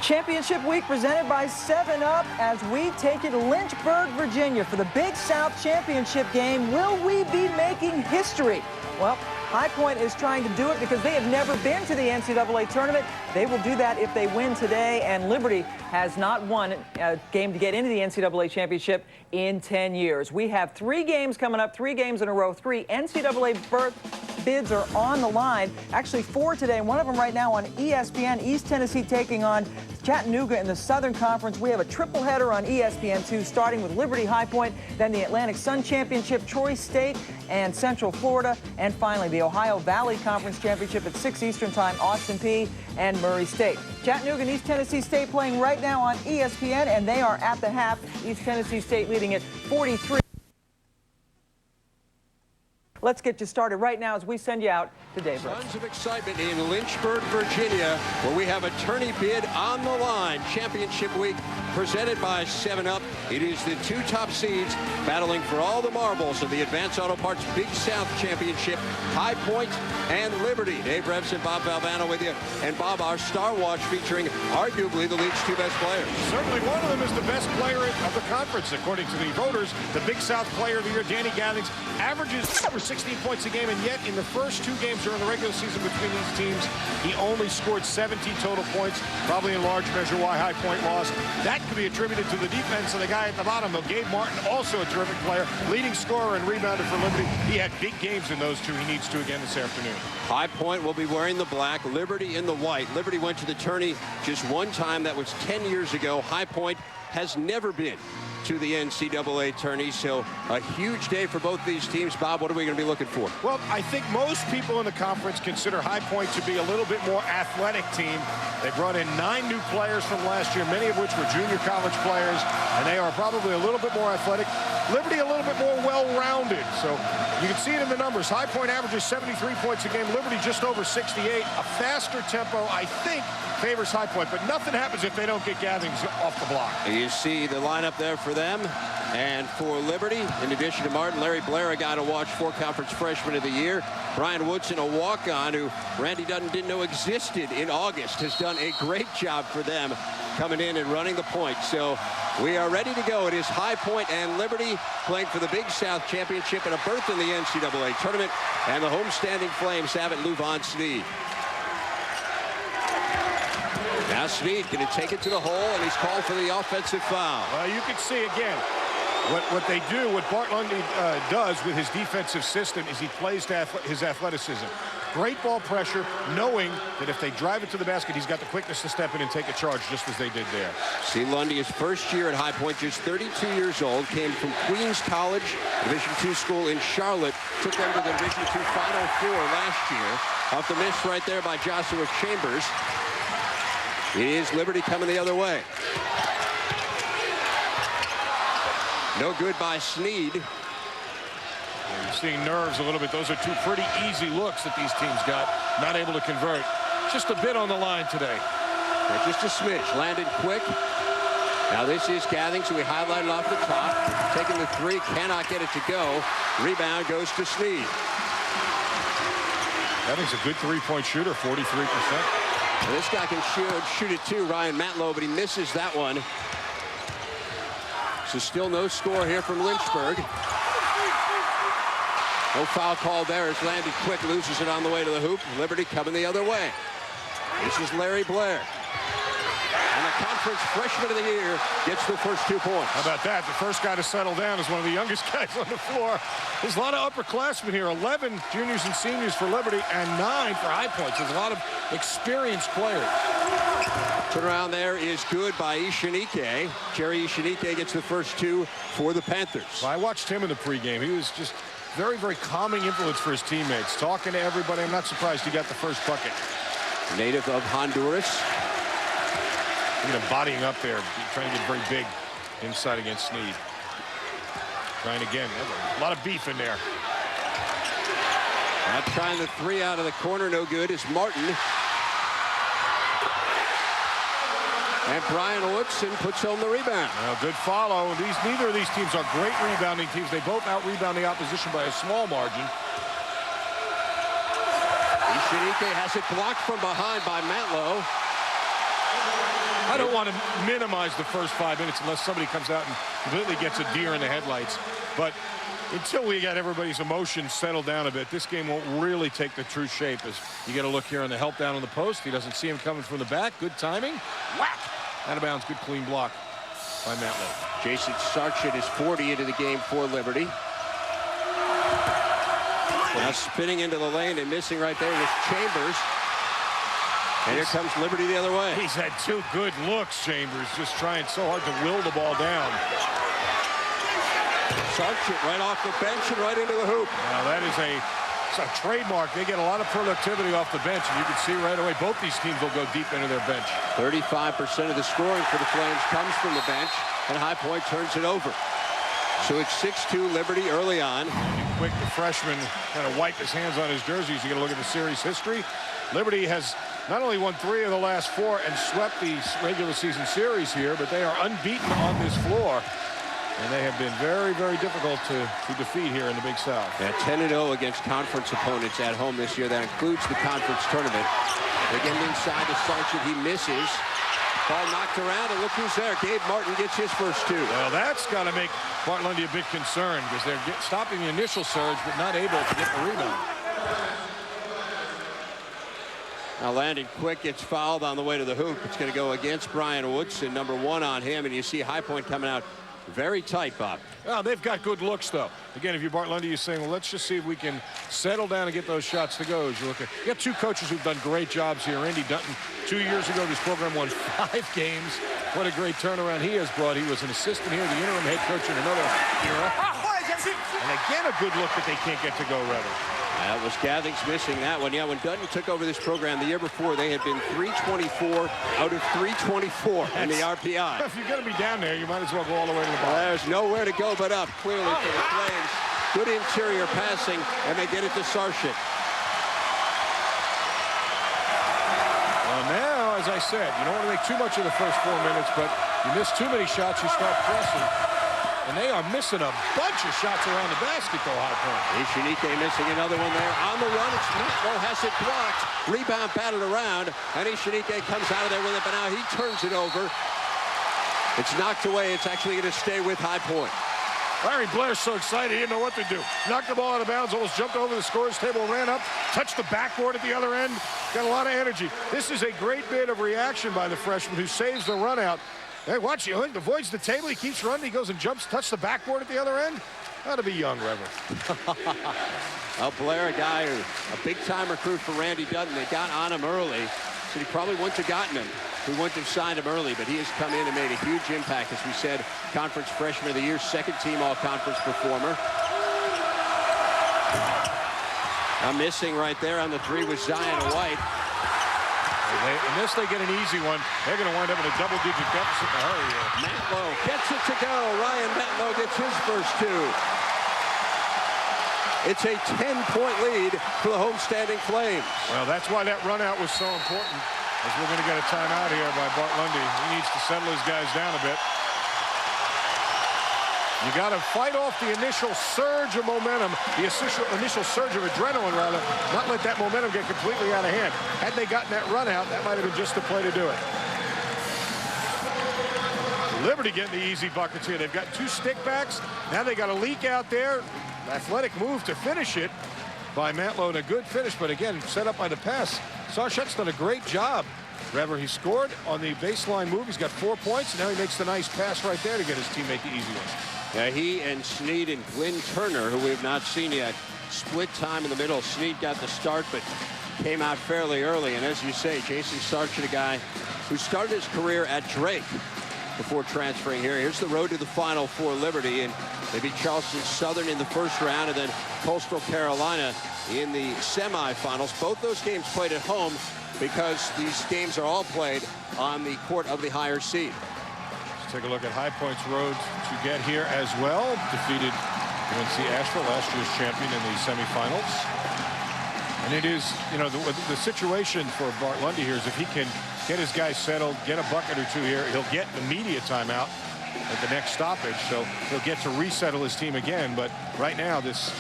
Championship Week presented by 7-Up as we take you to Lynchburg, Virginia for the Big South Championship game. Will we be making history? Well, High Point is trying to do it because they have never been to the NCAA tournament. They will do that if they win today, and Liberty has not won a game to get into the NCAA championship in 10 years. We have 3 games coming up, 3 games in a row, 3 NCAA berth bids are on the line. Actually 4 today, and one of them right now on ESPN. East Tennessee taking on Chattanooga in the Southern Conference. We have a triple header on ESPN2 starting with Liberty High Point, then the Atlantic Sun Championship, Troy State and Central Florida, and finally the Ohio Valley Conference Championship at 6 Eastern Time, Austin Peay and Murray State. Chattanooga and East Tennessee State playing right now on ESPN, and they are at the half. East Tennessee State leading at 43. Let's get you started right now as we send you out to Dave. Tons of excitement in Lynchburg, Virginia, where we have a tourney bid on the line. Championship Week presented by 7-Up. It is the 2 top seeds battling for all the marbles of the Advanced Auto Parts Big South Championship. High Point and Liberty. Dave Rebs and Bob Valvano with you. And Bob, our Star Watch featuring arguably the league's 2 best players. Certainly one of them is the best player of the conference, according to the voters. The Big South Player of the Year, Danny Gathings, averages over 16 points a game, and yet in the first 2 games during the regular season between these teams, he only scored 17 total points, probably in large measure why High Point lost. That could be attributed to the defense of the guy at the bottom, though. Gabe Martin, also a terrific player, leading scorer and rebounder for Liberty. He had big games in those 2. He needs to again this afternoon. High Point will be wearing the black, Liberty in the white. Liberty went to the tourney just 1 time. That was 10 years ago. High Point has never been to the NCAA tourney, so a huge day for both these teams. Bob, what are we going to be looking for? Well, I think most people in the conference consider High Point to be a little bit more athletic team. They brought in 9 new players from last year, many of which were junior college players, and they are probably a little bit more athletic. Liberty a little bit more well-rounded, so you can see it in the numbers. High Point averages 73 points a game, Liberty just over 68. A faster tempo, I think, favors High Point, but nothing happens if they don't get Gathings off the block. You see the lineup there for them and for Liberty. In addition to Martin, Larry Blair, a guy to watch, 4 conference freshman of the year. Brian Woodson, a walk-on who Randy Dutton didn't know existed in August, has done a great job for them coming in and running the point. So we are ready to go. It is High Point and Liberty playing for the Big South Championship and a berth in the NCAA tournament. And the homestanding Flames have it, Luvon Sneed. Now Sneed going to take it to the hole, and he's called for the offensive foul. Well, you can see again what they do, what Bart Lundy does with his defensive system is he plays to his athleticism. Great ball pressure, knowing that if they drive it to the basket, he's got the quickness to step in and take a charge, just as they did there. See Lundy, his first year at High Point, just 32 years old, came from Queens College, Division II school in Charlotte, took them to the Division II Final Four last year. Off the miss right there by Joshua Chambers. It is Liberty coming the other way. No good by Sneed. You're seeing nerves a little bit. Those are 2 pretty easy looks that these teams got. Not able to convert. Just a bit on the line today. Yeah, just a smidge. Landed quick. Now this is Gathings, who we highlighted off the top. Taking the 3, cannot get it to go. Rebound goes to Sneed. Gathings a good 3-point shooter, 43%. Well, this guy can shoot it too, Ryan Matlow, but he misses that one. So still no score here from Lynchburg. No foul call there as landed quick, loses it on the way to the hoop. Liberty coming the other way. This is Larry Blair. And the conference freshman of the year gets the first 2 points. How about that? The first guy to settle down is one of the youngest guys on the floor. There's a lot of upperclassmen here. 11 juniors and seniors for Liberty and 9 for High Point. There's a lot of experienced players. Turnaround there is good by Ishanike. Jerry Ishanike gets the first 2 for the Panthers. Well, I watched him in the pregame. He was just very, very calming influence for his teammates. Talking to everybody. I'm not surprised he got the first bucket. Native of Honduras. Look at him bodying up there, trying to get very big inside against Sneed. Trying again. A lot of beef in there. Now trying the 3 out of the corner. No good is Martin. And Brian Woodson puts home the rebound. Well, good follow. Neither of these teams are great rebounding teams. They both out-rebound the opposition by a small margin. Ishanike has it blocked from behind by Matlow. I don't want to minimize the first 5 minutes unless somebody comes out and completely gets a deer in the headlights. But until we got everybody's emotions settled down a bit, this game won't really take the true shape. As you get a look here on the help down on the post. He doesn't see him coming from the back. Good timing. Whack! Out of bounds. Good clean block by Matlow. Jason Sargent is 40 into the game for Liberty. Now spinning into the lane and missing right there was Chambers. And here comes Liberty the other way. He's had 2 good looks, Chambers, just trying so hard to will the ball down. Sargent right off the bench and right into the hoop. Now that is a trademark. They get a lot of productivity off the bench, and you can see right away both these teams will go deep into their bench. 35% of the scoring for the Flames comes from the bench, and High Point turns it over. So it's 6-2 Liberty early on. Quick, the freshman kind of wiped his hands on his jerseys. You got to look at the series history. Liberty has not only won 3 of the last 4 and swept the regular season series here, but they are unbeaten on this floor. And they have been very, very difficult to defeat here in the Big South. Yeah, 10-0 against conference opponents at home this year. That includes the conference tournament. Again, inside to Sargent, he misses. Ball knocked around, and look who's there. Gabe Martin gets his first 2. Well, that's got to make Bart Lundy a big concern because they're stopping the initial surge, but not able to get the rebound. Now Landon Quick gets fouled on the way to the hoop. It's going to go against Brian Woodson, number 1 on him, and you see High Point coming out very tight, Bob. Well, they've got good looks, though. Again, if you're Bart Lundy, you're saying, well, let's just see if we can settle down and get those shots to go. As you look at, you got 2 coaches who've done great jobs here. Andy Dutton, 2 years ago, this program won 5 games. What a great turnaround he has brought. He was an assistant here, the interim head coach in another era. And again, a good look that they can't get to go, rather. That was Gathings missing that one. Yeah, when Dutton took over this program the year before, they had been 324 out of 324 in the RPI. If you're going to be down there, you might as well go all the way to the bottom. There's nowhere to go but up, clearly, for the Flames. Good interior passing, and they get it to Sargent. Well, now, as I said, you don't want to make too much of the first 4 minutes, but you miss too many shots, you start pressing. And they are missing a bunch of shots around the basket, though, High Point. Ishinike missing another one there. On the run, it's Matlow has it blocked. Rebound batted around, and Ishinike comes out of there with it, but now he turns it over. It's knocked away. It's actually going to stay with High Point. Larry Blair's so excited, he didn't know what to do. Knocked the ball out of bounds, almost jumped over the scorer's table, ran up, touched the backboard at the other end. Got a lot of energy. This is a great bit of reaction by the freshman who saves the run out. Hey, watch, he avoids the table, he keeps running, he goes and jumps, touches the backboard at the other end. Ought to be young, Reverend. Blair, a guy who, a big-time recruit for Randy Dutton. They got on him early, so he probably wouldn't have gotten him. We wouldn't have signed him early, but he has come in and made a huge impact. As we said, Conference Freshman of the Year, 2nd-team All-Conference performer. Now missing right there on the 3 was Zion White. Unless they get an easy one, they're going to wind up in a double-digit deficit in a hurry here. Matlow gets it to go. Ryan Matlow gets his first 2. It's a 10-point lead for the homestanding Flames. Well, that's why that run-out was so important, as we're going to get a timeout here by Bart Lundy. He needs to settle his guys down a bit. You got to fight off the initial surge of momentum, the initial surge of adrenaline, rather, not let that momentum get completely out of hand. Had they gotten that run out, that might have been just the play to do it. Liberty getting the easy buckets here. They've got 2 stickbacks. Now they got a leak out there. Athletic move to finish it by Matlow, and a good finish, but again, set up by the pass. Sargent's done a great job. Rever, he scored on the baseline move. He's got 4 points, and now he makes the nice pass right there to get his teammate the easy one. Yeah, he and Snead and Glenn Turner, who we have not seen yet, split time in the middle. Snead got the start, but came out fairly early. And as you say, Jason Sargent, a guy who started his career at Drake before transferring here. Here's the road to the final for Liberty, and they beat Charleston Southern in the first round, and then Coastal Carolina in the semifinals. Both those games played at home because these games are all played on the court of the higher seed. Take a look at High Point's road to get here as well. Defeated UNC Asheville, last year's champion, in the semifinals. And it is, you know, the situation for Bart Lundy here is if he can get his guys settled, get a bucket or 2 here, he'll get an immediate timeout at the next stoppage. So he'll get to resettle his team again. But right now, this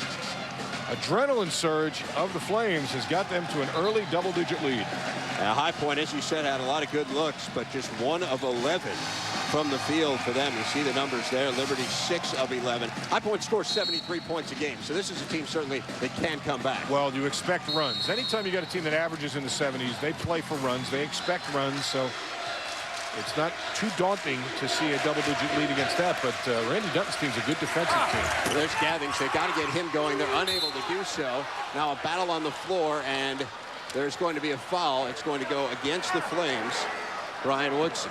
adrenaline surge of the Flames has got them to an early double-digit lead. High Point, as you said, had a lot of good looks, but just 1 of 11 from the field for them. You see the numbers there. Liberty 6 of 11. High Point scores 73 points a game, so this is a team certainly that can come back. Well, you expect runs. Anytime you got a team that averages in the 70s, they play for runs. They expect runs, so it's not too daunting to see a double-digit lead against that, but Randy Dutton's team's a good defensive team. Well, there's Gathings. They got to get him going. They're unable to do so. Now a battle on the floor, and there's going to be a foul. It's going to go against the Flames. Brian Woodson.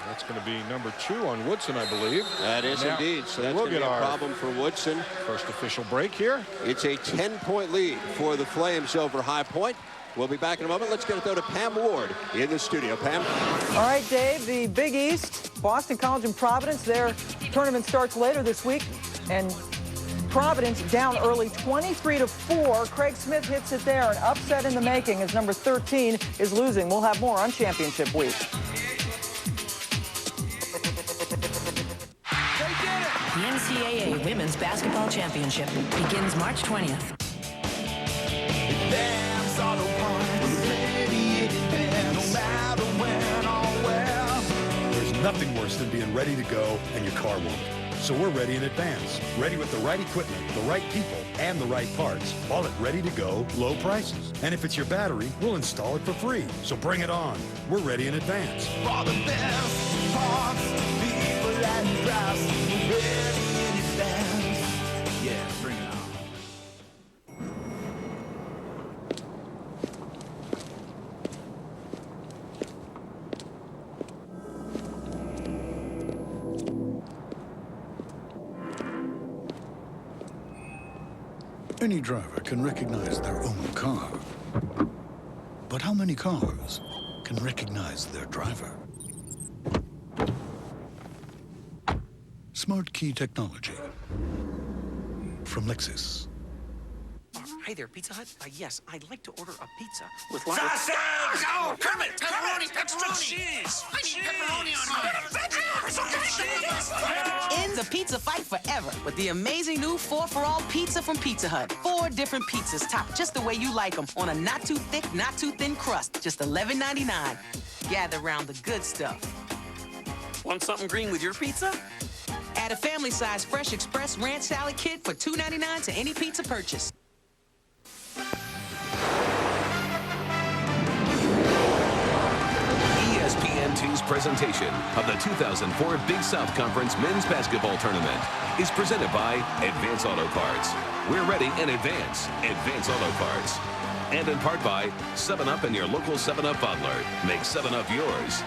That's going to be number 2 on Woodson, I believe. That is indeed. So that's going to be a problem for Woodson. First official break here. It's a 10-point lead for the Flames over High Point. We'll be back in a moment. Let's get it, though, to Pam Ward in the studio. Pam? All right, Dave, the Big East, Boston College and Providence, their tournament starts later this week. And Providence down early 23-4. Craig Smith hits it there. An upset in the making as number 13 is losing. We'll have more on championship week. The NCAA Women's Basketball Championship begins March 20th. There's nothing worse than being ready to go and your car won't. So we're ready in advance. Ready with the right equipment, the right people, and the right parts. All at ready to go, low prices. And if it's your battery, we'll install it for free. So bring it on. We're ready in advance. For the best parts, people and price, we're ready in advance. Yeah, bring it on. Any driver can recognize their own car. But how many cars can recognize their driver? Smart Key technology from Lexus. Hi there, Pizza Hut. Yes, I'd like to order a pizza with large... Sausage! Oh, Kermit! Pepperoni! Pepperoni! Cheese! I need pepperoni on mine! In the pizza fight forever with the amazing new 4-for-all pizza from Pizza Hut. 4 different pizzas topped just the way you like them on a not too thick, not too thin crust. Just $11.99. Gather round the good stuff. Want something green with your pizza? Add a family-size Fresh Express Ranch Salad Kit for $2.99 to any pizza purchase. ESPN2's presentation of the 2004 Big South Conference Men's Basketball Tournament is presented by Advance Auto Parts. We're ready in advance. Advance Auto Parts. And in part by 7-Up and your local 7-Up bottler. Make 7-Up yours.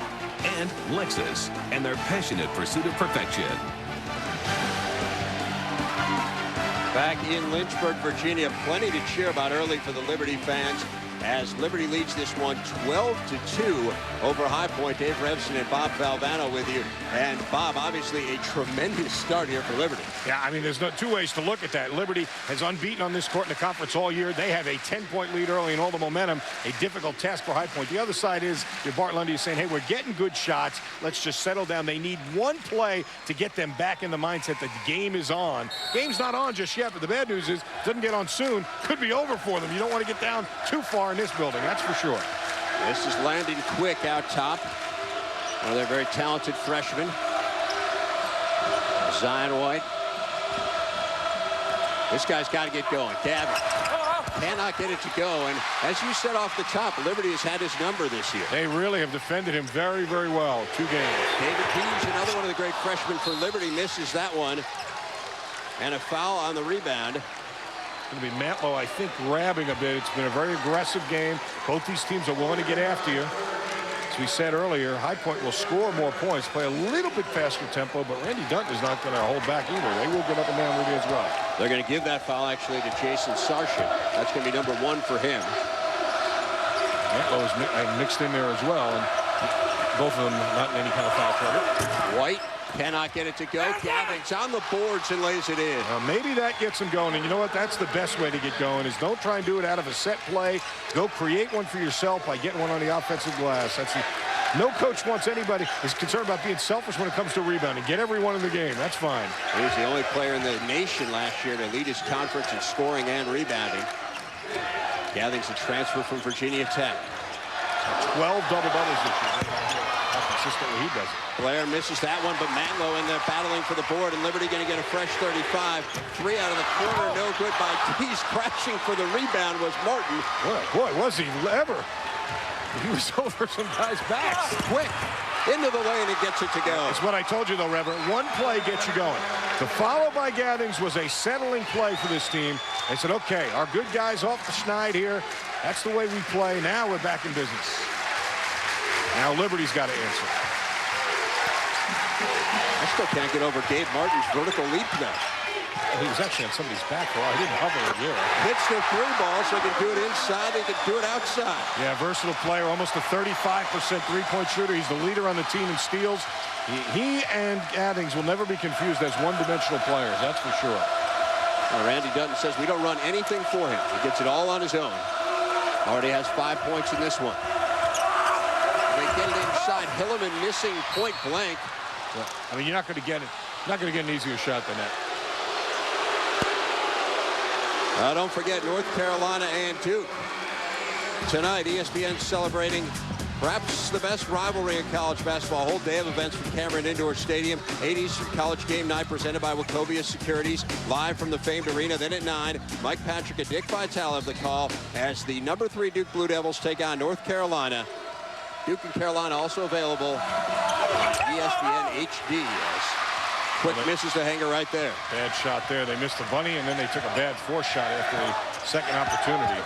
And Lexus and their passionate pursuit of perfection. Back in Lynchburg, Virginia, plenty to cheer about early for the Liberty fans as Liberty leads this one 12-2 over High Point. Dave Revson and Bob Valvano with you. And Bob, obviously a tremendous start here for Liberty. Yeah, I mean, there's no 2 ways to look at that. Liberty has unbeaten on this court in the conference all year. They have a 10-point lead early and all the momentum. A difficult task for High Point. The other side is Bart Lundy is saying, hey, we're getting good shots. Let's just settle down. They need one play to get them back in the mindset that the game is on. Game's not on just yet, but the bad news is it doesn't get on soon. Could be over for them. You don't want to get down too far in this building, that's for sure. This is Landon Quick out top. One of their very talented freshmen. Zion White. This guy's got to get going. Gavin cannot get it to go. And as you said off the top, Liberty has had his number this year. They really have defended him very, very well. 2 games. David Keys, another one of the great freshmen for Liberty, misses that one. And a foul on the rebound. Going to be Mantlo, I think, grabbing a bit. It's been a very aggressive game. Both these teams are willing to get after you. As we said earlier, High Point will score more points, play a little bit faster tempo, but Randy Dutton is not going to hold back either. They will get up and down with you as well. They're going to give that foul, actually, to Jason Sarshin. That's going to be number 1 for him. Mantlo is mixed in there as well, and both of them not in any kind of foul trouble. White cannot get it to go. Gavin's on the boards and lays it in. Maybe that gets them going. And you know what? That's the best way to get going is don't try and do it out of a set play. Go create one for yourself by getting one on the offensive glass. That's No coach wants anybody is concerned about being selfish when it comes to rebounding. Get everyone in the game. That's fine. He was the only player in the nation last year to lead his conference in scoring and rebounding. Gathings a transfer from Virginia Tech. 12 double-doubles this year. How consistently he does it. Blair misses that one, but Manlow in there battling for the board, and Liberty going to get a fresh 35. 3 out of the corner, no good by Dees. Crashing for the rebound was Martin. Boy, was he ever. He was over some guys' backs. Quick into the lane and gets it to go. That's what I told you, though, Reverend. One play gets you going. The follow by Gathings was a settling play for this team. They said, okay, our good guys off the schneid here. That's the way we play. Now we're back in business. Now Liberty's got to answer. I still can't get over Gabe Martin's vertical leap though. He was actually on somebody's back for a while. He didn't hover it, really. Hits the 3-ball, so he can do it inside, he can do it outside. Yeah, versatile player, almost a 35% three-point shooter. He's the leader on the team in steals. He and Gathings will never be confused as one-dimensional players, that's for sure. Well, Randy Dutton says we don't run anything for him. He gets it all on his own. Already has 5 points in this one. They get it inside. Hilliman missing point blank. Yeah. I mean, you're not going to get it. Not going to get an easier shot than that. Don't forget North Carolina and Duke. Tonight, ESPN celebrating perhaps the best rivalry in college basketball. A whole day of events from Cameron Indoor Stadium. 80s College Game Night presented by Wachovia Securities. Live from the famed arena. Then at 9, Mike Patrick and Dick Vitale have the call as the number 3 Duke Blue Devils take on North Carolina. Duke and Carolina also available on ESPN HD. Quick misses the hanger right there. Bad shot there. They missed the bunny, and then they took a bad force shot after the second opportunity.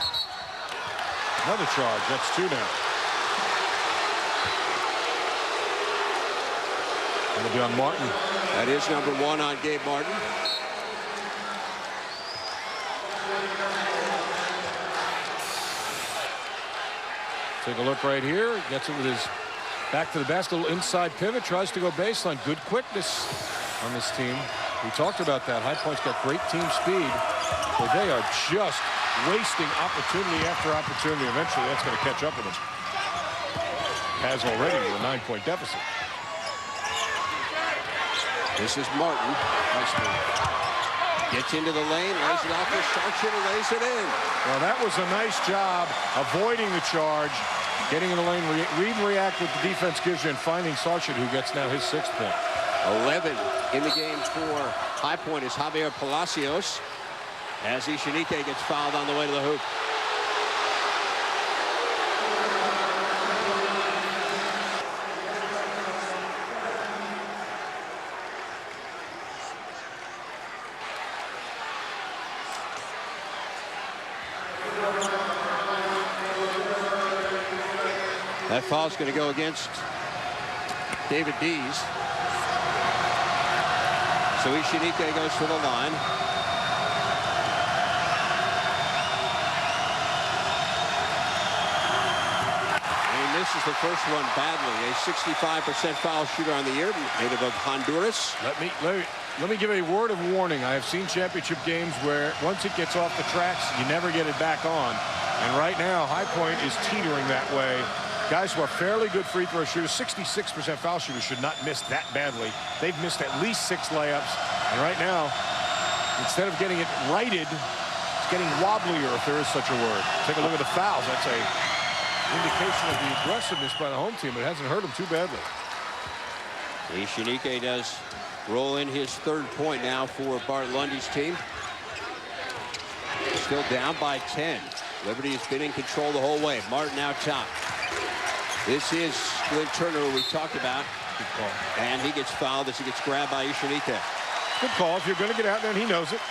Another charge. That's 2 now. That'll be on Martin. That is number 1 on Gabe Martin. Take a look right here. Gets it with his back to the basket. A little inside pivot. Tries to go baseline. Good quickness on this team. We talked about that. High Point's got great team speed, but they are just wasting opportunity after opportunity. Eventually, that's going to catch up with them. Has already with a 9-point deficit. This is Martin. Nice move. Gets into the lane, lays it off for Sargent, and lays it in. Well, that was a nice job avoiding the charge, getting in the lane, read and react with the defense gives you, and finding Sargent, who gets now his 6th point. 11 in the game for High Point is Javier Palacios as Ishinike gets fouled on the way to the hoop. That foul's going to go against David Dees. So Ishinike goes to the line. And he misses the first one badly. A 65% foul shooter on the year, native of Honduras. Let me give a word of warning. I have seen championship games where once it gets off the tracks, you never get it back on. And right now, High Point is teetering that way. Guys who are fairly good free throw shooters, 66% foul shooters, should not miss that badly. They've missed at least 6 layups. And right now, instead of getting it righted, it's getting wobblier, if there is such a word. Take a look at the fouls. That's a indication of the aggressiveness by the home team. It hasn't hurt them too badly. Ishinike does roll in his 3rd point now for Bart Lundy's team. Still down by 10. Liberty has been in control the whole way. Martin out top. This is Glenn Turner, who we talked about. Good call. And he gets fouled as he gets grabbed by Ishinike. Good call. If you're going to get out there, and he knows it.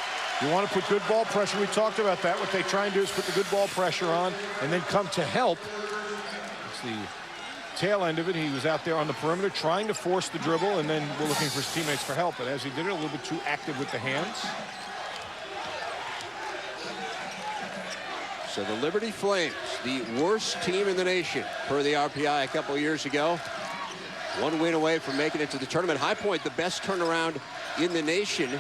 You want to put good ball pressure. We talked about that. What they try and do is put the good ball pressure on and then come to help. It's the tail end of it. He was out there on the perimeter trying to force the dribble, and then we're looking for his teammates for help. But as he did it, a little bit too active with the hands. So the Liberty Flames, the worst team in the nation per the RPI a couple years ago. 1 win away from making it to the tournament. High Point, the best turnaround in the nation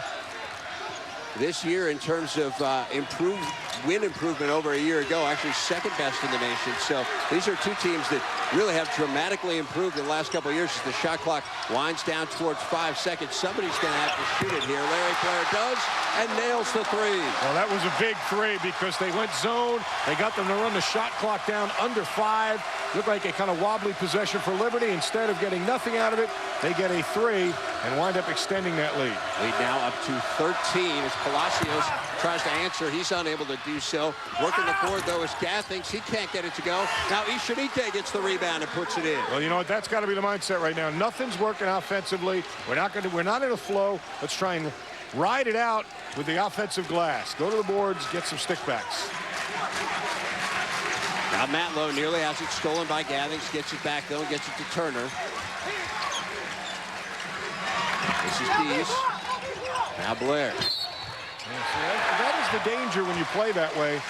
this year in terms of improved win improvement over a year ago, actually second best in the nation. So these are two teams that really have dramatically improved in the last couple of years as the shot clock winds down towards 5 seconds. Somebody's going to have to shoot it here. Larry Blair does and nails the three. Well, that was a big three because they went zone. They got them to run the shot clock down under 5. Looked like a kind of wobbly possession for Liberty. Instead of getting nothing out of it, they get a 3 and wind up extending that lead. Lead now up to 13 as Palacios tries to answer. He's unable to do so. Working the board, though, as Gath thinks he can't get it to go. Now Ishinite gets the rebound and puts it in. Well, you know what? That's got to be the mindset right now. Nothing's working offensively. We're not in a flow. Let's try and ride it out with the offensive glass. Go to the boards, get some stickbacks. Now Matlow nearly has it stolen by Gathings. Gets it back, though, and gets it to Turner. This is Dees. Now Blair. Yeah, see, that is the danger when you play that way,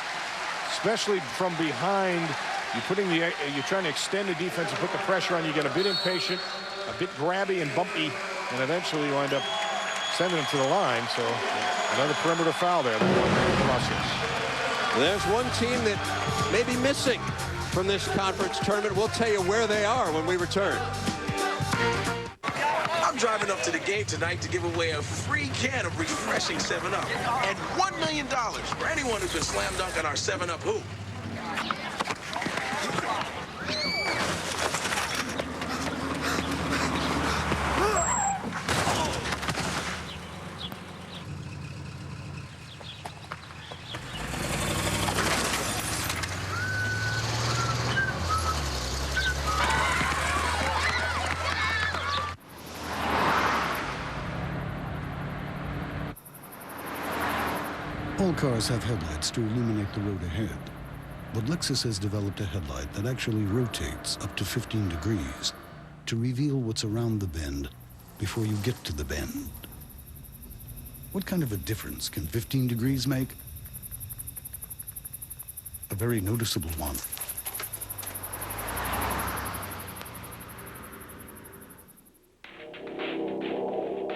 especially from behind. You're trying to extend the defense and put the pressure on. You get a bit impatient, a bit grabby and bumpy, and eventually you wind up sending them to the line. So another perimeter foul there. There's one team that may be missing from this conference tournament. We'll tell you where they are when we return. I'm driving up to the game tonight to give away a free can of refreshing 7-Up and $1 million for anyone who can slam dunk on our 7-Up hoop. All cars have headlights to illuminate the road ahead, but Lexus has developed a headlight that actually rotates up to 15 degrees to reveal what's around the bend before you get to the bend. What kind of a difference can 15 degrees make? A very noticeable one.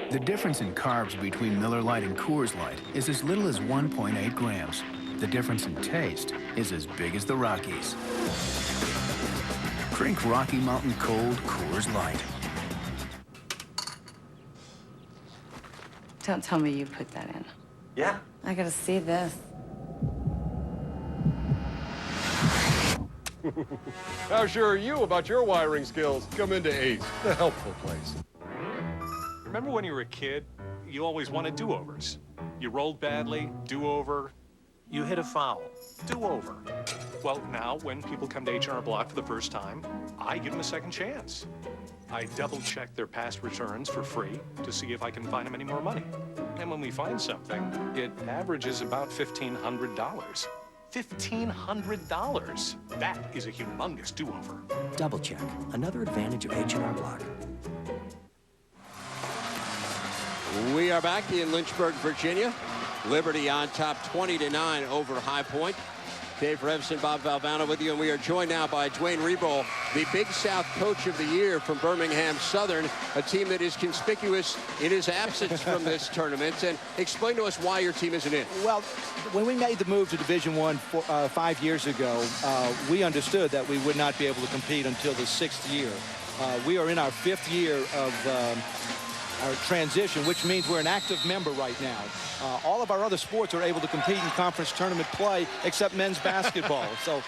The difference in carbs between Miller Lite and Coors Light is as little as 1.8 grams. The difference in taste is as big as the Rockies. Drink Rocky Mountain Cold Coors Light. Don't tell me you put that in. Yeah. I gotta see this. How sure are you about your wiring skills? Come into Ace, the helpful place. Remember when you were a kid, you always wanted do-overs. You rolled badly, do-over. You hit a foul, do-over. Well, now when people come to H&R Block for the first time, I give them a second chance. I double-check their past returns for free to see if I can find them any more money. And when we find something, it averages about $1,500. $1,500. That is a humongous do-over. Double check. Another advantage of H&R Block. We are back in Lynchburg, Virginia. Liberty on top 20-9 over High Point. Dave Revson, Bob Valvano with you, and we are joined now by Dwayne Reboll, the Big South Coach of the Year from Birmingham Southern, a team that is conspicuous in his absence from this tournament. And explain to us why your team isn't in. Well, when we made the move to Division I 5 years ago, we understood that we would not be able to compete until the 6th year. We are in our 5th year of our transition, which means we're an active member right now. All of our other sports are able to compete in conference tournament play except men's basketball. So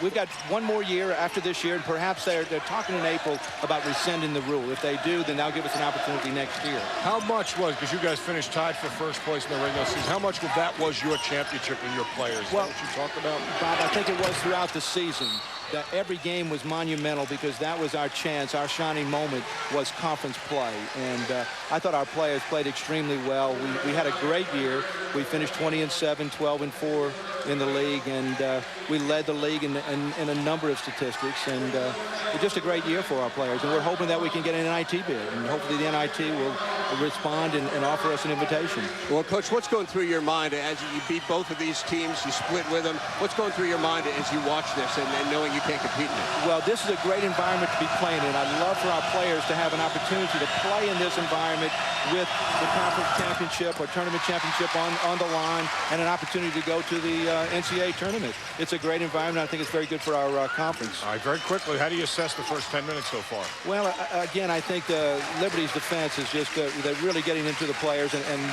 we've got one more year after this year, and perhaps they're talking in April about rescinding the rule. If they do, then they'll give us an opportunity next year. How much was, because you guys finished tied for first place in the regular season, how much of that was your championship and your players? Well, what you talked about? Bob, I think it was throughout the season. That every game was monumental because that was our chance. Our shining moment was conference play. And I thought our players played extremely well. We had a great year. We finished 20-7, 12-4 in the league, and we led the league in a number of statistics. And it was just a great year for our players. And we're hoping that we can get an NIT bid. And hopefully the NIT will respond and offer us an invitation. Well, Coach, what's going through your mind as you beat both of these teams, you split with them? What's going through your mind as you watch this and knowing you can't compete in it? Well, this is a great environment to be playing in. I'd love for our players to have an opportunity to play in this environment with the conference championship or tournament championship on the line and an opportunity to go to the NCAA tournament. It's a great environment. I think it's very good for our conference. All right, very quickly, how do you assess the first 10 minutes so far? Well, again, I think Liberty's defense is just they're really getting into the players, and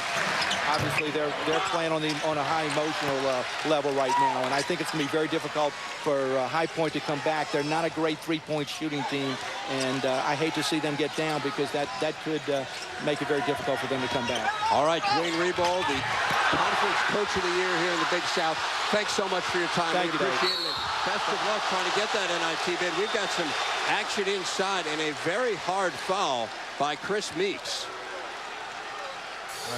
obviously they're playing on a high emotional level right now, and I think it's going to be very difficult for High Point to come back. They're not a great three-point shooting team, and I hate to see them get down because that could make it very difficult for them to come back. All right, Dwayne Rebold, the Conference Coach of the Year here in the Big South. Thanks so much for your time. Thank you, appreciate it. Best of luck trying to get that NIT bid. We've got some action inside and a very hard foul by Chris Meeks.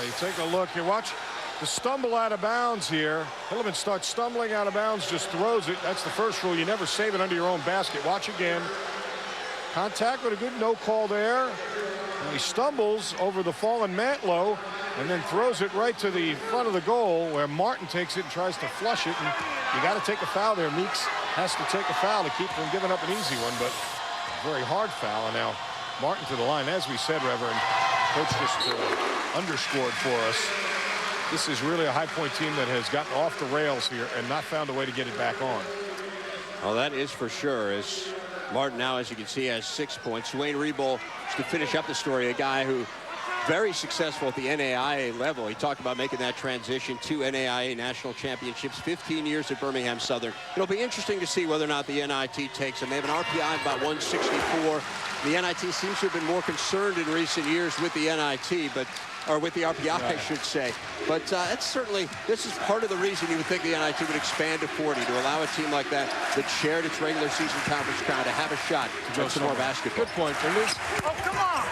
You take a look. You watch the stumble out of bounds here. Hilleman starts stumbling out of bounds, just throws it. That's the first rule. You never save it under your own basket. Watch again. Contact with a good no call there. And he stumbles over the fallen Mantlo and then throws it right to the front of the goal where Martin takes it and tries to flush it. And you got to take a foul there. Meeks has to take a foul to keep from giving up an easy one, but a very hard foul. And now Martin to the line. As we said, Reverend, Coach just underscored for us. This is really a High Point team that has gotten off the rails here and not found a way to get it back on. Well, that is for sure. As Martin now, as you can see, has 6 points. Dwayne Rebold, just to finish up the story, a guy who very successful at the NAIA level. He talked about making that transition to NAIA national championships, 15 years at Birmingham Southern. It'll be interesting to see whether or not the NIT takes him. They have an RPI of about 164. The NIT seems to have been more concerned in recent years with the NIT, or with the RPI, I should say. But that's certainly, this is part of the reason you would think the NIT would expand to 40, to allow a team like that shared its regular season conference crown to have a shot to go some more basketball. Good point for Liz. Oh, come on!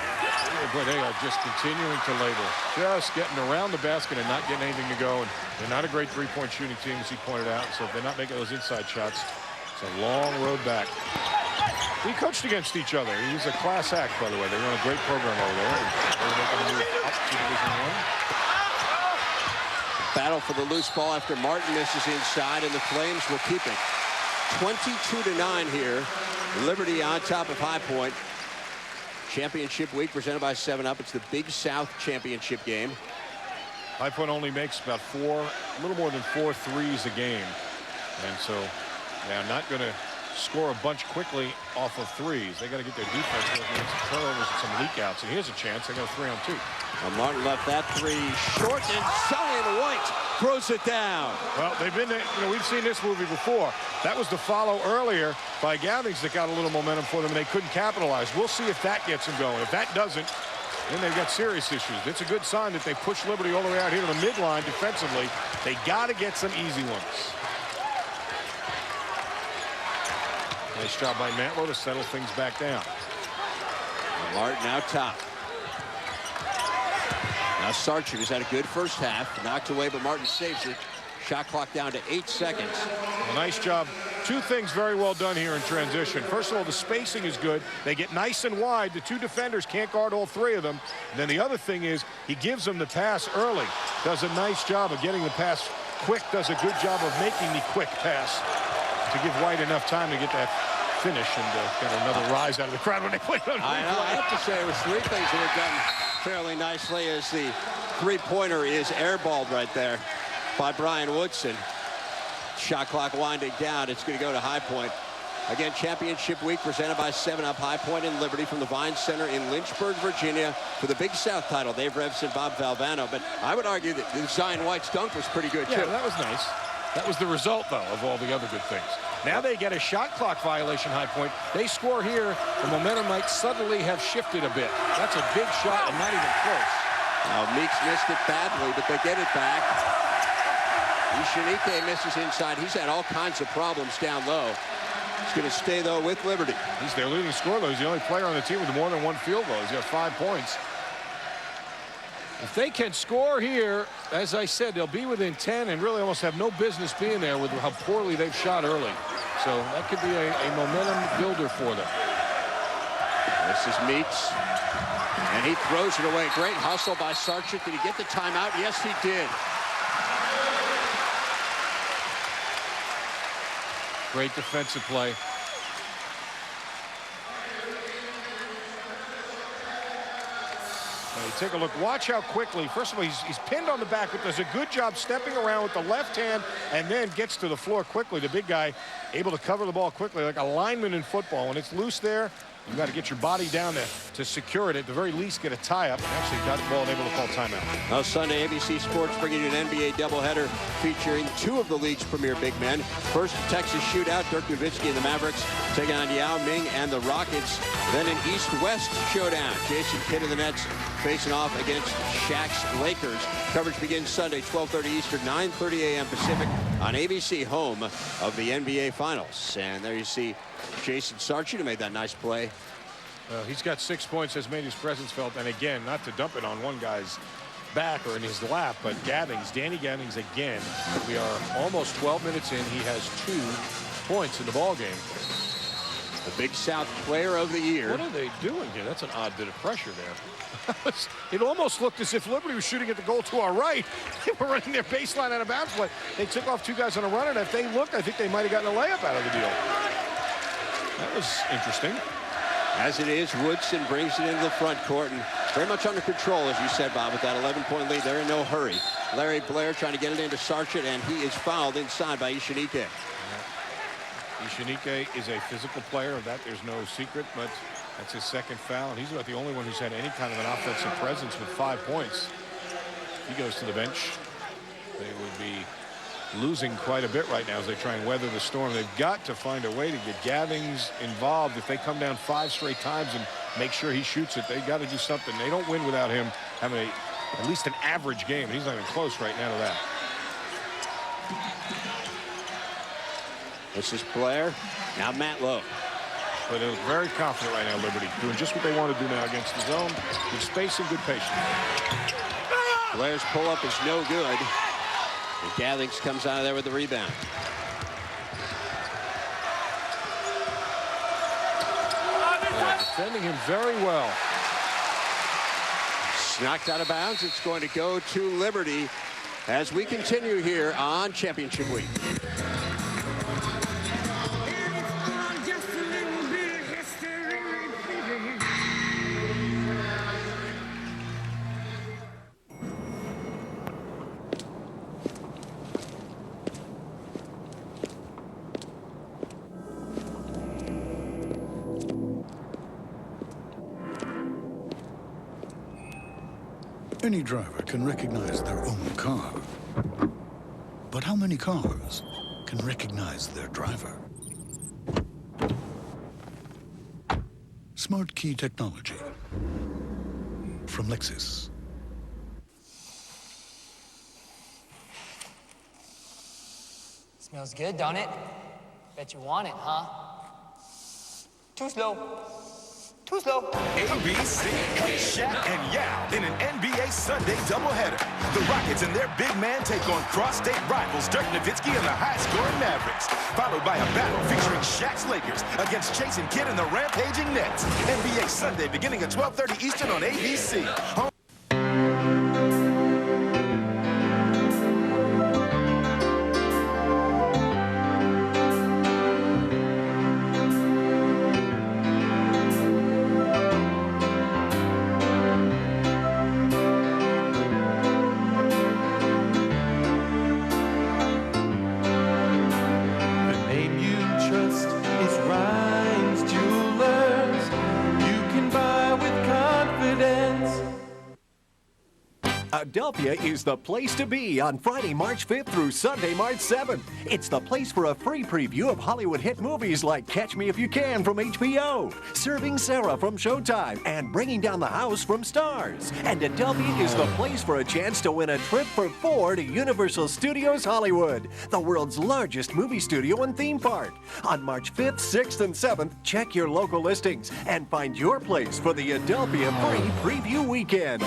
But they are just continuing to labor. Just getting around the basket and not getting anything to go. And they're not a great three-point shooting team, as he pointed out. So if they're not making those inside shots, it's a long road back. We coached against each other. He's a class act, by the way. They run a great program over there. They're making a move up to Division I. Battle for the loose ball after Martin misses inside, and the Flames will keep it. 22-9 here. Liberty on top of High Point. Championship week presented by 7-Up. It's the Big South championship game. High Point only makes about a little more than 4 threes a game. And so they're not going to score a bunch quickly off of threes. They got to get their defense working with some turnovers and some leak outs. And here's a chance. They got a 3-on-2. Well, Martin left that three short, and Sullivan White throws it down. Well, they've been there. You know, we've seen this movie before. That was the follow earlier by Gathings that got a little momentum for them, and they couldn't capitalize. We'll see if that gets them going. If that doesn't, then they've got serious issues. It's a good sign that they push Liberty all the way out here to the midline defensively. They got to get some easy ones. Nice job by Mantlo to settle things back down. Martin now top. Now Sargent has had a good first half. Knocked away, but Martin saves it. Shot clock down to 8 seconds. Well, nice job. Two things very well done here in transition. First of all, the spacing is good. They get nice and wide. The two defenders can't guard all three of them. And then the other thing is he gives them the pass early. Does a nice job of getting the pass quick. Does a good job of making the quick pass to give White enough time to get that finish and get another rise out of the crowd when they play on. I know. I have to say, it was three things that were done fairly nicely as the three-pointer is airballed right there by Brian Woodson. Shot clock winding down. It's going to go to High Point. Again, championship week presented by 7-Up. High Point and Liberty from the Vine Center in Lynchburg, Virginia for the Big South title. Dave Revs and Bob Valvano. But I would argue that Zion White's dunk was pretty good, too. Yeah, that was nice. That was the result, though, of all the other good things. Now they get a shot clock violation, High Point. They score here. The momentum might suddenly have shifted a bit. That's a big shot and not even close. Now Meeks missed it badly, but they get it back. Ishanike misses inside. He's had all kinds of problems down low. He's going to stay, though, with Liberty. He's their leading scorer, though. He's the only player on the team with more than one field goal. He's got 5 points. If they can score here, as I said, they'll be within 10 and really almost have no business being there with how poorly they've shot early. So that could be a momentum builder for them. This is Meeks. And he throws it away. Great hustle by Sarchik. Did he get the timeout? Yes, he did. Great defensive play. Now you take a look. Watch how quickly. First of all, he's pinned on the back, but does a good job stepping around with the left hand and then gets to the floor quickly. The big guy able to cover the ball quickly like a lineman in football. When it's loose there, you got to get your body down there to secure it. At the very least, get a tie-up. Actually got the ball and able to call timeout. Now Sunday, ABC Sports bringing you an NBA doubleheader featuring two of the league's premier big men. First, a Texas shootout. Dirk Nowitzki and the Mavericks taking on Yao Ming and the Rockets. Then an East-West showdown. Jason Kidd of the Nets facing off against Shaq's Lakers. Coverage begins Sunday, 12:30 Eastern, 9:30 a.m. Pacific on ABC, home of the NBA Finals. And there you see Jason Sarchik, who made that nice play. He's got 6 points, has made his presence felt. And again, not to dump it on one guy's back or in his lap, but Danny Gathings again. We are almost 12 minutes in. He has 2 points in the ball game. The Big South Player of the Year. What are they doing here? That's an odd bit of pressure there. It almost looked as if Liberty was shooting at the goal to our right. They were running their baseline out of bounds play. They took off 2 guys on a run, and if they looked, I think they might have gotten a layup out of the deal. That was interesting. As it is, Woodson brings it into the front court and very much under control, as you said, Bob, with that 11-point lead. They're in no hurry. Larry Blair trying to get it into Sarchik, and he is fouled inside by Ishinike. Ishinike is a physical player. Of that, there's no secret, but that's his second foul. And he's about the only one who's had any kind of an offensive presence with 5 points. He goes to the bench. They would be losing quite a bit right now as they try and weather the storm. They've got to find a way to get Gathings involved. If they come down 5 straight times and make sure he shoots it, they got to do something. They don't win without him having at least an average game. He's not even close right now to that. This is Blair. Now Matt Lowe. But they look very confident right now, Liberty, doing just what they want to do now against the zone. Good space and good patience. Blair's pull-up is no good. And Gathings comes out of there with the rebound. Defending him very well. Knocked out of bounds. It's going to go to Liberty as we continue here on Championship Week. Any driver can recognize their own car. But how many cars can recognize their driver? Smart key technology from Lexus. Smells good, don't it? Bet you want it, huh? Too slow. Too slow. ABC, Shaq and Yao in an NBA Sunday doubleheader. The Rockets and their big man take on cross-state rivals Dirk Nowitzki and the high-scoring Mavericks, followed by a battle featuring Shaq's Lakers against Jason Kidd and the rampaging Nets. NBA Sunday beginning at 12:30 Eastern on ABC. Philadelphia is the place to be on Friday, March 5th through Sunday, March 7th. It's the place for a free preview of Hollywood hit movies like Catch Me If You Can from HBO, Serving Sarah from Showtime, and Bringing Down the House from Starz. And Adelphia is the place for a chance to win a trip for 4 to Universal Studios Hollywood, the world's largest movie studio and theme park. On March 5th, 6th, and 7th, check your local listings and find your place for the Adelphia Free Preview Weekend.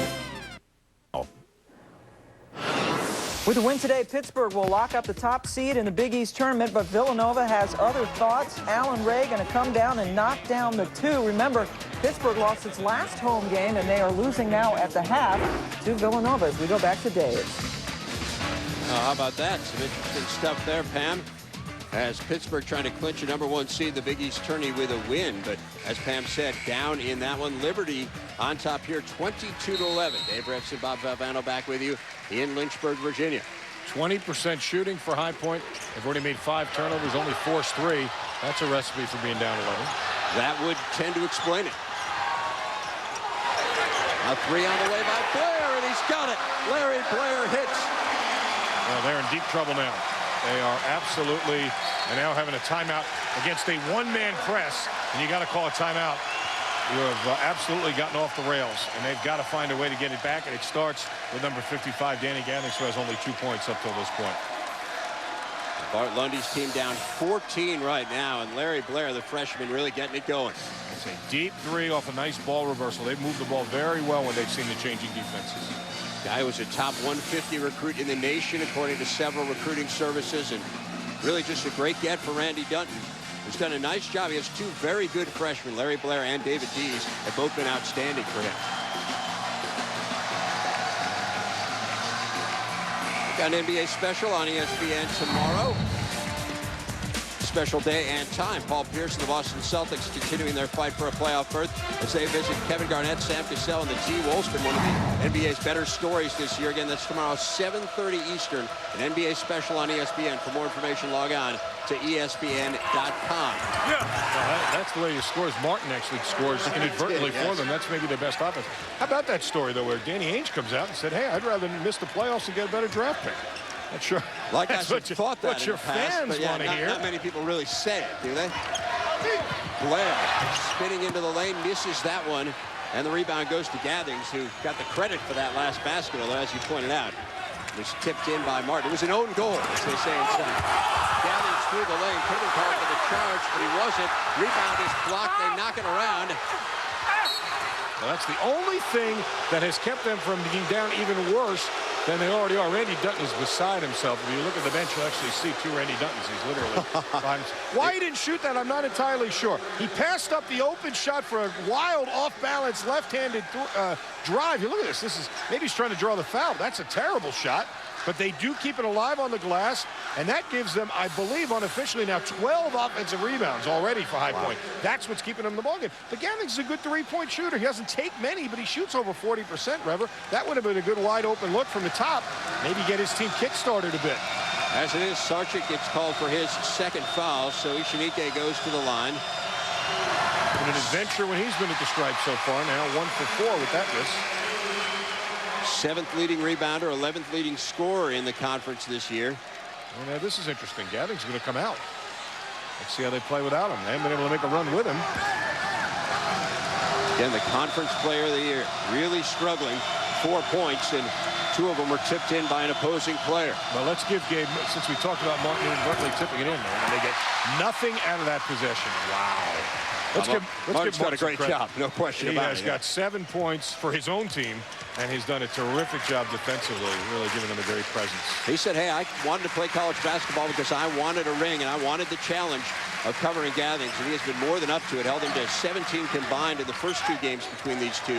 With the win today, Pittsburgh will lock up the top seed in the Big East tournament, but Villanova has other thoughts. Allen Ray going to come down and knock down the 2. Remember, Pittsburgh lost its last home game, and they are losing now at the half to Villanova as we go back to Dave. How about that? Some interesting stuff there, Pam. As Pittsburgh trying to clinch a #1 seed, the Big East tourney with a win. But as Pam said, down in that one. Liberty on top here, 22-11. Dave Refson, Bob Valvano back with you in Lynchburg, Virginia. 20% shooting for High Point. They've already made 5 turnovers, only forced 3. That's a recipe for being down 11. That would tend to explain it. A 3 on the way by Blair, and he's got it. Larry Blair hits. Well, they're in deep trouble now. They are absolutely, and now having a timeout against a one-man press, and you got to call a timeout. You have absolutely gotten off the rails, and they've got to find a way to get it back, and it starts with number 55, Danny Gathings, who has only 2 points up till this point. Bart Lundy's team down 14 right now, and Larry Blair, the freshman, really getting it going. It's a deep 3 off a nice ball reversal. They've moved the ball very well when they've seen the changing defenses. Guy was a top 150 recruit in the nation, according to several recruiting services, and really just a great get for Randy Dutton, who's done a nice job. He has 2 very good freshmen, Larry Blair and David Dees, have both been outstanding for him. Got an NBA special on ESPN tomorrow. Special day and time. Paul Pierce and the Boston Celtics continuing their fight for a playoff berth as they visit Kevin Garnett, Sam Cassell, and the T. Wolfsman, one of the NBA's better stories this year. Again, that's tomorrow, 7:30 Eastern, an NBA special on ESPN. For more information, log on to ESPN.com. Yeah, well, that's the way he scores. Martin actually scores inadvertently for them. That's maybe their best offense. How about that story, though, where Danny Ainge comes out and said, hey, I'd rather miss the playoffs and get a better draft pick. Not sure. Like I thought that what your fans want to hear. Not many people really say it, do they? Blair spinning into the lane, misses that one, and the rebound goes to Gathings, who got the credit for that last basket, although, as you pointed out, it was tipped in by Martin. It was an own goal, as they say inside. Gathings through the lane, could have been called for the charge, but he wasn't. Rebound is blocked. They knock it around. Well, that's the only thing that has kept them from being down even worse than they already are. Randy Dutton is beside himself. If you look at the bench, you'll actually see 2 Randy Duttons. He's literally behind him. Why he didn't shoot that, I'm not entirely sure. He passed up the open shot for a wild, off-balance, left-handed drive. You look at this. This is maybe he's trying to draw the foul. That's a terrible shot. But they do keep it alive on the glass, and that gives them, I believe, unofficially now 12 offensive rebounds already for High Point. That's what's keeping them in the ballgame. But Gathings is a good 3-point shooter. He doesn't take many, but he shoots over 40%, Rever. That would have been a good wide-open look from the top. Maybe get his team kick-started a bit. As it is, Sarchik gets called for his 2nd foul, so Ishinike goes to the line. Been an adventure when he's been at the stripe so far. Now 1 for 4 with that miss. 7th leading rebounder, 11th leading scorer in the conference this year. Well, now this is interesting. Gathings is going to come out. Let's see how they play without him. They haven't been able to make a run with him. Again, the conference player of the year, really struggling. 4 points, and 2 of them were tipped in by an opposing player. Well, let's give Gabe, since we talked about Martin inadvertently tipping it in there, and they get nothing out of that possession. Wow. Let's give Martin's done Martin a great job, no question about it. He has got 7 points for his own team, and he's done a terrific job defensively, really giving them a great presence. He said, hey, I wanted to play college basketball because I wanted a ring, and I wanted the challenge of covering Gathings, and he has been more than up to it. Held him to 17 combined in the first 2 games between these 2.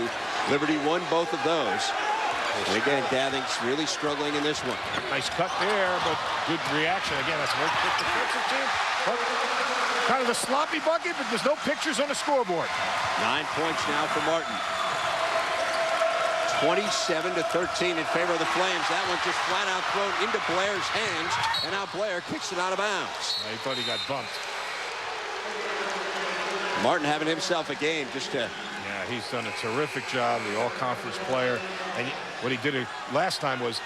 Liberty won both of those. And again, Gathings really struggling in this one. Nice cut there, but good reaction. Again, that's a very quick defensive team. But kind of a sloppy bucket, but there's no pictures on the scoreboard. 9 points now for Martin. 27-13 in favor of the Flames. That one just flat out thrown into Blair's hands, and now Blair kicks it out of bounds. He thought he got bumped. Martin having himself a game just to... Yeah, he's done a terrific job, the all-conference player. And what he did last time was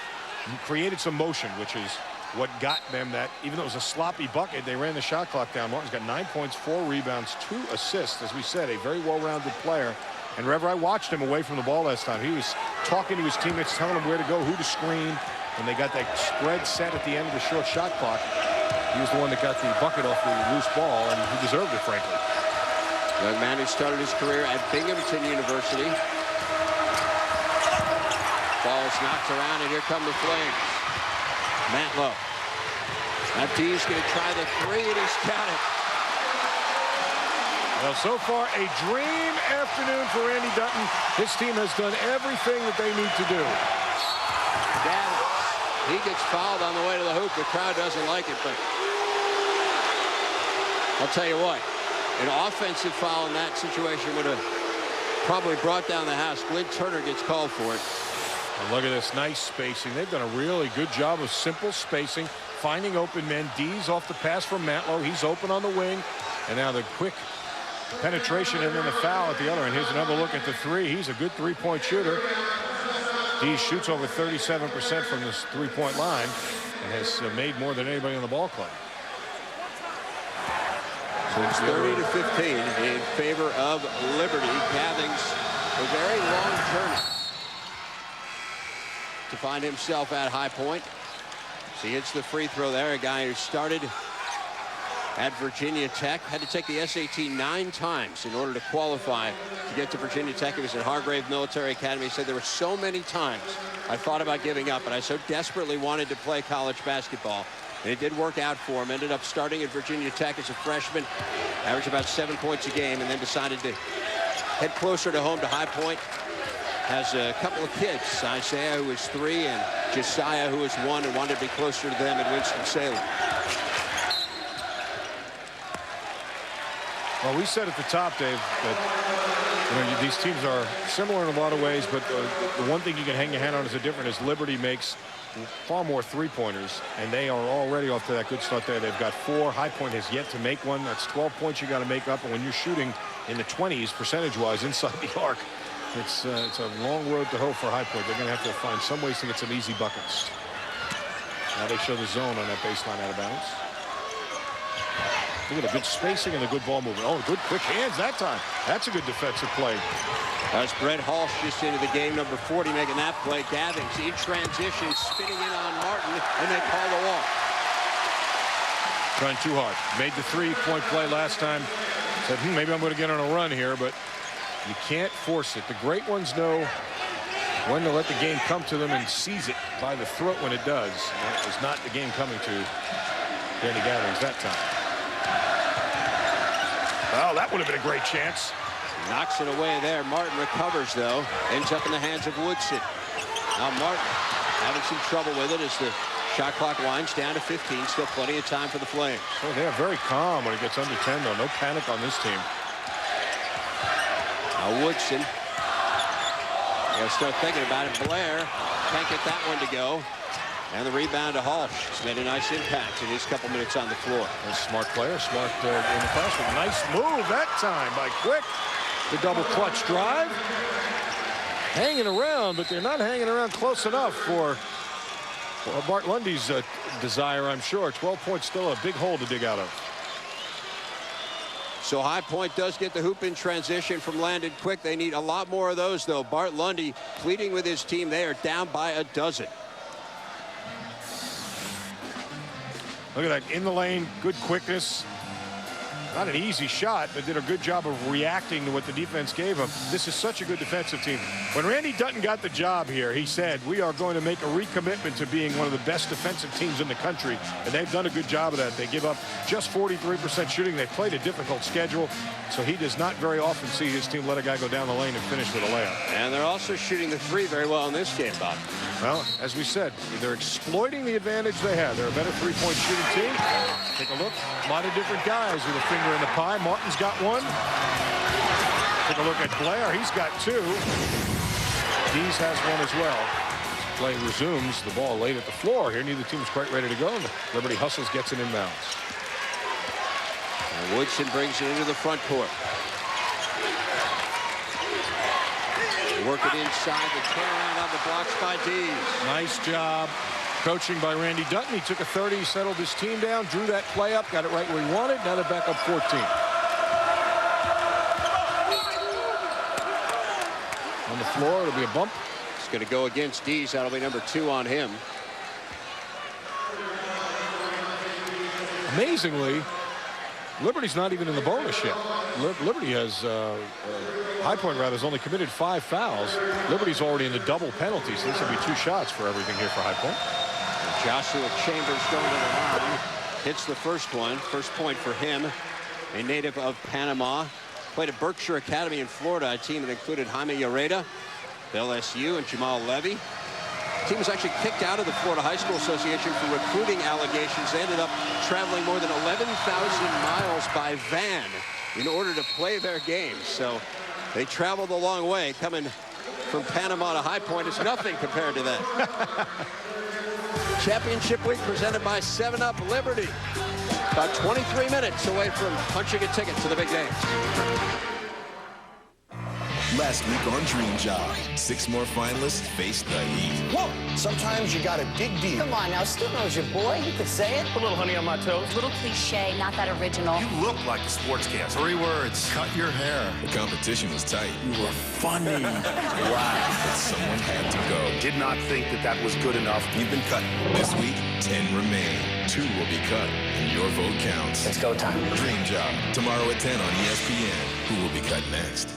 he created some motion, which is what got them that, even though it was a sloppy bucket, they ran the shot clock down. Martin's got 9 points, 4 rebounds, 2 assists. As we said, a very well-rounded player. And Rever, I watched him away from the ball last time. He was talking to his teammates, telling them where to go, who to screen. When they got that spread set at the end of the short shot clock, he was the one that got the bucket off the loose ball, and he deserved it, frankly. Young man who started his career at Binghamton University. Ball's knocked around, and here come the Flames. Matlow. Now D's going to try the 3, and he's got it. Well, so far, a dream afternoon for Randy Dutton. His team has done everything that they need to do. He gets fouled on the way to the hoop. The crowd doesn't like it, but I'll tell you what, an offensive foul in that situation would have probably brought down the house. Glenn Turner gets called for it. And look at this nice spacing. They've done a really good job of simple spacing, finding open men. D's off the pass from Matlow. He's open on the wing. And now the quick penetration and then the foul at the other end. Here's another look at the three. He's a good three-point shooter. D shoots over 37% from this three-point line and has made more than anybody on the ball club. So it's 30-15 in favor of Liberty. Gathings a very long journey to find himself at High Point. So he hits the free throw there. A guy who started at Virginia Tech, had to take the SAT 9 times in order to qualify to get to Virginia Tech. He was at Hargrave Military Academy. He said there were so many times I thought about giving up, but I so desperately wanted to play college basketball. And it did work out for him. Ended up starting at Virginia Tech as a freshman, averaged about 7 points a game, and then decided to head closer to home to High Point. Has a couple of kids, Isaiah, who is 3, and Josiah, who is 1, and wanted to be closer to them in Winston-Salem. Well, we said at the top, Dave, that these teams are similar in a lot of ways, but the one thing you can hang your hat on as a different is Liberty makes far more three-pointers, and they are already off to that good start there. They've got 4. High Point has yet to make one. That's 12 points you got to make up, and when you're shooting in the 20s percentage-wise inside the arc, it's a long road to hoe for High Point. They're going to have to find some ways to get some easy buckets. Now they show the zone on that baseline out of bounds. Look at the good spacing and the good ball movement. Oh, good quick hands that time. That's a good defensive play. As Brett Halsh just into the game, number 40, making that play. Gathings in transition, spinning in on Martin, and they call the walk. Trying too hard. Made the three-point play last time. Said, maybe I'm going to get on a run here, but you can't force it. The great ones know when to let the game come to them and seize it by the throat when it does. That was not the game coming to Danny Gathings that time. Well, that would have been a great chance. Knocks it away there. Martin recovers, though. Ends up in the hands of Woodson. Now Martin having some trouble with it as the shot clock winds down to 15. Still plenty of time for the Flames. Well, they're very calm when it gets under 10, though. No panic on this team. Now Woodson. Gotta start thinking about it. Blair can't get that one to go. And the rebound to Halsh. He's made a nice impact in his couple minutes on the floor. A smart player, smart in the classroom. Nice move that time by Quick. The double clutch drive. Hanging around, but they're not hanging around close enough for Bart Lundy's desire, I'm sure. 12 points, still a big hole to dig out of. So High Point does get the hoop in transition from Landon Quick. They need a lot more of those, though. Bart Lundy pleading with his team. They are down by a dozen. Look at that in the lane, good quickness. Not an easy shot, but did a good job of reacting to what the defense gave him. This is such a good defensive team. When Randy Dutton got the job here, he said, we are going to make a recommitment to being one of the best defensive teams in the country. And they've done a good job of that. They give up just 43% shooting. They played a difficult schedule, so he does not very often see his team let a guy go down the lane and finish with a layup. And they're also shooting the three very well in this game, Bob. Well, as we said, they're exploiting the advantage they have. They're a better three-point shooting team. Take a look. A lot of different guys with a finger in the pie. Martin's got one. Take a look at Blair. He's got 2. Dees has one as well. Play resumes. The ball laid at the floor here. Neither team's quite ready to go. Liberty hustles, gets it inbounds. And Woodson brings it into the front court. Work it inside. The turnaround on the blocks by Dees. Nice job. Coaching by Randy Dutton. He took a 30, settled his team down, drew that play up, got it right where he wanted. Now they're back up 14. On the floor, it'll be a bump. It's going to go against Dees. That'll be number 2 on him. Amazingly, Liberty's not even in the bonus yet. Liberty has, High Point rather, has only committed 5 fouls. Liberty's already in the double penalties. So this will be 2 shots for everything here for High Point. Joshua Chambers going to the line. Hits the first one. First point for him. A native of Panama. played at Berkshire Academy in Florida, a team that included Jaime Ureta, Bill S.U., and Jamal Levy. The team was actually kicked out of the Florida High School Association for recruiting allegations. They ended up traveling more than 11,000 miles by van in order to play their games. So they traveled a long way. Coming from Panama to High Point is nothing compared to that. Championship week presented by 7-Up Liberty. About 23 minutes away from punching a ticket to the big games. Last week on Dream Job, 6 more finalists faced the heat. Whoa! Sometimes you gotta dig deep. Come on now, Stu knows your boy. You could say it. Put a little honey on my toast. Little cliche, not that original. You look like a sportscaster. 3 words. Cut your hair. The competition was tight. You were funny. Wow. But someone had to go. Did not think that was good enough. You've been cut. This week, 10 remain. 2 will be cut, and your vote counts. It's go time. Dream Job, tomorrow at 10 on ESPN. Who will be cut next?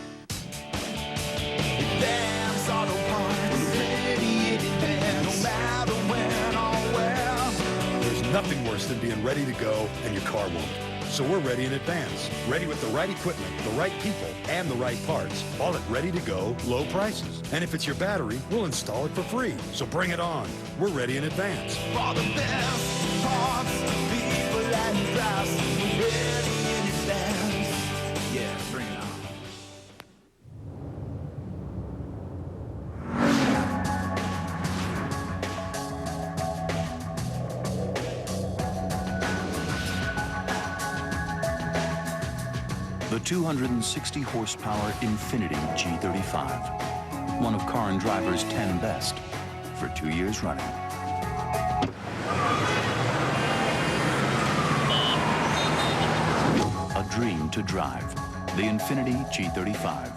There's nothing worse than being ready to go and your car won't. So we're ready in advance. Ready with the right equipment, the right people, and the right parts. All at ready to go, low prices. And if it's your battery, we'll install it for free. So bring it on. We're ready in advance. For the best parts, people and us, ready in advance. Yeah, bring it on. The 260 horsepower Infiniti G35. One of Car and Driver's 10 best for 2 years running. A dream to drive. The Infiniti G35.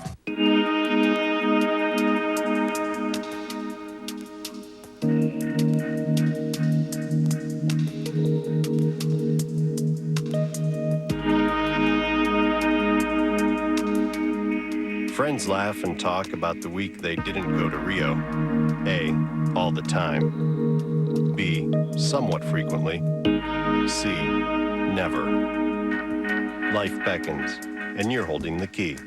Friends laugh and talk about the week they didn't go to Rio. A, all the time. B, somewhat frequently. C, never. Life beckons, and you're holding the key.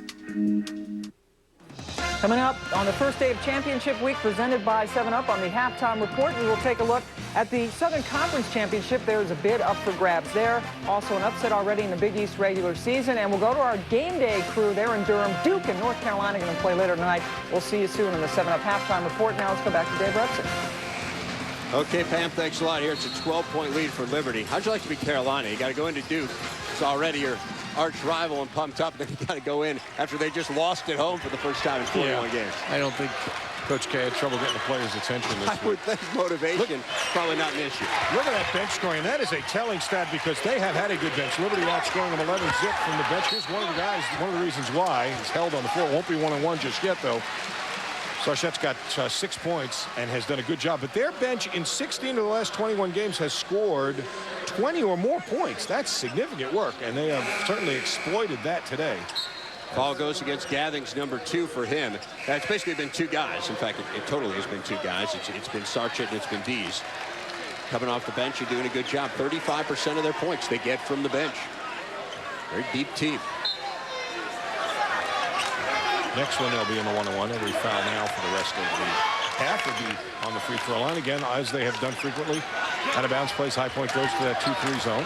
Coming up on the first day of championship week presented by 7-Up on the halftime report, we will take a look at the Southern Conference Championship. There is a bid up for grabs there. Also an upset already in the Big East regular season. And we'll go to our game day crew there in Durham. Duke and North Carolina going to play later tonight. We'll see you soon in the 7-Up halftime report. Now let's go back to Dave Repson. Okay, Pam, thanks a lot. Here it's a 12-point lead for Liberty. How'd you like to be Carolina? You got to go into Duke. It's already your arch rival and pumped up. Then you got to go in after they just lost at home for the first time in 41 games. I don't think Coach K had trouble getting the players' attention this week. I would think motivation probably not an issue. Look at that bench scoring. That is a telling stat because they have had a good bench. Liberty outscoring them 11-zip from the bench. Here's one of the guys, one of the reasons why he's held on the floor. Won't be one-on-one just yet, though. Sarchette's got 6 points and has done a good job. But their bench in 16 of the last 21 games has scored 20 or more points. That's significant work, and they have certainly exploited that today. Ball goes against Gathings, number 2 for him. It's basically been 2 guys. In fact, it totally has been 2 guys. It's been Sarchett and it's been Dees. Coming off the bench, you're doing a good job. 35% of their points they get from the bench. Very deep team. Next one, they'll be in the one-on-one. Every foul now for the rest of the half will be on the free throw line again, as they have done frequently. Out of bounds plays, High Point goes to that 2-3 zone.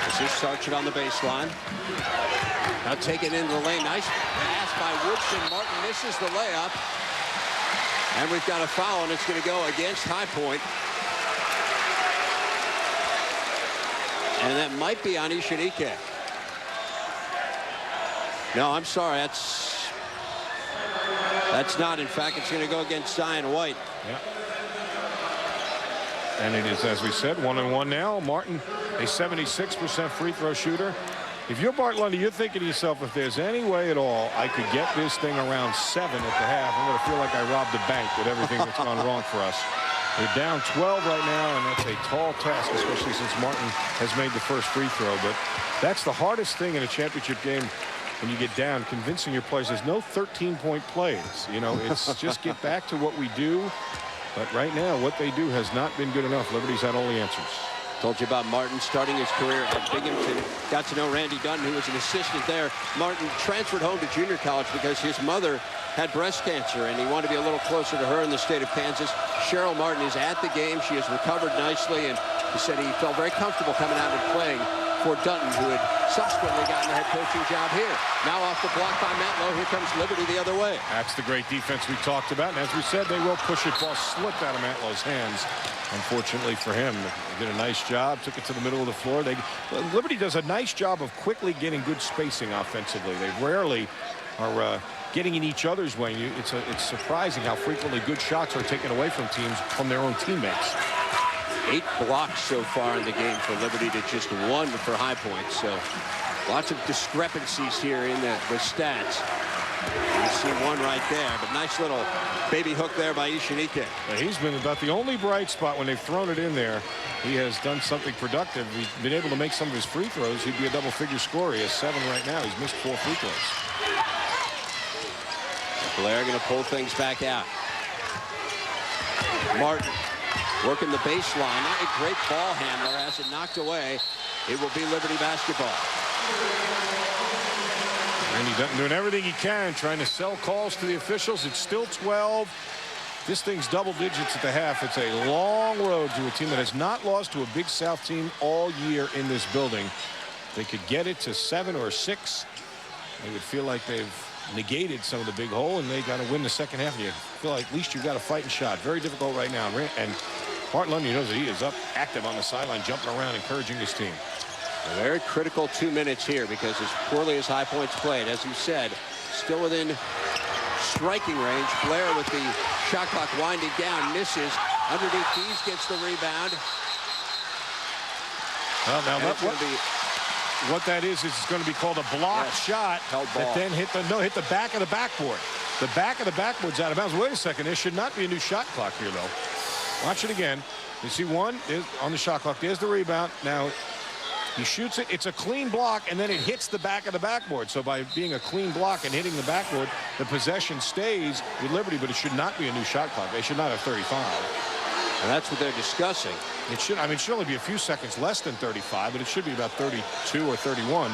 This is Sarchett on the baseline. Now taken into the lane. Nice pass by Woodson. Martin misses the layup. And we've got a foul, and it's going to go against High Point. And that might be on Ishanike. No, I'm sorry. That's not. In fact, it's going to go against Zion White. Yeah. And it is, as we said, 1-on-1 now. Martin, a 76% free throw shooter. If you're Bart Lundy, you're thinking to yourself, if there's any way at all I could get this thing around 7 at the half, I'm going to feel like I robbed the bank with everything that's gone wrong for us. They're down 12 right now, and that's a tall task, especially since Martin has made the first free throw. But that's the hardest thing in a championship game when you get down, convincing your players. There's no 13-point plays. You know, it's just get back to what we do. But right now, what they do has not been good enough. Liberty's had all the answers. Told you about Martin starting his career at Binghamton. Got to know Randy Dutton, who was an assistant there. Martin transferred home to junior college because his mother had breast cancer, and he wanted to be a little closer to her in the state of Kansas. Cheryl Martin is at the game. She has recovered nicely, and he said he felt very comfortable coming out and playing for Dutton, who had subsequently gotten the head coaching job here. Now off the block by Matlow. Here comes Liberty the other way. That's the great defense we talked about. And as we said, they will push it. Ball slipped out of Matlow's hands. Unfortunately for him, they did a nice job. Took it to the middle of the floor. Liberty does a nice job of quickly getting good spacing offensively. They rarely are getting in each other's way. It's surprising how frequently good shots are taken away from teams from their own teammates. 8 blocks so far in the game for Liberty to just 1 for High Point. So lots of discrepancies here in the stats. You see one right there, but nice little baby hook there by Ishinike. He's been about the only bright spot when they've thrown it in there. He has done something productive. He's been able to make some of his free throws. He'd be a double-figure scorer. He has 7 right now. He's missed 4 free throws. Blair going to pull things back out. Martin working the baseline. Not a great ball handler. Has it knocked away. It will be Liberty basketball. And he's doing everything he can, trying to sell calls to the officials. It's still 12. This thing's double digits at the half. It's a long road to a team that has not lost to a Big South team all year in this building. They could get it to 7 or 6. They would feel like they've negated some of the big hole, and they got to win the second half. You feel like at least you've got a fighting shot. Very difficult right now. And Martin Lundy knows that he is up active on the sideline, jumping around, encouraging his team. A very critical 2 minutes here, because as poorly as High Point's played, as you said, still within striking range. Blair with the shot clock winding down, misses. Underneath these, gets the rebound. Well, now what that is it's going to be called a blocked shot that then hit the back of the backboard. The back of the backboard's out of bounds. Wait a second, there should not be a new shot clock here, though. Watch it again. You see one is on the shot clock. There's the rebound. Now he shoots it. It's a clean block, and then it hits the back of the backboard. So by being a clean block and hitting the backboard, the possession stays with Liberty, but it should not be a new shot clock. They should not have 35. And that's what they're discussing. It should only be a few seconds less than 35, but it should be about 32 or 31.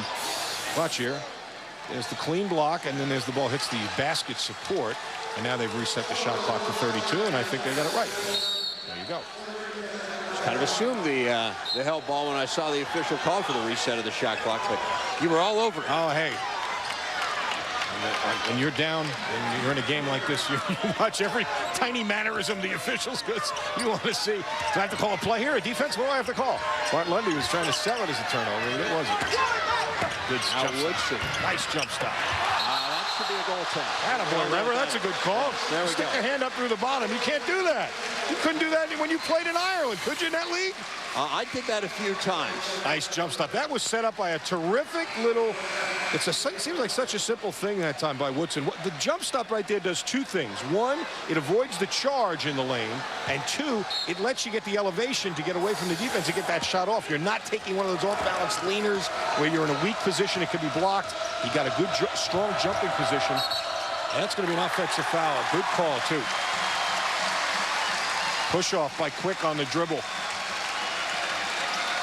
Watch here. There's the clean block, and then there's the ball hits the basket support, and now they've reset the shot clock to 32, and I think they got it right. There you go. Just kind of assumed the held ball when I saw the official call for the reset of the shot clock, but you were all over it. Oh, hey. When you're down and you're in a game like this, you watch every tiny mannerism the officials, because you want to see. Do I have to call a play here, a defense? What do I have to call? Martin Lundy was trying to sell it as a turnover, but it wasn't. Good jump stop. Nice jump stop. That should be a goal attempt. Attaboy, Rever. That's a good call. There we go. Stick your hand up through the bottom. You can't do that. You couldn't do that when you played in Ireland, could you, in that league? I did that a few times. Nice jump stop. That was set up by a terrific little. It seems like such a simple thing that time by Woodson. The jump stop right there does 2 things. 1, it avoids the charge in the lane, and 2, it lets you get the elevation to get away from the defense and get that shot off. You're not taking one of those off-balance leaners where you're in a weak position. It could be blocked. You got a good, strong jumping position. And that's going to be an offensive foul. Good call, too. Push off by Quick on the dribble.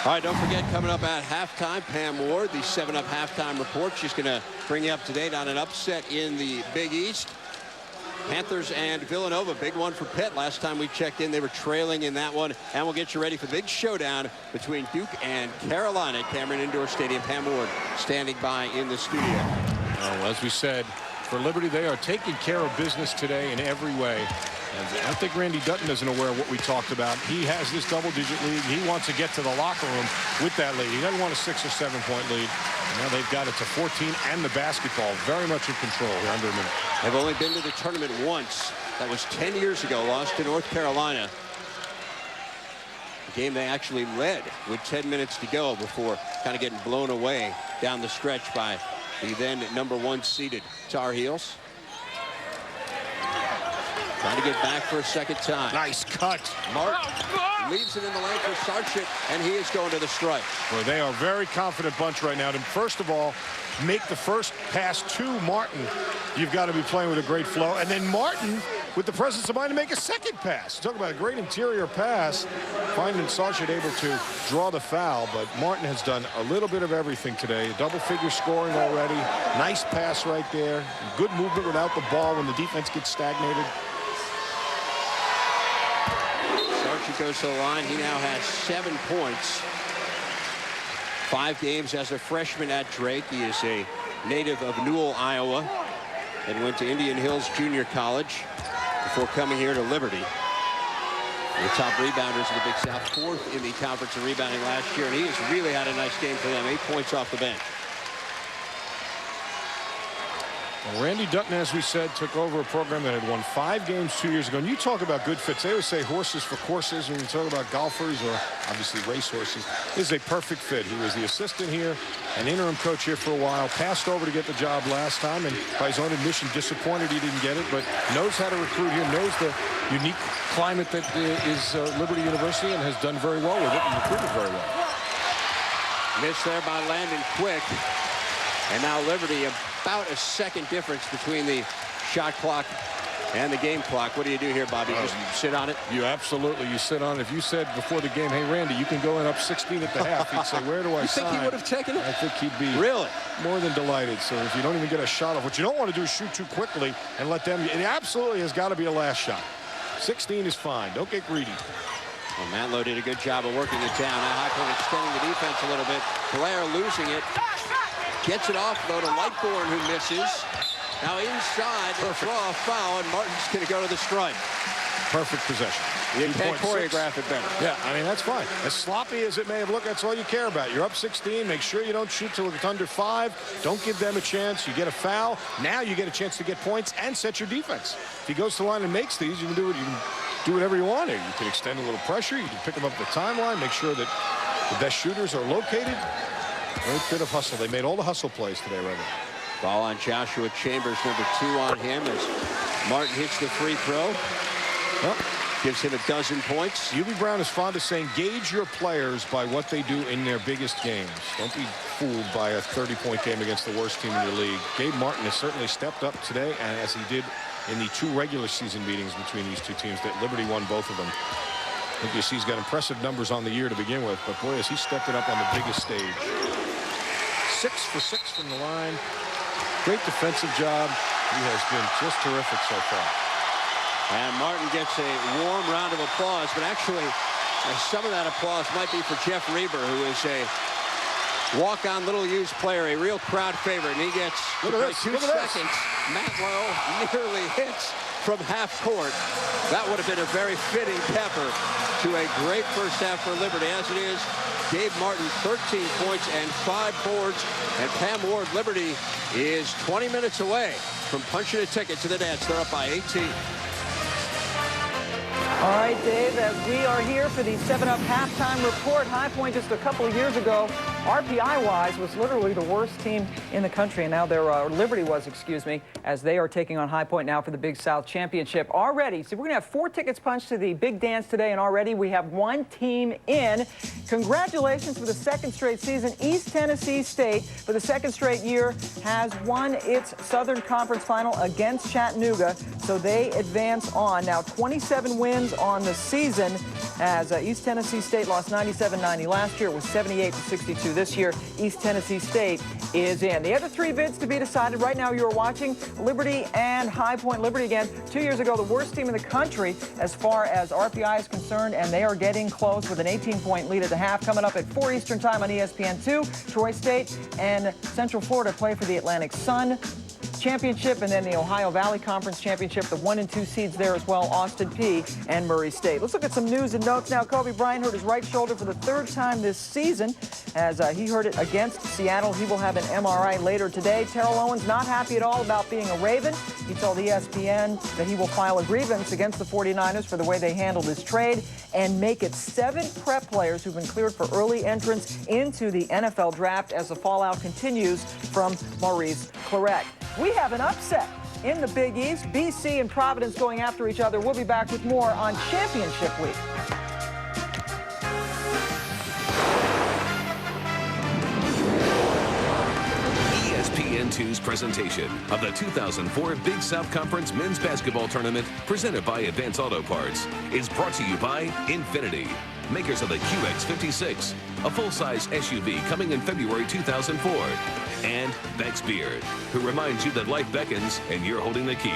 All right, don't forget, coming up at halftime, Pam Ward, the 7-Up halftime report. She's going to bring you up to date on an upset in the Big East. Panthers and Villanova, big one for Pitt. Last time we checked in, they were trailing in that one. And we'll get you ready for the big showdown between Duke and Carolina at Cameron Indoor Stadium. Pam Ward standing by in the studio. Well, as we said, for Liberty, they are taking care of business today in every way. And I think Randy Dutton isn't aware of what we talked about. He has this double-digit lead. He wants to get to the locker room with that lead. He doesn't want a 6 or 7-point lead. And now they've got it to 14 and the basketball very much in control here under a minute. They've only been to the tournament once. That was 10 years ago, lost to North Carolina. A game they actually led with 10 minutes to go before kind of getting blown away down the stretch by the then #1 seeded Tar Heels. Trying to get back for a second time. Nice cut. Martin leaves it in the lane for Sarchik, and he is going to the stripe. Well, they are a very confident bunch right now. And first of all, make the first pass to Martin. You've got to be playing with a great flow. And then Martin with the presence of mind to make a second pass. Talk about a great interior pass. Finding Sargent able to draw the foul, but Martin has done a little bit of everything today. Double-figure scoring already. Nice pass right there. Good movement without the ball when the defense gets stagnated. Sargent goes to the line. He now has 7 points. 5 games as a freshman at Drake. He is a native of Newell, Iowa, and went to Indian Hills Junior College before coming here to Liberty. The top rebounders of the Big South, 4th in the conference in rebounding last year, and he has really had a nice game for them. 8 points off the bench. Well, Randy Dutton, as we said, took over a program that had won 5 games 2 years ago. And you talk about good fits. They always say horses for courses when you talk about golfers or obviously racehorses. This is a perfect fit. He was the assistant here, an interim coach here for a while, passed over to get the job last time, and by his own admission, disappointed he didn't get it, but knows how to recruit here, knows the unique climate that is Liberty University, and has done very well with it and recruited very well. Missed there by Landon Quick. And now Liberty, about a second difference between the shot clock and the game clock. What do you do here, Bobby? Just sit on it? You absolutely, you sit on it. If you said before the game, hey, Randy, you can go in up 16 at the half, he'd say, where do I sign? You think he would have taken it? I think he'd be really more than delighted. So if you don't even get a shot off, what you don't want to do is shoot too quickly and let them, it absolutely has got to be a last shot. 16 is fine. Don't get greedy. Well, Matlow did a good job of working it down. Now High Point extending the defense a little bit. Blair losing it. Gets it off, though, to Lightbourne, who misses. Now inside, they'll draw a foul, and Martin's going to go to the stripe. Perfect possession. You can't choreograph it better. Yeah, I mean, that's fine. As sloppy as it may have looked, that's all you care about. You're up 16. Make sure you don't shoot till it's under 5. Don't give them a chance. You get a foul. Now you get a chance to get points and set your defense. If he goes to the line and makes these, you can do it. You can do whatever you want here. You can extend a little pressure. You can pick them up the timeline. Make sure that the best shooters are located. Great bit of hustle. They made all the hustle plays today, right now. Ball on Joshua Chambers, number 2 on him as Martin hits the free throw. Well, gives him a dozen points. Hubie Brown is fond of saying, gauge your players by what they do in their biggest games. Don't be fooled by a 30-point game against the worst team in your league. Gabe Martin has certainly stepped up today, and as he did in the 2 regular season meetings between these 2 teams, that Liberty won both of them. I think you see he's got impressive numbers on the year to begin with, but boy, has he stepped it up on the biggest stage. 6 for 6 from the line. Great defensive job. He has been just terrific so far. And Martin gets a warm round of applause, but actually some of that applause might be for Jeff Reber, who is a walk-on little-used player, a real crowd favorite, and he gets 2 seconds. Matlow nearly hits from half court. That would have been a very fitting capper to a great first half for Liberty. As it is, Gabe Martin, 13 points and 5 boards. And Pam Ward, Liberty is 20 minutes away from punching a ticket to the dance. They're up by 18. All right, Dave, as we are here for the 7-Up halftime report, High Point just a couple of years ago, RPI-wise, was literally the worst team in the country, and now they're, Liberty was, excuse me, as they are taking on High Point now for the Big South Championship. Already, so we're going to have 4 tickets punched to the big dance today, and already we have 1 team in. Congratulations for the 2nd straight season. East Tennessee State, for the 2nd straight year, has won its Southern Conference Final against Chattanooga, so they advance on. Now, 27 wins on the season, as East Tennessee State lost 97-90 last year. It was 78-62 this year. East Tennessee State is in. The other 3 bids to be decided right now. You're watching Liberty and High Point. Liberty again, 2 years ago, the worst team in the country as far as RPI is concerned, and they are getting close with an 18-point lead at the half. Coming up at 4 Eastern time on ESPN2, Troy State and Central Florida play for the Atlantic Sun Championship, and then the Ohio Valley Conference Championship, the 1 and 2 seeds there as well, Austin Peay and Murray State. Let's look at some news and notes now. Kobe Bryant hurt his right shoulder for the 3rd time this season as he hurt it against Seattle. He will have an MRI later today. Terrell Owens not happy at all about being a Raven. He told ESPN that he will file a grievance against the 49ers for the way they handled his trade and make it 7 prep players who've been cleared for early entrance into the NFL draft as the fallout continues from Maurice Clarett. We have an upset in the Big East. BC and Providence going after each other. We'll be back with more on Championship Week. ESPN Division II's presentation of the 2004 Big South Conference Men's Basketball Tournament, presented by Advance Auto Parts, is brought to you by Infinity, makers of the QX56, a full-size SUV coming in February 2004, and Beck's Beard, who reminds you that life beckons and you're holding the key.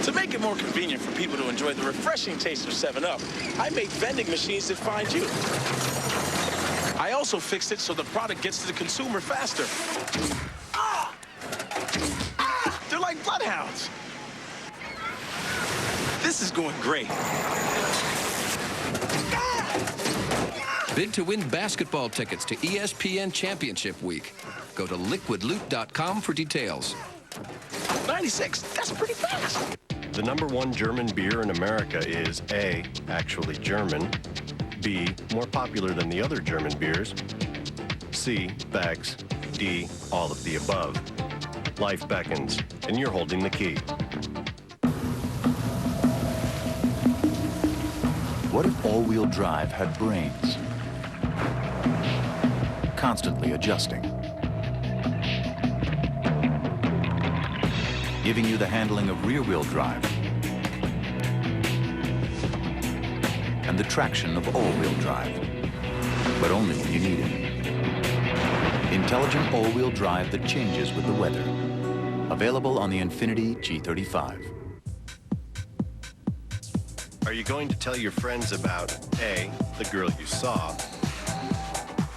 To make it more convenient for people to enjoy the refreshing taste of 7-Up, I make vending machines that find you. I also fixed it so the product gets to the consumer faster. Ah! Ah! They're like bloodhounds. This is going great. Bid to win basketball tickets to ESPN Championship Week. Go to liquidloot.com for details. 96, that's pretty fast. The #1 German beer in America is A, actually German, B, more popular than the other German beers, C, Beck's, D, all of the above. Life beckons, and you're holding the key. What if all-wheel drive had brains? Constantly adjusting. Giving you the handling of rear-wheel drive and the traction of all-wheel drive, but only when you need it. Intelligent all-wheel drive that changes with the weather. Available on the Infiniti G35. Are you going to tell your friends about A, the girl you saw,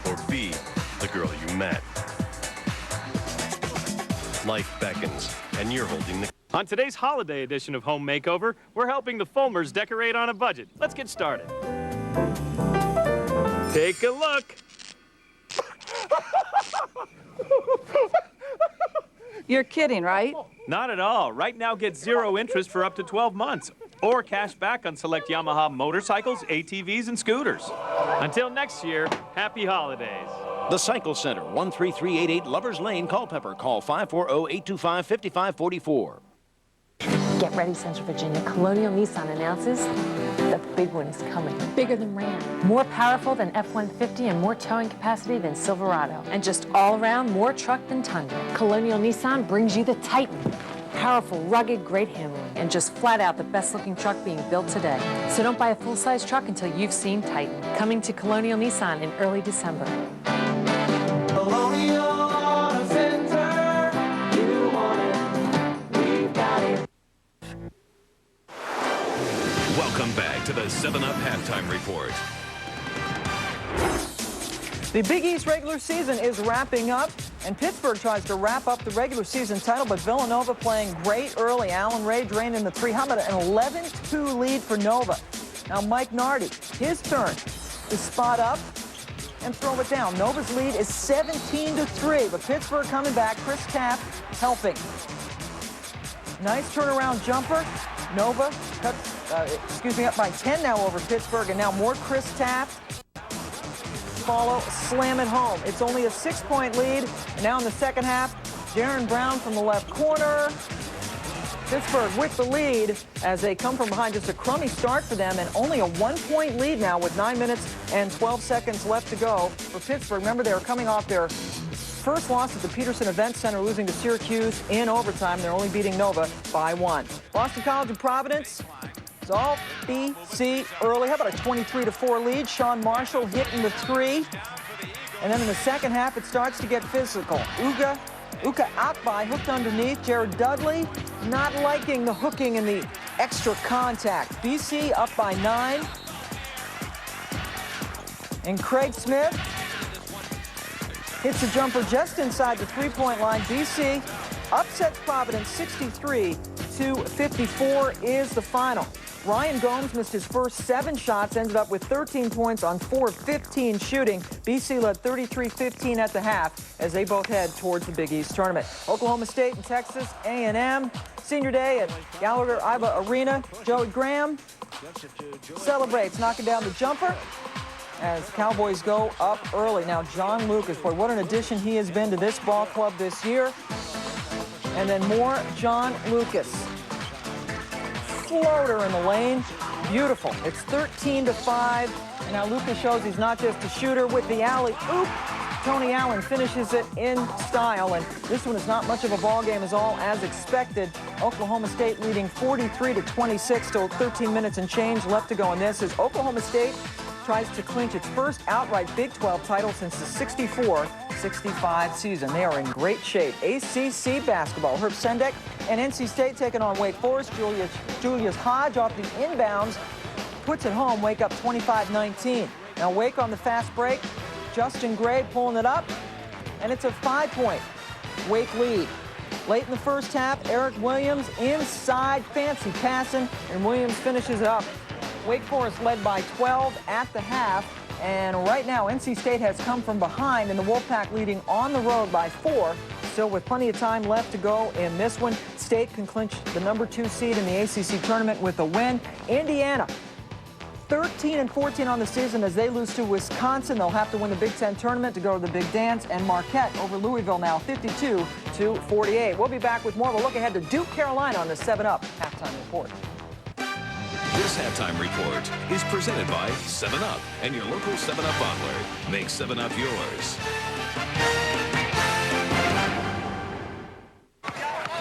or B, the girl you met? Life beckons, and you're holding the... On today's holiday edition of Home Makeover, we're helping the Fulmers decorate on a budget. Let's get started. Take a look. You're kidding, right? Not at all. Right now, get 0 interest for up to 12 months. Or cash back on select Yamaha motorcycles, ATVs, and scooters. Until next year, happy holidays. The Cycle Center, 13388 Lovers Lane, Culpeper. Call 540-825-5544. Get ready, Central Virginia. Colonial Nissan announces the big one is coming. Bigger than Ram. More powerful than F-150 and more towing capacity than Silverado. And just all around, more truck than Tundra. Colonial Nissan brings you the Titan. Powerful, rugged, great handling, and just flat out the best looking truck being built today. So don't buy a full-size truck until you've seen Titan. Coming to Colonial Nissan in early December. Colonial Auto Center, you want it, we've got it. Welcome back to the 7-Up Halftime Report. The Big East regular season is wrapping up, and Pittsburgh tries to wrap up the regular season title, but Villanova playing great early. Allen Ray drained in the 3. How about an 11-2 lead for Nova? Now Mike Nardi, his turn to spot up and throw it down. Nova's lead is 17-3, but Pittsburgh coming back. Chris Taft helping. Nice turnaround jumper. Nova cuts, up by 10 now over Pittsburgh, and now more Chris Taft. Follow, slam it home. It's only a 6-point lead. And now in the second half, Jaron Brown from the left corner. Pittsburgh with the lead as they come from behind. Just a crummy start for them, and only a 1-point lead now with 9 minutes and 12 seconds left to go for Pittsburgh. Remember, they were coming off their first loss at the Peterson Event Center, losing to Syracuse in overtime. They're only beating Nova by 1. Boston College of Providence. It's all BC early. How about a 23-4 lead? Sean Marshall hitting the 3. And then in the second half, it starts to get physical. Uka Akbai hooked underneath. Jared Dudley not liking the hooking and the extra contact. BC up by 9. And Craig Smith hits a jumper just inside the 3-point line. BC upsets Providence 63-54 is the final. Ryan Gomes missed his first 7 shots, ended up with 13 points on 4 of 15 shooting. BC led 33-15 at the half as they both head towards the Big East tournament. Oklahoma State and Texas A&M. Senior day at Gallagher Iba Arena. Joey Graham celebrates, knocking down the jumper as Cowboys go up early. Now John Lucas, boy, what an addition he has been to this ball club this year. And then more John Lucas. Floater in the lane. Beautiful. It's 13-5. And now Lucas shows he's not just a shooter with the alley. Oop. Tony Allen finishes it in style, and this one is not much of a ball game as expected. Oklahoma State leading 43-26, still 13 minutes and change left to go in this as Oklahoma State tries to clinch its first outright Big 12 title since the 64-65 season. They are in great shape. ACC basketball, Herb Sendek and NC State taking on Wake Forest. Julius Hodge off the inbounds puts it home. Wake up 25-19. Now Wake on the fast break. Justin Gray pulling it up, and it's a 5-point Wake lead. Late in the first half, Eric Williams inside, fancy passing, and Williams finishes it up. Wake Forest led by 12 at the half, and right now NC State has come from behind, and the Wolfpack leading on the road by 4. Still with plenty of time left to go in this one. State can clinch the #2 seed in the ACC tournament with a win. Indiana 13-14 on the season as they lose to Wisconsin. They'll have to win the Big Ten tournament to go to the Big Dance. And Marquette over Louisville now 52-48. We'll be back with more of a look ahead to Duke, Carolina on the 7-Up halftime report. This halftime report is presented by 7-Up and your local 7-Up bottler. Make 7-Up yours.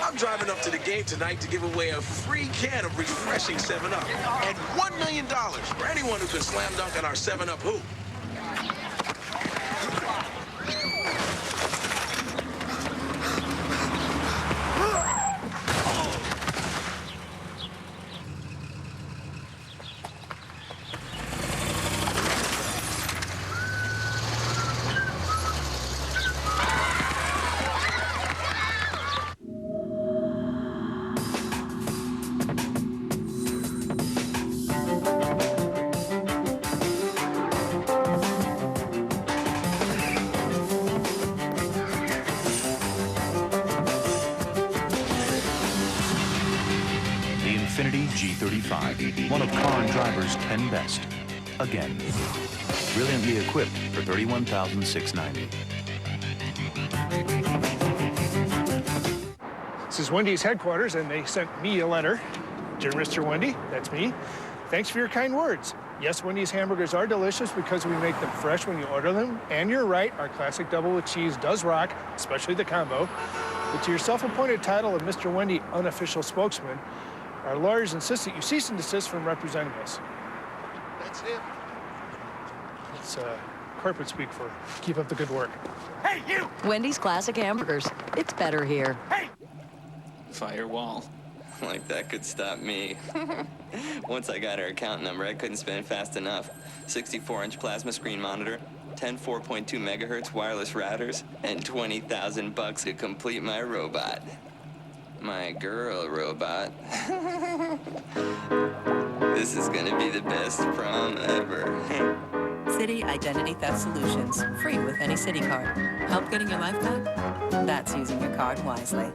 I'm driving up to the game tonight to give away a free can of refreshing 7-Up and $1 million for anyone who can slam dunk on our 7-Up hoop. G35, one of car and driver's 10 best. Again, brilliantly equipped for $31,690. This is Wendy's headquarters, and they sent me a letter. Dear Mr. Wendy, that's me. Thanks for your kind words. Yes, Wendy's hamburgers are delicious because we make them fresh when you order them. And you're right, our classic double with cheese does rock, especially the combo. But to your self-appointed title of Mr. Wendy unofficial spokesman, our lawyers insist that you cease and desist from representing us. That's it. It's corporate speak for keep up the good work. Hey, you! Wendy's classic hamburgers. It's better here. Hey! Firewall. Like that could stop me. Once I got her account number, I couldn't spend fast enough. 64-inch plasma screen monitor, 10 4.2 megahertz wireless routers, and $20,000 to complete my robot. My girl robot. This is gonna be the best prom ever. City Identity Theft Solutions. Free with any City card. Help getting your life back? That's using your card wisely.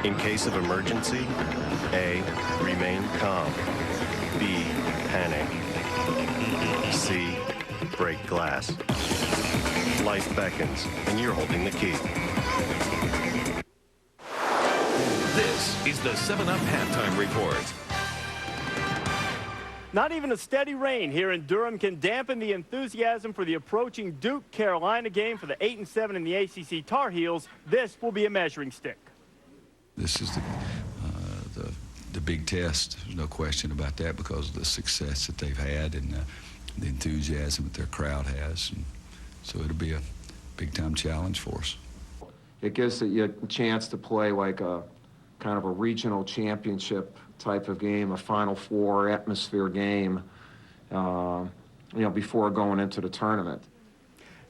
In case of emergency, A, remain calm. B, panic. C, break glass. Life beckons, and you're holding the key. This is the 7-Up halftime report. Not even a steady rain here in Durham can dampen the enthusiasm for the approaching Duke Carolina game for the 8-7 in the ACC Tar Heels. This will be a measuring stick. This is the big test. There's no question about that because of the success that they've had and the enthusiasm that their crowd has. And so it'll be a big-time challenge for us. It gives you a chance to play like a kind of a regional championship type of game, a Final Four atmosphere game, before going into the tournament.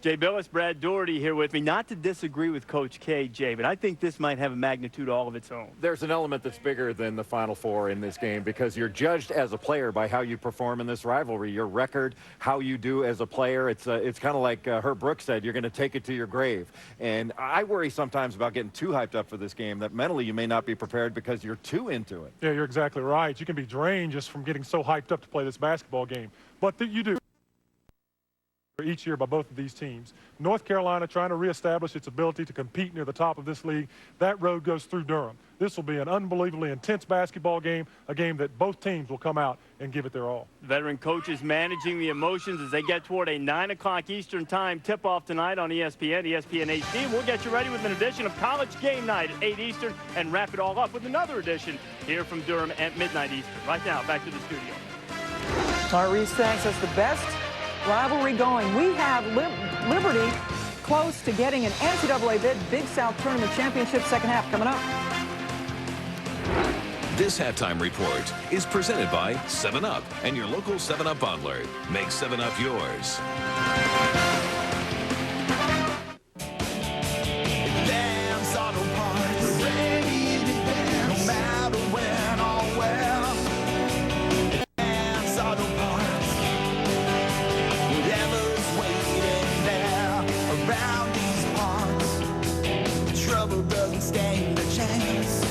Jay Billis, Brad Doherty here with me. Not to disagree with Coach K, Jay, but I think this might have a magnitude all of its own. There's an element that's bigger than the Final Four in this game because you're judged as a player by how you perform in this rivalry, your record, how you do as a player. It's kind of like Herb Brooks said, you're going to take it to your grave. And I worry sometimes about getting too hyped up for this game, that mentally you may not be prepared because you're too into it. Yeah, you're exactly right. You can be drained just from getting so hyped up to play this basketball game. But you do. each year by both of these teams. North Carolina trying to reestablish its ability to compete near the top of this league. That road goes through Durham. This will be an unbelievably intense basketball game, a game that both teams will come out and give it their all. Veteran coaches managing the emotions as they get toward a 9 o'clock Eastern time tip-off tonight on ESPN, ESPN HD. We'll get you ready with an edition of College Game Night at 8 Eastern and wrap it all up with another edition here from Durham at midnight Eastern. Right now, back to the studio. All right, Reese, thanks. That's the best rivalry going. We have Liberty close to getting an NCAA Big South Tournament Championship second half coming up. This halftime report is presented by 7-Up and your local 7-Up bottler. Make 7-Up yours. Advance Auto Parts. Ready to dance, no matter when or where. Advance Auto Parts. Whatever's waiting there around these parts, trouble doesn't stand a chance.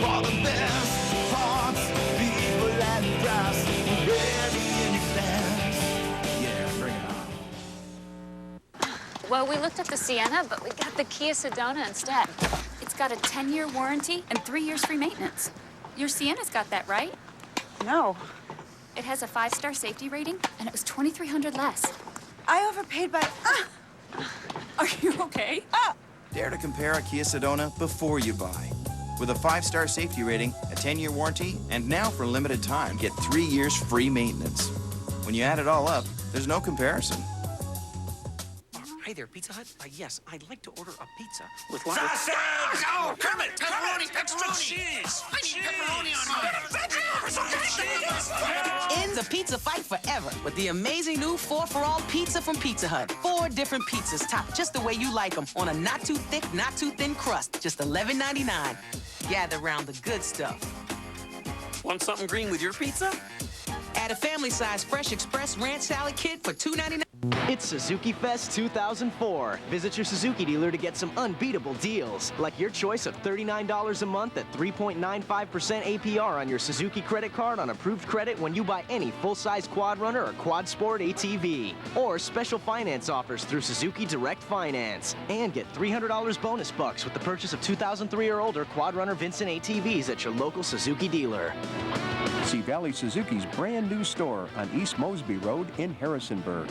For the best parts, people and price, ready in advance. Yeah, bring it on. Well, we looked at the Sienna, but we got the Kia Sedona instead. It's got a 10-year warranty and 3 years free maintenance. Your Sienna's got that, right? No. It has a 5-star safety rating, and it was $2,300 less. I overpaid by... Are you okay? Dare to compare a Kia Sedona before you buy. With a 5-star safety rating, a 10-year warranty, and now for a limited time, get 3 years free maintenance. When you add it all up, there's no comparison. Hi there, Pizza Hut. Yes, I'd like to order a pizza with Sausage! Oh, Kermit! Pepperoni! Extra cheese! I need pepperoni on mine! Ends a pizza fight forever with the amazing new 4-for-all pizza from Pizza Hut. 4 different pizzas topped just the way you like them on a not too thick, not too thin crust. Just $11.99. Gather around the good stuff. Want something green with your pizza? Add a family-size Fresh Express Ranch Salad Kit for $2.99. It's Suzuki Fest 2004. Visit your Suzuki dealer to get some unbeatable deals, like your choice of $39 a month at 3.95% APR on your Suzuki credit card on approved credit when you buy any full-size Quad Runner or Quad Sport ATV, or special finance offers through Suzuki Direct Finance, and get $300 bonus bucks with the purchase of 2003 or older Quad Runner Vincent ATVs at your local Suzuki dealer. See Valley Suzuki's brand new store on East Mosby Road in Harrisonburg.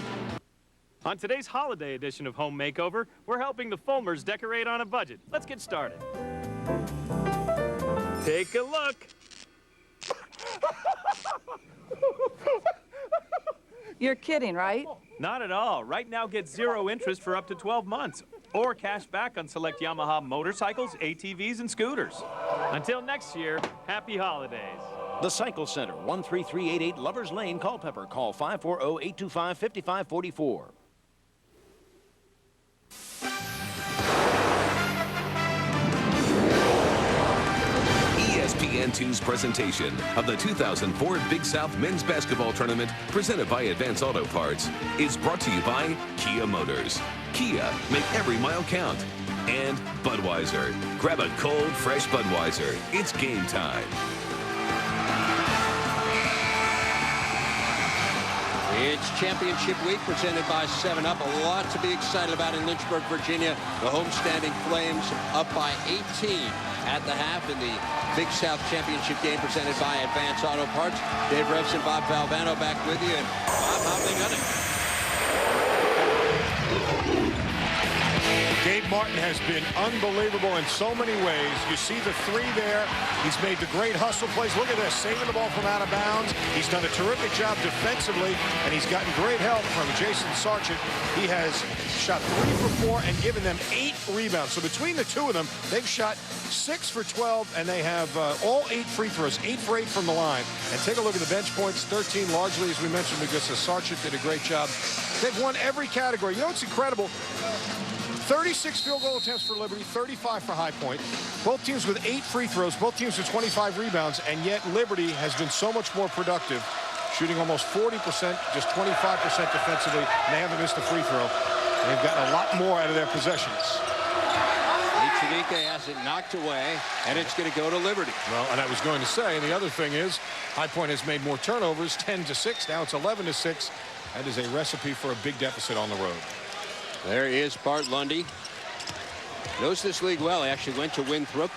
On today's holiday edition of Home Makeover, we're helping the Fulmers decorate on a budget. Let's get started. Take a look. You're kidding, right? Not at all. Right now, get 0 interest for up to 12 months. Or cash back on select Yamaha motorcycles, ATVs, and scooters. Until next year, happy holidays. The Cycle Center, 13388 Lovers Lane, Culpeper. Call 540-825-5544. ESPN2's presentation of the 2004 Big South Men's Basketball Tournament, presented by Advance Auto Parts, is brought to you by Kia Motors. Kia, make every mile count. And Budweiser. Grab a cold, fresh Budweiser. It's game time. It's championship week presented by 7-Up. A lot to be excited about in Lynchburg, Virginia. The homestanding Flames up by 18 at the half in the Big South Championship game presented by Advance Auto Parts. Dave Revson, Bob Valvano back with you. And Bob, how they got it? Gabe Martin has been unbelievable in so many ways. You see the 3 there. He's made the great hustle plays. Look at this, saving the ball from out of bounds. He's done a terrific job defensively, and he's gotten great help from Jason Sargent. He has shot 3 for 4 and given them 8 rebounds. So between the 2 of them, they've shot 6 for 12, and they have all 8 free throws, 8 for 8 from the line. And take a look at the bench points, 13 largely, as we mentioned, because Sargent did a great job. They've won every category. You know what's incredible? 36 field goal attempts for Liberty, 35 for High Point. Both teams with 8 free throws, both teams with 25 rebounds, and yet Liberty has been so much more productive, shooting almost 40%, just 25% defensively, and they haven't missed a free throw. They've gotten a lot more out of their possessions. Chidike has it knocked away, and it's going to go to Liberty. Well, and I was going to say, and the other thing is, High Point has made more turnovers, 10-6. Now it's 11-6. That is a recipe for a big deficit on the road. There is Bart Lundy. Knows this league well. He actually went to Winthrop.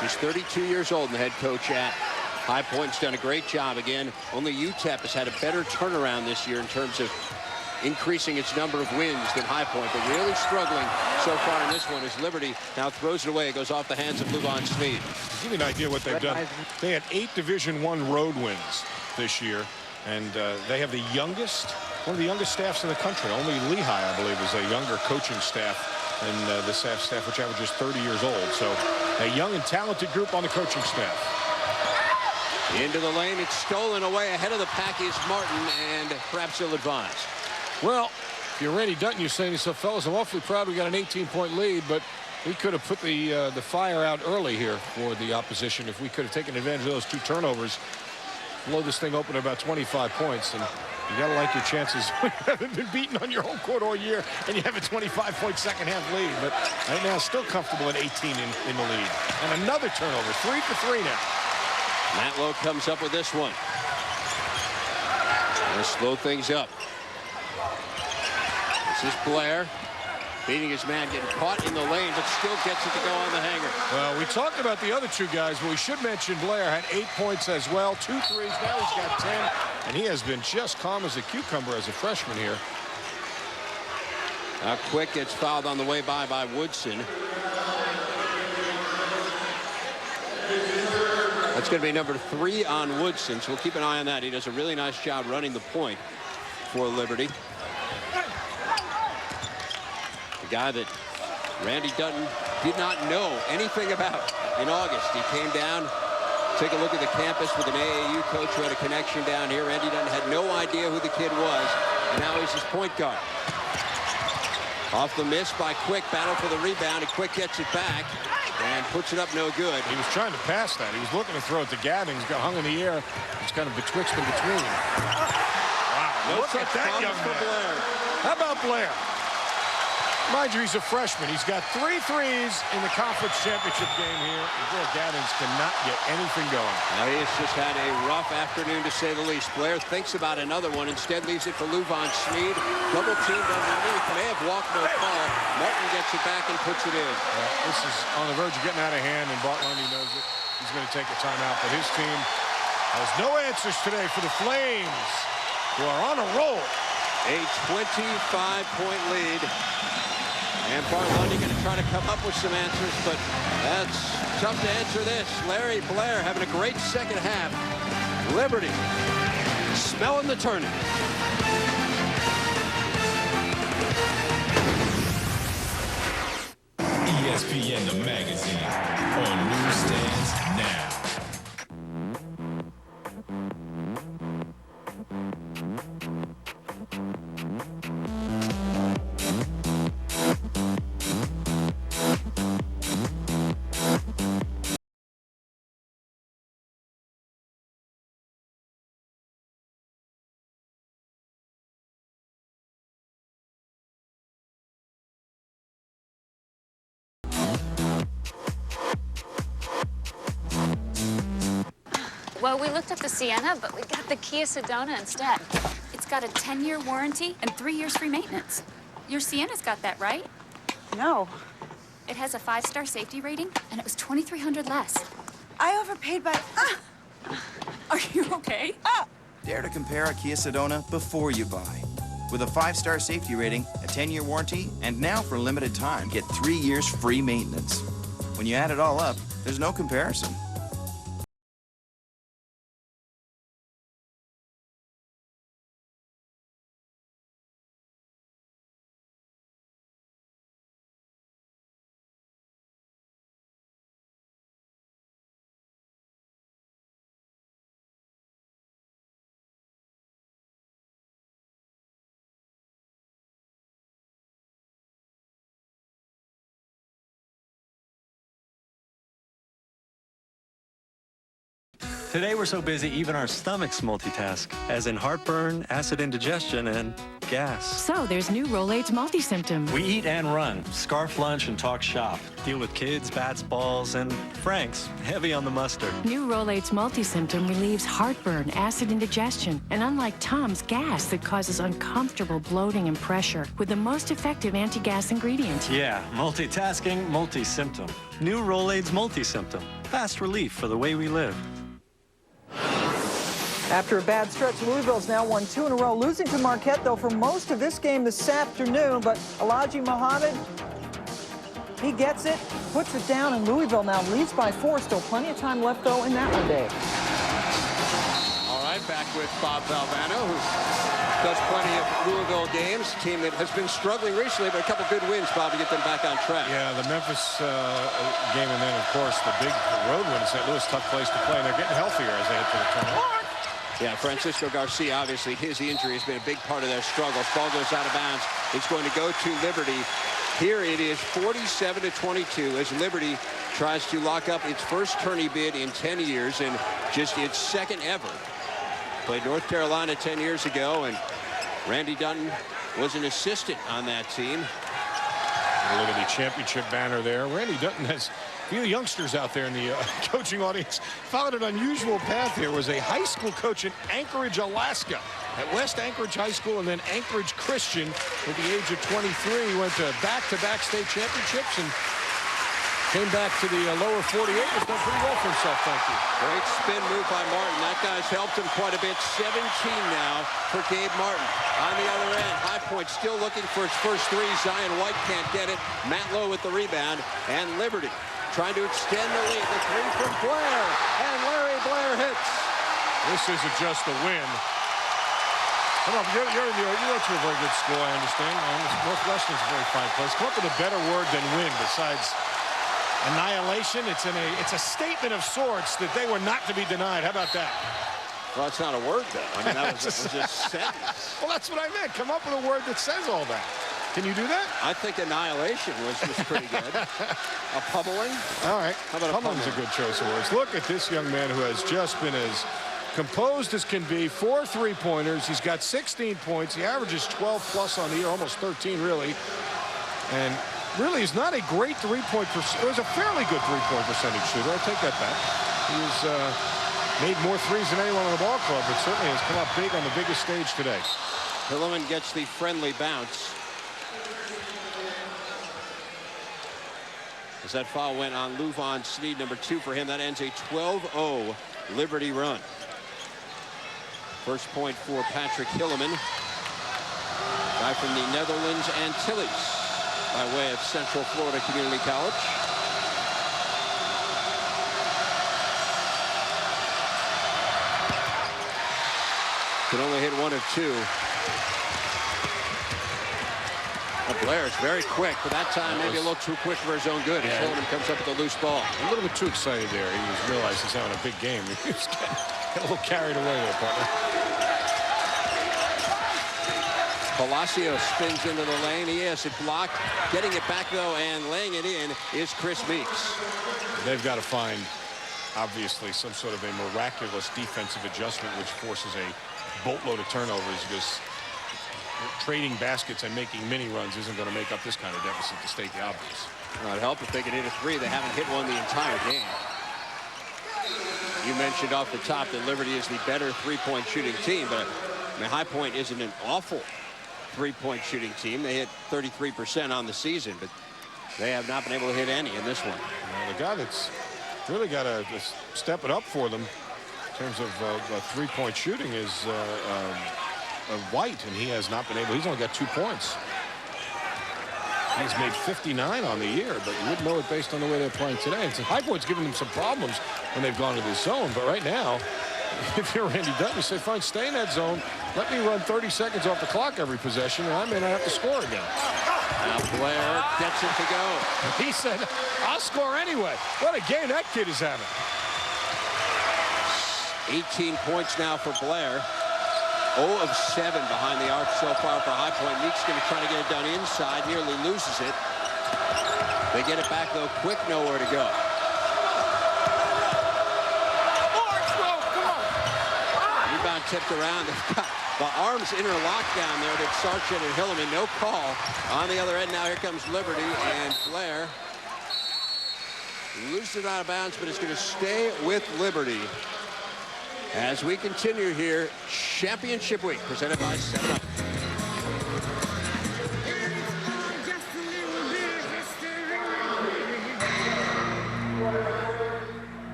He's 32 years old, and the head coach at High Point's done a great job. Again, only UTEP has had a better turnaround this year in terms of increasing its number of wins than High Point, but really struggling so far in this one as Liberty now throws it away. It goes off the hands of Luvon Smeed. To give you an idea what they've done, they had 8 Division I road wins this year, and they have the youngest, one of the youngest staffs in the country. Only Lehigh, I believe, is a younger coaching staff than the staff, which averages 30 years old. So a young and talented group on the coaching staff. Into the lane, it's stolen away. Ahead of the pack is Martin, and perhaps ill-advised. Well, if you're Randy Dutton, you're saying to yourself, fellas, I'm awfully proud we got an 18-point lead, but we could have put the fire out early here for the opposition if we could have taken advantage of those 2 turnovers. Blow this thing open at about 25 points, and you got to like your chances when you haven't been beaten on your home court all year and you have a 25-point second-half lead. But right now, still comfortable at 18 in the lead. And another turnover, 3 for 3 now. Matlow comes up with this one. Gonna slow things up. This is Blair beating his man, getting caught in the lane, but still gets it to go on the hanger. Well, we talked about the other 2 guys, but we should mention Blair had 8 points as well, 2 threes. Now he's got 10, and he has been just calm as a cucumber as a freshman here. Now Quick gets fouled on the way by Woodson. That's going to be number 3 on Woodson, so we'll keep an eye on that. He does a really nice job running the point for Liberty. The guy that Randy Dutton did not know anything about in August. He came down, take a look at the campus with an AAU coach who had a connection down here. Randy Dutton had no idea who the kid was, and now he's his point guard. Off the miss by Quick, battle for the rebound, and Quick gets it back and puts it up no good. He was trying to pass that. He was looking to throw it to Gaddings, got hung in the air. It's kind of betwixt and between. Wow, look at that young man. Blair. How about Blair? Mind you, he's a freshman. He's got 3 threes in the conference championship game here. And Blair Gaddings cannot get anything going. Now, he has just had a rough afternoon, to say the least. Blair thinks about another one, instead leaves it for Luvon Smeed. Double teamed underneath, may have walked, no call. Martin gets it back and puts it in. Well, this is on the verge of getting out of hand, and Bart Lundy knows it. He's going to take a timeout, but his team has no answers today for the Flames, who are on a roll. A 25-point lead. And Bart Lundy going to try to come up with some answers, but that's tough to answer this. Larry Blair having a great second half. Liberty smelling the tournament. ESPN, the magazine, on newsstands now. Well, we looked at the Sienna, but we got the Kia Sedona instead. It's got a 10-year warranty and 3 years free maintenance. Your Sienna's got that, right? No. It has a 5-star safety rating, and it was $2,300 less. I overpaid by... Are you okay? Dare to compare a Kia Sedona before you buy. With a 5-star safety rating, a 10-year warranty, and now for a limited time, get 3 years free maintenance. When you add it all up, there's no comparison. Today we're so busy, even our stomachs multitask, as in heartburn, acid indigestion, and gas. So there's new Rolaids multi-symptom. We eat and run, scarf lunch and talk shop, deal with kids, bats, balls, and Franks, heavy on the mustard. New Rolaids multi-symptom relieves heartburn, acid indigestion, and unlike Tums, gas that causes uncomfortable bloating and pressure, with the most effective anti-gas ingredient. Yeah, multitasking, multi-symptom. New Rolaids multi-symptom. Fast relief for the way we live. After a bad stretch, Louisville's now won 2 in a row, losing to Marquette, though, for most of this game this afternoon. But Elijah Muhammad, he gets it, puts it down, and Louisville now leads by 4. Still plenty of time left, though, in that one, Dave. All right, back with Bob Valvano, who does plenty of Louisville games. A team that has been struggling recently, but a couple good wins, Bob, to get them back on track. Yeah, the Memphis game, and then, of course, the big road win in St. Louis, tough place to play, and they're getting healthier as they head to the tournament. Yeah, Francisco Garcia, obviously, his injury has been a big part of their struggles. Ball goes out of bounds. It's going to go to Liberty. Here it is 47-22 as Liberty tries to lock up its first tourney bid in 10 years and just its second ever. Played North Carolina 10 years ago, and Randy Dutton was an assistant on that team. Look at the championship banner there. Randy Dutton has a few youngsters out there in the coaching audience. Followed an unusual path here. Was a high school coach in Anchorage, Alaska, at West Anchorage High School, and then Anchorage Christian. At the age of 23, he went to back-to-back state championships and came back to the lower 48. Has done pretty well for himself, thank you. Great spin move by Martin. That guy's helped him quite a bit. 17 now for Gabe Martin. On the other end, High Point still looking for its first 3. Zion White can't get it. Matt Lowe with the rebound. And Liberty trying to extend the lead. The 3 from Blair. And Larry Blair hits. This isn't just a win. Come on, you went to a very good school, I understand. Northwestern's a very fine place. Come up with a better word than win besides annihilation. It's a statement of sorts that they were not to be denied. How about that? Well, it's not a word, though. I mean, that was a sentence. Well, that's what I meant. Come up with a word that says all that. Can you do that? I think annihilation was pretty good. A pummeling? All right. How about pummeling's a good choice of words. Look at this young man who has just been as composed as can be. 4 3-pointers. He's got 16 points. He averages 12 plus on the year, almost 13 really. And really is not a great 3-point percentage. It was a fairly good 3-point percentage shooter. I take that back. He's made more threes than anyone on the ball club, but certainly has come up big on the biggest stage today. Hilliman gets the friendly bounce. As that foul went on Luvon Sneed, number 2 for him. That ends a 12-0 Liberty run. First point for Patrick Hilliman. Guy from the Netherlands Antilles by way of Central Florida Community College. Can only hit 1 of 2. Blair is very quick, but that time maybe a little too quick for his own good. As Hilliman comes up with a loose ball. A little bit too excited there. He realized he's having a big game. He was getting a little carried away there, partner. Palacio spins into the lane. He has it blocked. Getting it back, though, and laying it in is Chris Meeks. They've got to find, obviously, some sort of a miraculous defensive adjustment which forces a boatload of turnovers, because trading baskets and making mini runs isn't going to make up this kind of deficit, to state the obvious. Well, it'd help if they could hit a 3. They haven't hit one the entire game. You mentioned off the top that Liberty is the better 3-point shooting team, but I mean, High Point isn't an awful 3-point shooting team. They hit 33% on the season, but they have not been able to hit any in this one. Well, the guy that's really got to step it up for them in terms of 3-point shooting is White, and he has not been able. He's only got 2 points. He's made 59 on the year, but you wouldn't know it based on the way they're playing today. And High Point's given them some problems when they've gone to this zone, but right now, if you're Randy Dutton, you say, fine, stay in that zone. Let me run 30 seconds off the clock every possession, and I may not have to score again. Now Blair gets it to go. He said, I'll score anyway. What a game that kid is having. 18 points now for Blair. 0 of 7 behind the arc so far for High Point. Meek's going to try to get it done inside, nearly loses it. They get it back, though, quick, nowhere to go. tipped around. They've got the arms interlocked down there to Sarchet and Hilleman. No call. On the other end now, here comes Liberty, and Blair loses it out of bounds, but it's going to stay with Liberty. As we continue here, Championship Week, presented by 7-Up.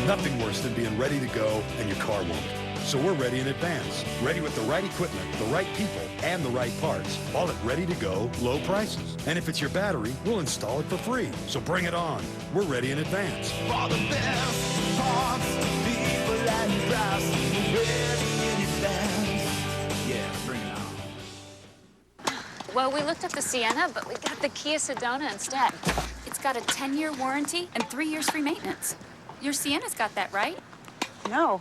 Nothing worse than being ready to go and your car won't. So we're ready in advance. Ready with the right equipment, the right people, and the right parts. All at ready to go, low prices. And if it's your battery, we'll install it for free. So bring it on. We're ready in advance. For the best parts, people and price, ready in advance. Yeah, bring it on. Well, we looked at the Sienna, but we got the Kia Sedona instead. It's got a 10-year warranty and 3 years free maintenance. Your Sienna's got that, right? No.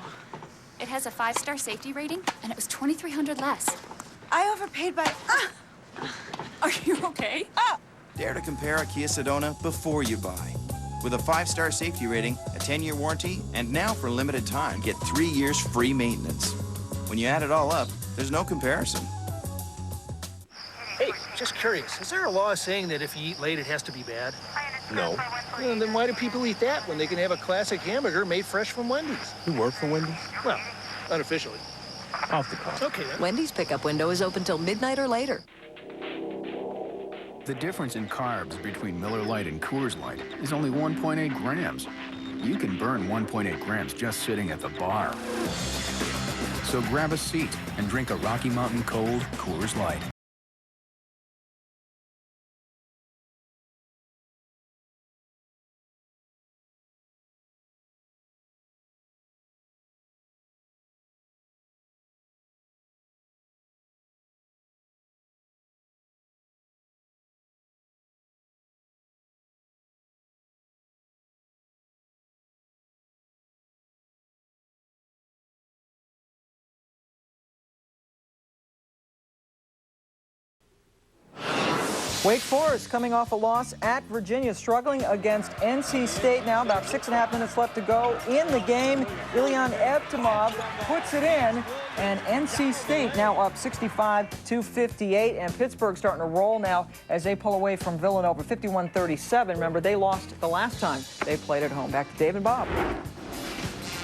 It has a 5-star safety rating, and it was $2,300 less. I overpaid by... Are you okay? Dare to compare a Kia Sedona before you buy. With a 5-star safety rating, a 10-year warranty, and now for a limited time, get 3 years free maintenance. When you add it all up, there's no comparison. Hey, just curious, is there a law saying that if you eat late, it has to be bad? No. Well, then why do people eat that when they can have a classic hamburger made fresh from Wendy's? You work for Wendy's? Well, unofficially. Off the cuff. Okay, then. Wendy's pickup window is open till midnight or later. The difference in carbs between Miller Lite and Coors Light is only 1.8 grams. You can burn 1.8 grams just sitting at the bar. So grab a seat and drink a Rocky Mountain Cold Coors Light. Wake Forest coming off a loss at Virginia, struggling against NC State now. About 6.5 minutes left to go in the game. Ilyan Evtimov puts it in, and NC State now up 65-58. And Pittsburgh starting to roll now as they pull away from Villanova 51-37. Remember, they lost the last time they played at home. Back to Dave and Bob.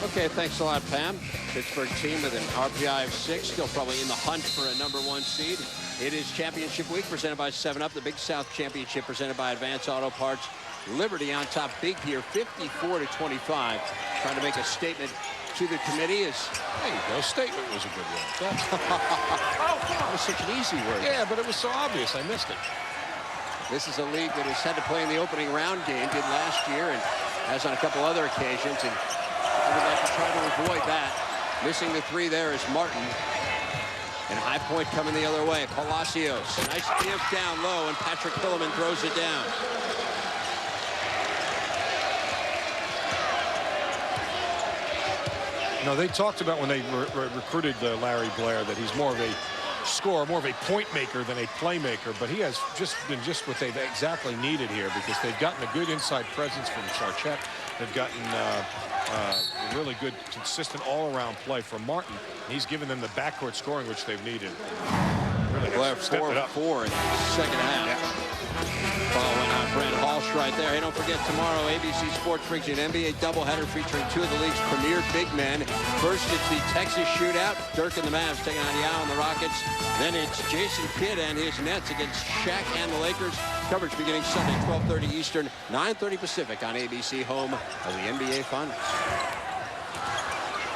Okay, thanks a lot, Pam. Pittsburgh team with an RPI of 6, still probably in the hunt for a #1 seed. It is Championship Week presented by 7-Up, the Big South Championship presented by Advance Auto Parts. Liberty on top big here, 54-25. Trying to make a statement to the committee is... There you go. Statement was a good word. That was such an easy word. Yeah, but it was so obvious. I missed it. This is a league that has had to play in the opening round game, did last year, and has on a couple other occasions, and I would like to try to avoid that. Missing the 3 there is Martin. And High Point coming the other way. Palacios. Nice give down low, and Patrick Hilleman throws it down. No, they talked about when they recruited Larry Blair that he's more of a scorer, more of a point maker than a playmaker, but he has been just what they've exactly needed here, because they've gotten a good inside presence from Sarchet. They've gotten really good, consistent all-around play from Martin. He's given them the backcourt scoring which they've needed. Really Blair 4-4 in the second half. Yeah. Following on Brent Halsh right there. Hey, don't forget, tomorrow ABC Sports brings you an NBA doubleheader featuring 2 of the league's premier big men. First, it's the Texas shootout. Dirk and the Mavs taking on Yao and the Rockets. Then it's Jason Kidd and his Nets against Shaq and the Lakers. Coverage beginning Sunday, 12:30 Eastern, 9:30 Pacific on ABC, home of the NBA Finals.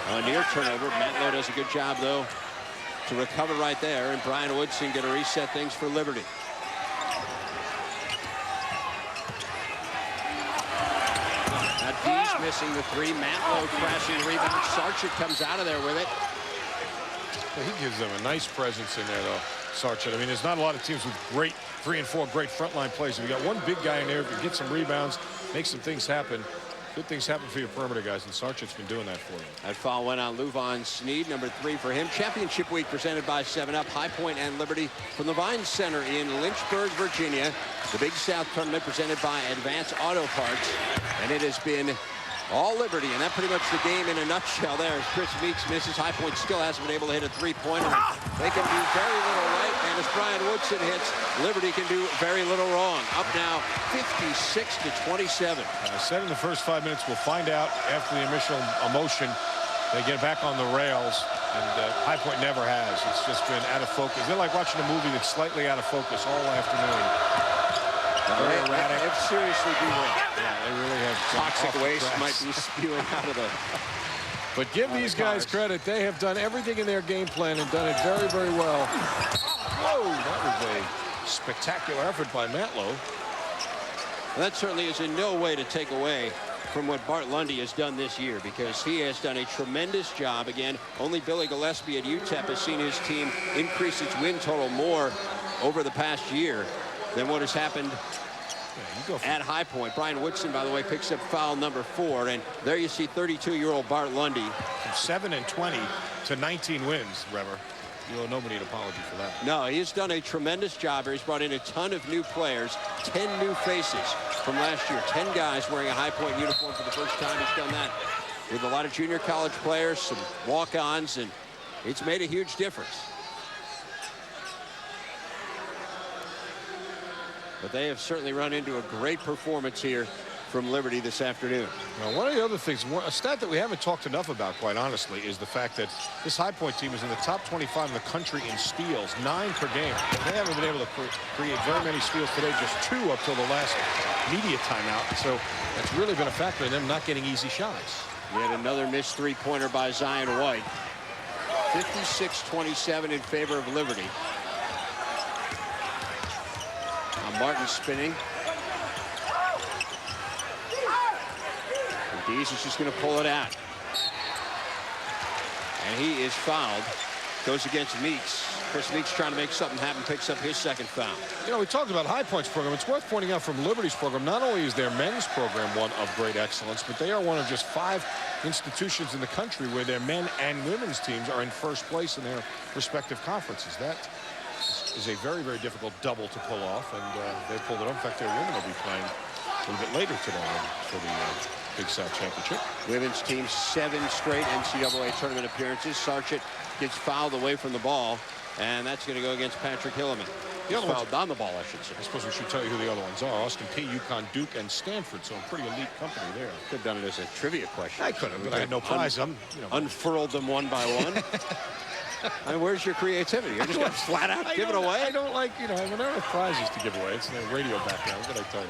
A near turnover. Matt Lowe does a good job, though, to recover right there. And Brian Woodson going to reset things for Liberty. Now D's missing the 3. Matt Lowe crashing the rebound. Sarchet comes out of there with it. Well, he gives them a nice presence in there, though, Sarchet. I mean, there's not a lot of teams with great 3 and 4 great frontline players. If you got one big guy in there who can get some rebounds, make some things happen, Good things happen for your perimeter guys, and Sarchik's been doing that for you. That foul went on Luvon Sneed, number 3 for him. Championship week presented by 7-Up, High Point and Liberty from the Vine Center in Lynchburg, Virginia. The Big South tournament presented by Advance Auto Parts. And it has been all Liberty, and that pretty much the game in a nutshell there. As Chris Meeks misses, High Point still hasn't been able to hit a three-pointer. They can do very little right, and as Brian Woodson hits, Liberty can do very little wrong. Up now 56-27. I said in the first 5 minutes, we'll find out after the initial emotion. They get back on the rails, and High Point never has. It's just been out of focus. They're like watching a movie that's slightly out of focus all afternoon. Very erratic. They've seriously been Yeah, they really have. Toxic waste might be spewing out of the. But give these guys credit. They have done everything in their game plan and done it very, very well. Whoa, that was a spectacular effort by Matlow. And that certainly is in no way to take away from what Bart Lundy has done this year, because he has done a tremendous job. Again, only Billy Gillespie at UTEP has seen his team increase its win total more over the past year than what has happened at High Point. Brian Woodson, by the way, picks up foul number 4, and there you see 32-year-old Bart Lundy. From 7-20 to 19 wins, Rever. You owe nobody an apology for that. No, he's done a tremendous job here. He's brought in a ton of new players, 10 new faces from last year, 10 guys wearing a High Point uniform for the first time. He's done that with a lot of junior college players, some walk-ons, and it's made a huge difference. But they have certainly run into a great performance here from Liberty this afternoon. Now, one of the other things, a stat that we haven't talked enough about, quite honestly, is the fact that this High Point team is in the top 25 in the country in steals, 9 per game. They haven't been able to create very many steals today, just 2 up till the last media timeout. So that's really been a factor in them not getting easy shots. Yet another missed three-pointer by Zion White. 56-27 in favor of Liberty. Now Martin spinning. And Dees is just going to pull it out. And he is fouled. Goes against Meeks. Chris Meeks trying to make something happen, picks up his second foul. You know, we talked about High Point's program. It's worth pointing out from Liberty's program, not only is their men's program one of great excellence, but they are one of just 5 institutions in the country where their men and women's teams are in first place in their respective conferences. That is a very, very difficult double to pull off, and they pulled it off. In fact, their women will be playing a little bit later today for the Big South Championship. Women's team 7 straight NCAA tournament appearances. Sarchik gets fouled away from the ball, and that's going to go against Patrick Hilleman. The other fouled on the ball, I should say. I suppose we should tell you who the other ones are. Austin P, UConn, Duke, and Stanford. So a pretty elite company there. Could have done it as a trivia question. I could have, but I had no prize. Unfurled them one by one. I mean, where's your creativity? You're just going to flat out give it away? I don't like, you know, when there are prizes to give away. It's in the radio background. What did I tell you?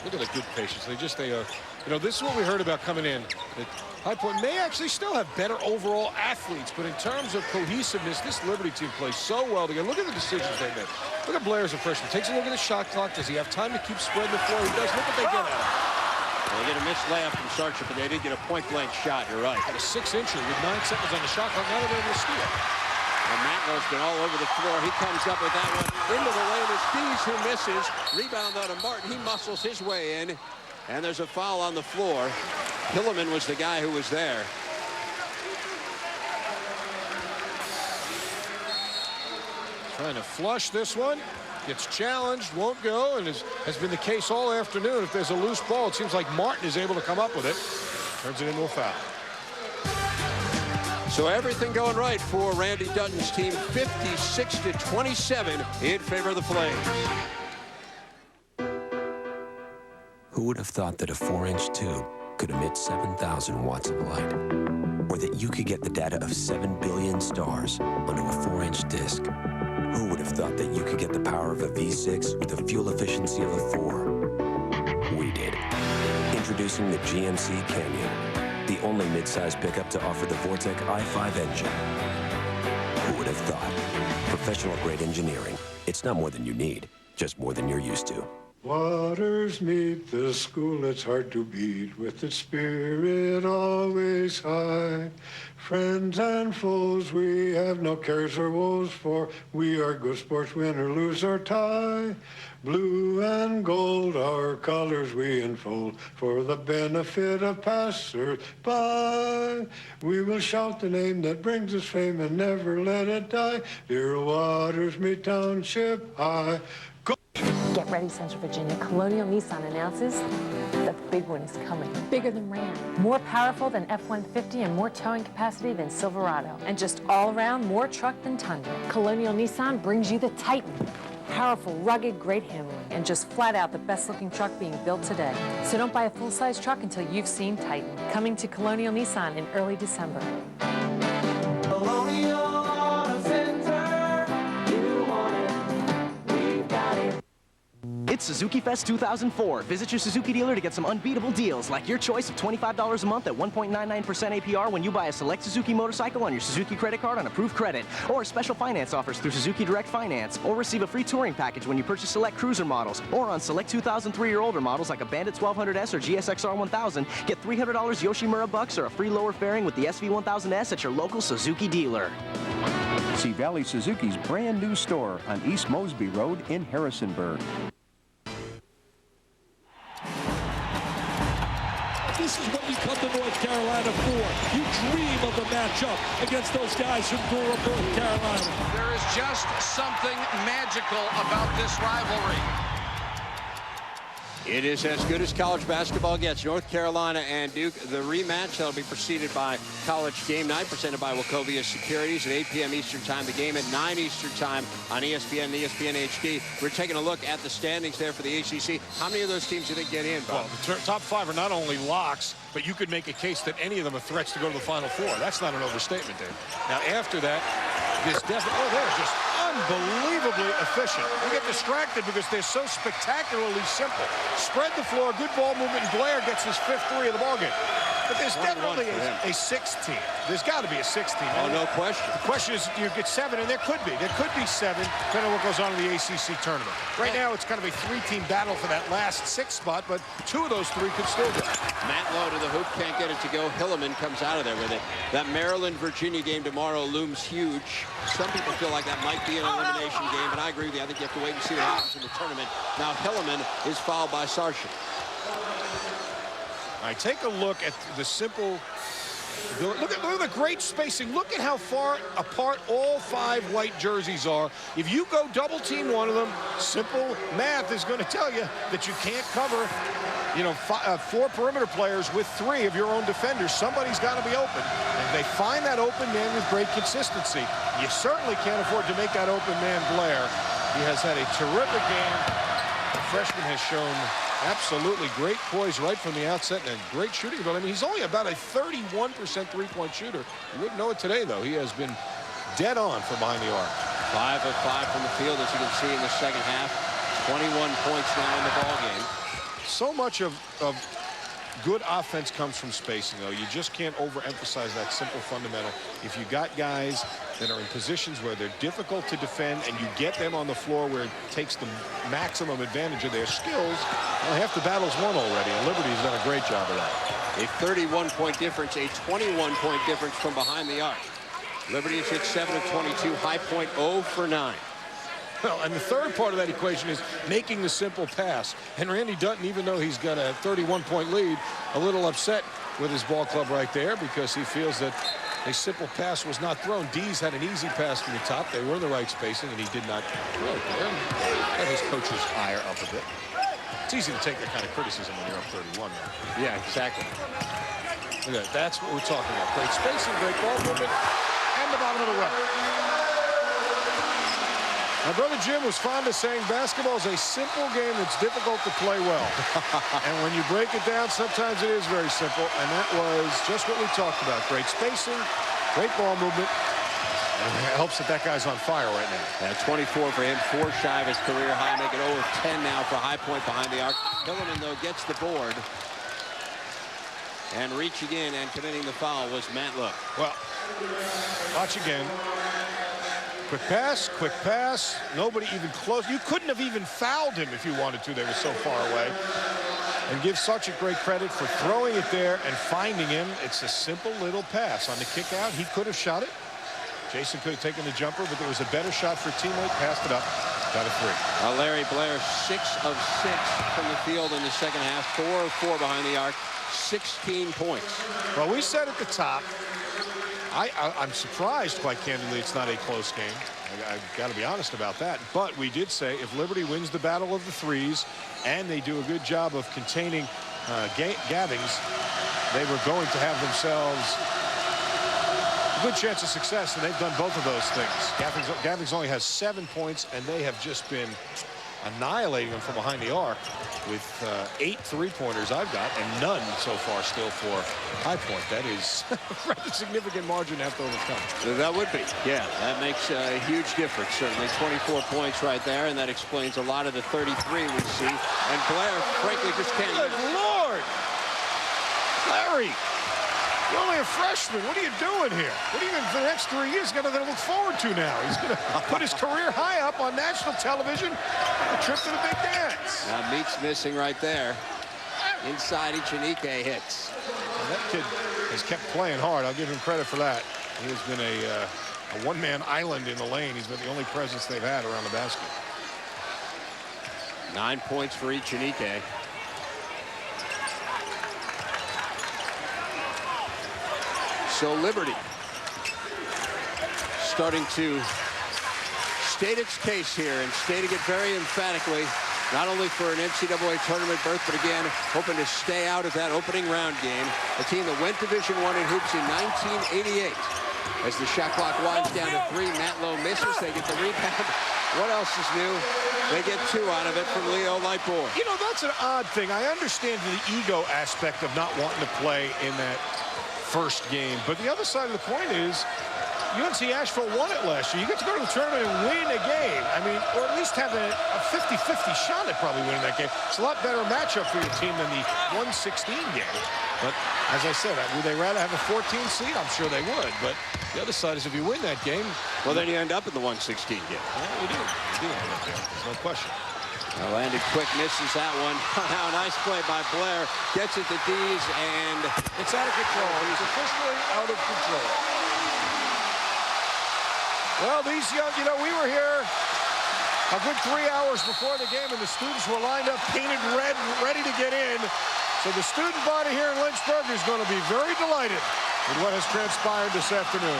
Look at the good patience. They are, you know, this is what we heard about coming in. That High Point may actually still have better overall athletes, but in terms of cohesiveness, this Liberty team plays so well together. Look at the decisions they make. Look at Blair as a freshman. Takes a look at the shot clock. Does he have time to keep spreading the floor? He does. Look what they get at him. Well, they get a missed layup from Sarchik, but they did get a point-blank shot. You're right. Got a 6-incher with 9 seconds on the shot clock. Now they're able to steal. And Matlow's been all over the floor. He comes up with that one into the lane. It's Dees who misses. Rebound out of Martin. He muscles his way in. And there's a foul on the floor. Hilleman was the guy who was there. Trying to flush this one. Gets challenged, won't go, and has been the case all afternoon. If there's a loose ball, it seems like Martin is able to come up with it. Turns it into a foul. So everything going right for Randy Dutton's team, 56-27 in favor of the Flames. Who would have thought that a 4-inch tube could emit 7,000 watts of light? Or that you could get the data of 7 billion stars onto a 4-inch disc? Who would have thought that you could get the power of a V6 with the fuel efficiency of a 4? We did. Introducing the GMC Canyon, the only midsize pickup to offer the Vortec i5 engine. Who would have thought? Professional-grade engineering. It's not more than you need, just more than you're used to. Waters meet the school that's hard to beat, with its spirit always high. Friends and foes, we have no cares or woes, for we are good sports, win or lose or tie. Blue and gold, our colors we enfold, for the benefit of passers-by. We will shout the name that brings us fame and never let it die. Dear Waters meet Township High. Get ready, Central Virginia. Colonial Nissan announces the big one is coming. Bigger than Ram. More powerful than F-150 and more towing capacity than Silverado. And just all around more truck than Tundra. Colonial Nissan brings you the Titan. Powerful, rugged, great handling, and just flat out the best looking truck being built today. So don't buy a full-size truck until you've seen Titan. Coming to Colonial Nissan in early December. Colonial Auto Center, you want it, we've got it. It's Suzuki Fest 2004. Visit your Suzuki dealer to get some unbeatable deals, like your choice of $25 a month at 1.99% APR when you buy a select Suzuki motorcycle on your Suzuki credit card on approved credit, or special finance offers through Suzuki Direct Finance, or receive a free touring package when you purchase select cruiser models, or on select 2003 or older models like a Bandit 1200S or GSX-R 1000, get $300 Yoshimura bucks or a free lower fairing with the SV1000S at your local Suzuki dealer. See Valley Suzuki's brand new store on East Mosby Road in Harrisonburg. This is what you come to North Carolina for. You dream of the matchup against those guys from Durham, North Carolina. There is just something magical about this rivalry. It is as good as college basketball gets. North Carolina and Duke, the rematch that'll be preceded by College Game Night, presented by Wachovia Securities at 8 p.m. Eastern Time. The game at 9 Eastern Time on ESPN and ESPN HD. We're taking a look at the standings there for the ACC. How many of those teams do they get in, Bob? Well, the top five are not only locks, but you could make a case that any of them are threats to go to the Final Four. That's not an overstatement, Dave. Now, after that, this definitely, they're just unbelievably efficient. You get distracted because they're so spectacularly simple. Spread the floor, good ball movement, and Blair gets his fifth three of the ballgame. But there's definitely a sixth team. There's got to be a sixth team. Oh, no question. The question is, you get seven, and there could be. There could be seven, depending on what goes on in the ACC tournament. Right now, it's kind of a three-team battle for that last sixth spot, but two of those three could still go. Matt Lowe to the hoop, can't get it to go. Hilliman comes out of there with it. That Maryland-Virginia game tomorrow looms huge. Some people feel like that might be an elimination game, and I agree with you. I think you have to wait and see what happens in the tournament. Now, Hilliman is fouled by Sargent. All right, take a look at the simple. Look at the great spacing. Look at how far apart all five white jerseys are. If you go double team one of them, simple math is going to tell you that you can't cover, you know, four perimeter players with three of your own defenders. Somebody's got to be open. And they find that open man with great consistency. You certainly can't afford to make that open man Blair. He has had a terrific game. The freshman has shown absolutely great poise right from the outset and great shooting ability. I mean, he's only about a 31% three-point shooter. You wouldn't know it today, though. He has been dead on from behind the arc. 5 of 5 from the field, as you can see in the second half. 21 points now in the ballgame. So much of good offense comes from spacing, though. You just can't overemphasize that simple fundamental. If you got guys that are in positions where they're difficult to defend and you get them on the floor where it takes the maximum advantage of their skills, well, half the battle's won already, and Liberty's done a great job of that. A 31-point difference, a 21-point difference from behind the arc. Liberty has hit 7 of 22, High Point 0 for 9. Well, and the third part of that equation is making the simple pass. And Randy Dutton, even though he's got a 31-point lead, a little upset with his ball club right there because he feels that a simple pass was not thrown. Dees had an easy pass from the top. They were in the right spacing, and he did not throw it there. Got his coach's ire up a bit. It's easy to take that kind of criticism when you're up 31. Though. Yeah, exactly. Look at that. That's what we're talking about. Great spacing, great ball movement, and the bottom of the run. My brother Jim was fond of saying basketball is a simple game that's difficult to play well. And when you break it down, sometimes it is very simple. And that was just what we talked about. Great spacing, great ball movement. And it helps that that guy's on fire right now. Yeah, 24 for him, 4 shy of his career high, making 0 of 10 now for High Point behind the arc. Hilliman, though, gets the board. And reaching in and committing the foul was Matt Lowe. Well, watch again. Quick pass. Nobody even close. You couldn't have even fouled him if you wanted to. They were so far away. And give Sarchik great credit for throwing it there and finding him. It's a simple little pass. On the kick out, he could have shot it. Jason could have taken the jumper, but there was a better shot for a teammate. Passed it up. Got a 3. Larry Blair, 6 of 6 from the field in the second half. 4 of 4 behind the arc. 16 points. Well, we said at the top, I'm surprised, quite candidly, it's not a close game. I've got to be honest about that. But we did say if Liberty wins the battle of the threes and they do a good job of containing Gathings, they were going to have themselves a good chance of success, and they've done both of those things. Gathings only has 7 points, and they have just been annihilating them from behind the arc with 8 3-pointers I've got, and none so far still for High Point. That is a rather significant margin to have to overcome. That would be. Yeah, that makes a huge difference, certainly. 24 points right there, and that explains a lot of the 33 we see. And Blair, frankly, just can't. Good Lord! Larry, you're only a freshman. What are you doing here? What are you going for the next 3 years going to look forward to now? He's going to put his career high up on national television. A trip to the big dance. Now Meek's missing right there. Inside Ichinike hits. And that kid has kept playing hard. I'll give him credit for that. He has been a one-man island in the lane. He's been the only presence they've had around the basket. 9 points for Ichinike. So Liberty starting to state its case here and stating it very emphatically, not only for an NCAA tournament berth, but again, hoping to stay out of that opening round game. A team that went Division I in hoops in 1988. As the shot clock winds down to 3, Matt Lowe misses. They get the rebound. What else is new? They get 2 out of it from Leo Lightboard. You know, that's an odd thing. I understand the ego aspect of not wanting to play in that first game, but the other side of the coin is UNC Asheville won it last year. You get to go to the tournament and win a game. I mean, or at least have a 50-50 shot at probably winning that game. It's a lot better matchup for your team than the 116 game. But as I said, would they rather have a 14 seed? I'm sure they would. But the other side is if you win that game, well, then you end up in the 116 game. Well, you do. You do end up there. There's no question. Landed quick, misses that one. Now a nice play by Blair. Gets it to Dees, and it's out of control. He's officially out of control. Well, these young, you know, we were here a good 3 hours before the game, and the students were lined up, painted red, ready to get in. So the student body here in Lynchburg is going to be very delighted with what has transpired this afternoon.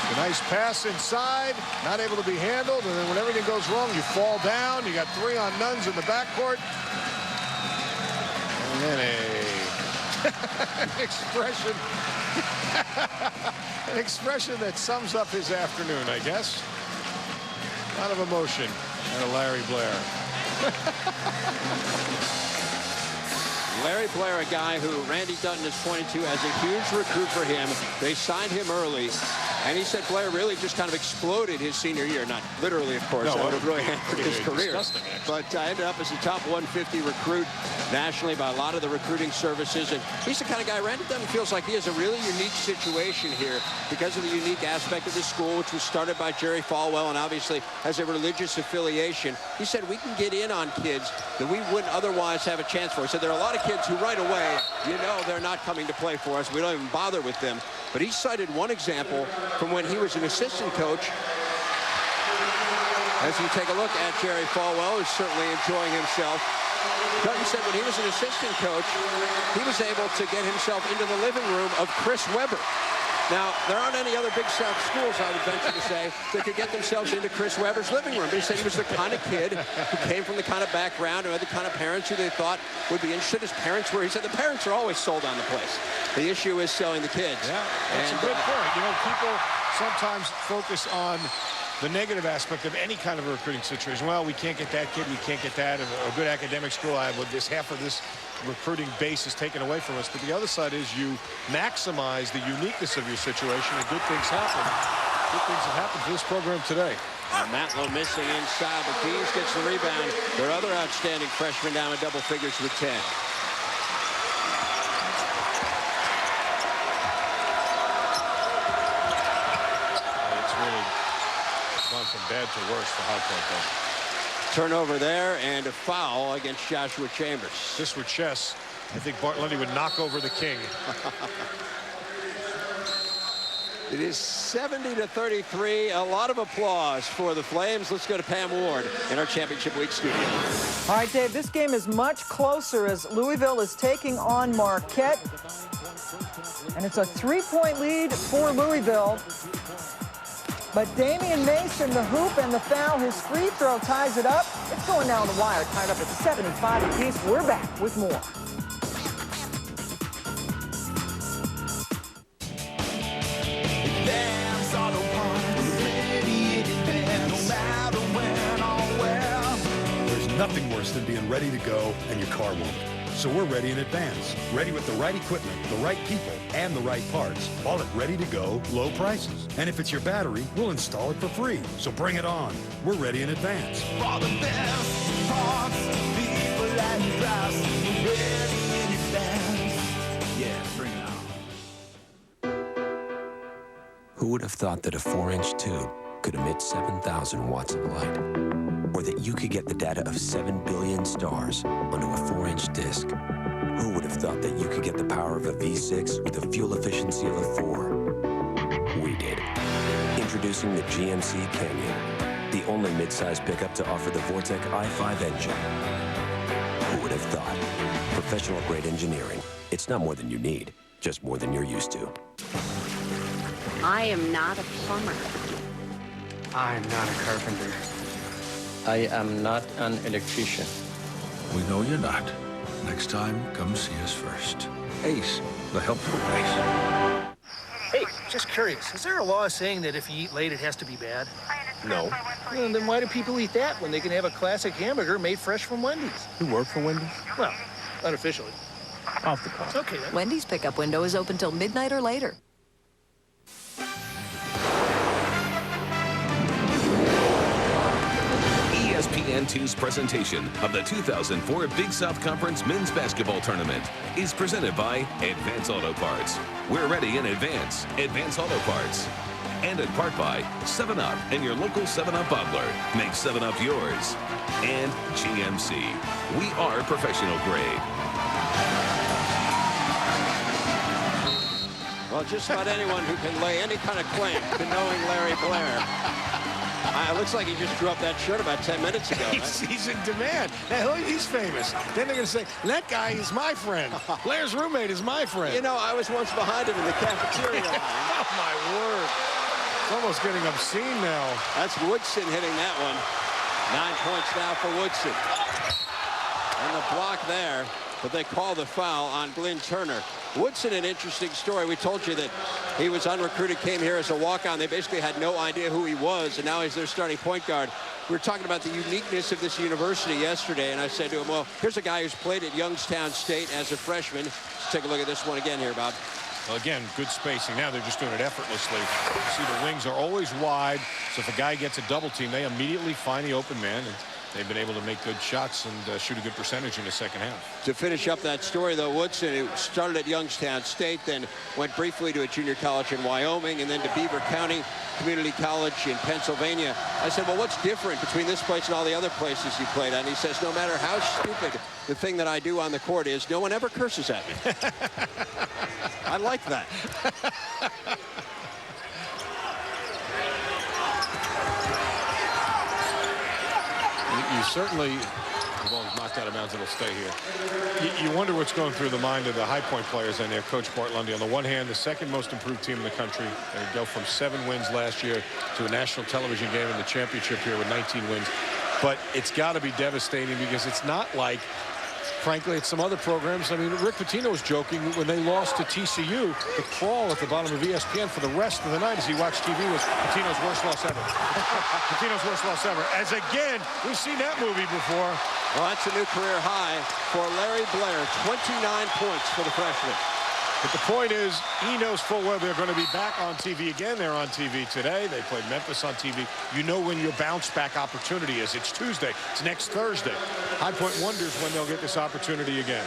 A nice pass inside, not able to be handled, and then when everything goes wrong, you fall down. You got 3 on nuns in the backcourt. And then an expression that sums up his afternoon, I guess. A lot of emotion out of Larry Blair. Larry Blair, a guy who Randy Dutton has pointed to as a huge recruit for him. They signed him early. And he said Blair really just kind of exploded his senior year. Not literally, of course. That would have really hampered his career. But ended up as a top 150 recruit nationally by a lot of the recruiting services. And he's the kind of guy, Randy Dutton feels like he has a really unique situation here because of the unique aspect of the school, which was started by Jerry Falwell and obviously has a religious affiliation. He said we can get in on kids that we wouldn't otherwise have a chance for. He said there are a lot of kids who right away, you know, they're not coming to play for us. We don't even bother with them. But he cited one example from when he was an assistant coach. As you take a look at Jerry Falwell, who's certainly enjoying himself. Dutton said when he was an assistant coach, he was able to get himself into the living room of Chris Webber. Now, there aren't any other Big South schools, I would venture to say, that could get themselves into Chris Webber's living room. But he said he was the kind of kid who came from the kind of background or had the kind of parents who they thought would be interested. His parents were, he said, the parents are always sold on the place. The issue is selling the kids. Yeah, that's a good point. You know, people sometimes focus on the negative aspect of any kind of a recruiting situation. Well, we can't get that kid, we can't get that. And a good academic school, I have this half of this recruiting base is taken away from us. But the other side is you maximize the uniqueness of your situation, and good things happen. Good things have happened for this program today. Matlow missing inside, but Dees gets the rebound. Their other outstanding freshman down in double figures with 10. from bad to worse for High Point, though. Turnover there and a foul against Joshua Chambers. If this were chess, I think Bart Lundy would knock over the king. It is 70-33. A lot of applause for the Flames. Let's go to Pam Ward in our Championship Week studio. All right, Dave, this game is much closer as Louisville is taking on Marquette. And it's a 3-point lead for Louisville. But Damian Mason, the hoop and the foul, his free throw ties it up. It's going down the wire, tied up at 75 apiece. We're back with more. There's nothing worse than being ready to go and your car won't. So we're ready in advance. Ready with the right equipment, the right people, and the right parts. All at ready to go, low prices. And if it's your battery, we'll install it for free. So bring it on. We're ready in advance. For the best parts, people and drives, ready in advance. Yeah, bring it on. Who would have thought that a 4-inch tube could emit 7,000 watts of light? Or that you could get the data of 7 billion stars onto a 4-inch disc? Who would have thought that you could get the power of a V6 with the fuel efficiency of a 4? We did. Introducing the GMC Canyon, the only mid-size pickup to offer the Vortec i5 engine. Who would have thought? Professional-grade engineering. It's not more than you need, just more than you're used to. I am not a plumber. I'm not a carpenter. I am not an electrician. We know you're not. Next time, come see us first. Ace, the helpful place. Hey, just curious. Is there a law saying that if you eat late, it has to be bad? No. Well, then why do people eat that when they can have a classic hamburger made fresh from Wendy's? You work for Wendy's? Well, unofficially. Off the cuff. Okay, then. Wendy's pickup window is open till midnight or later. ESPN2's presentation of the 2004 Big South Conference Men's Basketball Tournament is presented by Advance Auto Parts. We're ready in advance. Advance Auto Parts. And in part by 7-Up and your local 7-Up bottler. Make 7-Up yours. And GMC. We are professional grade. Well, just about anyone who can lay any kind of claim to knowing Larry Blair. It looks like he just drew up that shirt about 10 minutes ago. He's in demand. Now, he's famous. Then they're going to say, that guy is my friend. Blair's roommate is my friend. You know, I was once behind him in the cafeteria. Oh, my word. It's almost getting obscene now. That's Woodson hitting that one. 9 points now for Woodson. And the block there, but they call the foul on Glenn Turner. Woodson, an interesting story. We told you that he was unrecruited, came here as a walk-on. They basically had no idea who he was, and now he's their starting point guard. We were talking about the uniqueness of this university yesterday, and I said to him, well, here's a guy who's played at Youngstown State as a freshman. Let's take a look at this one again here, Bob. Well, again, good spacing. Now they're just doing it effortlessly. You see the wings are always wide, so if a guy gets a double team, they immediately find the open man, and they've been able to make good shots and shoot a good percentage in the second half. To finish up that story, though, Woodson, who started at Youngstown State, then went briefly to a junior college in Wyoming, and then to Beaver County Community College in Pennsylvania. I said, well, what's different between this place and all the other places you played at? And he says, no matter how stupid the thing that I do on the court is, no one ever curses at me. I like that. You certainly, the ball's knocked out of bounds, it'll stay here. You wonder what's going through the mind of the High Point players and their coach, Bart Lundy. On the one hand, the second most improved team in the country. They go from 7 wins last year to a national television game in the championship here with 19 wins. But it's got to be devastating because it's not like, frankly, it's some other programs. I mean, Rick Pitino was joking when they lost to TCU. The crawl at the bottom of ESPN for the rest of the night as he watched TV was Pitino's worst loss ever. Pitino's worst loss ever. As again, we've seen that movie before. Well, that's a new career high for Larry Blair. 29 points for the freshman. But the point is, he knows full well they're going to be back on TV again. They're on TV today. They played Memphis on TV. You know when your bounce back opportunity is. It's Tuesday. It's next Thursday. High Point wonders when they'll get this opportunity again.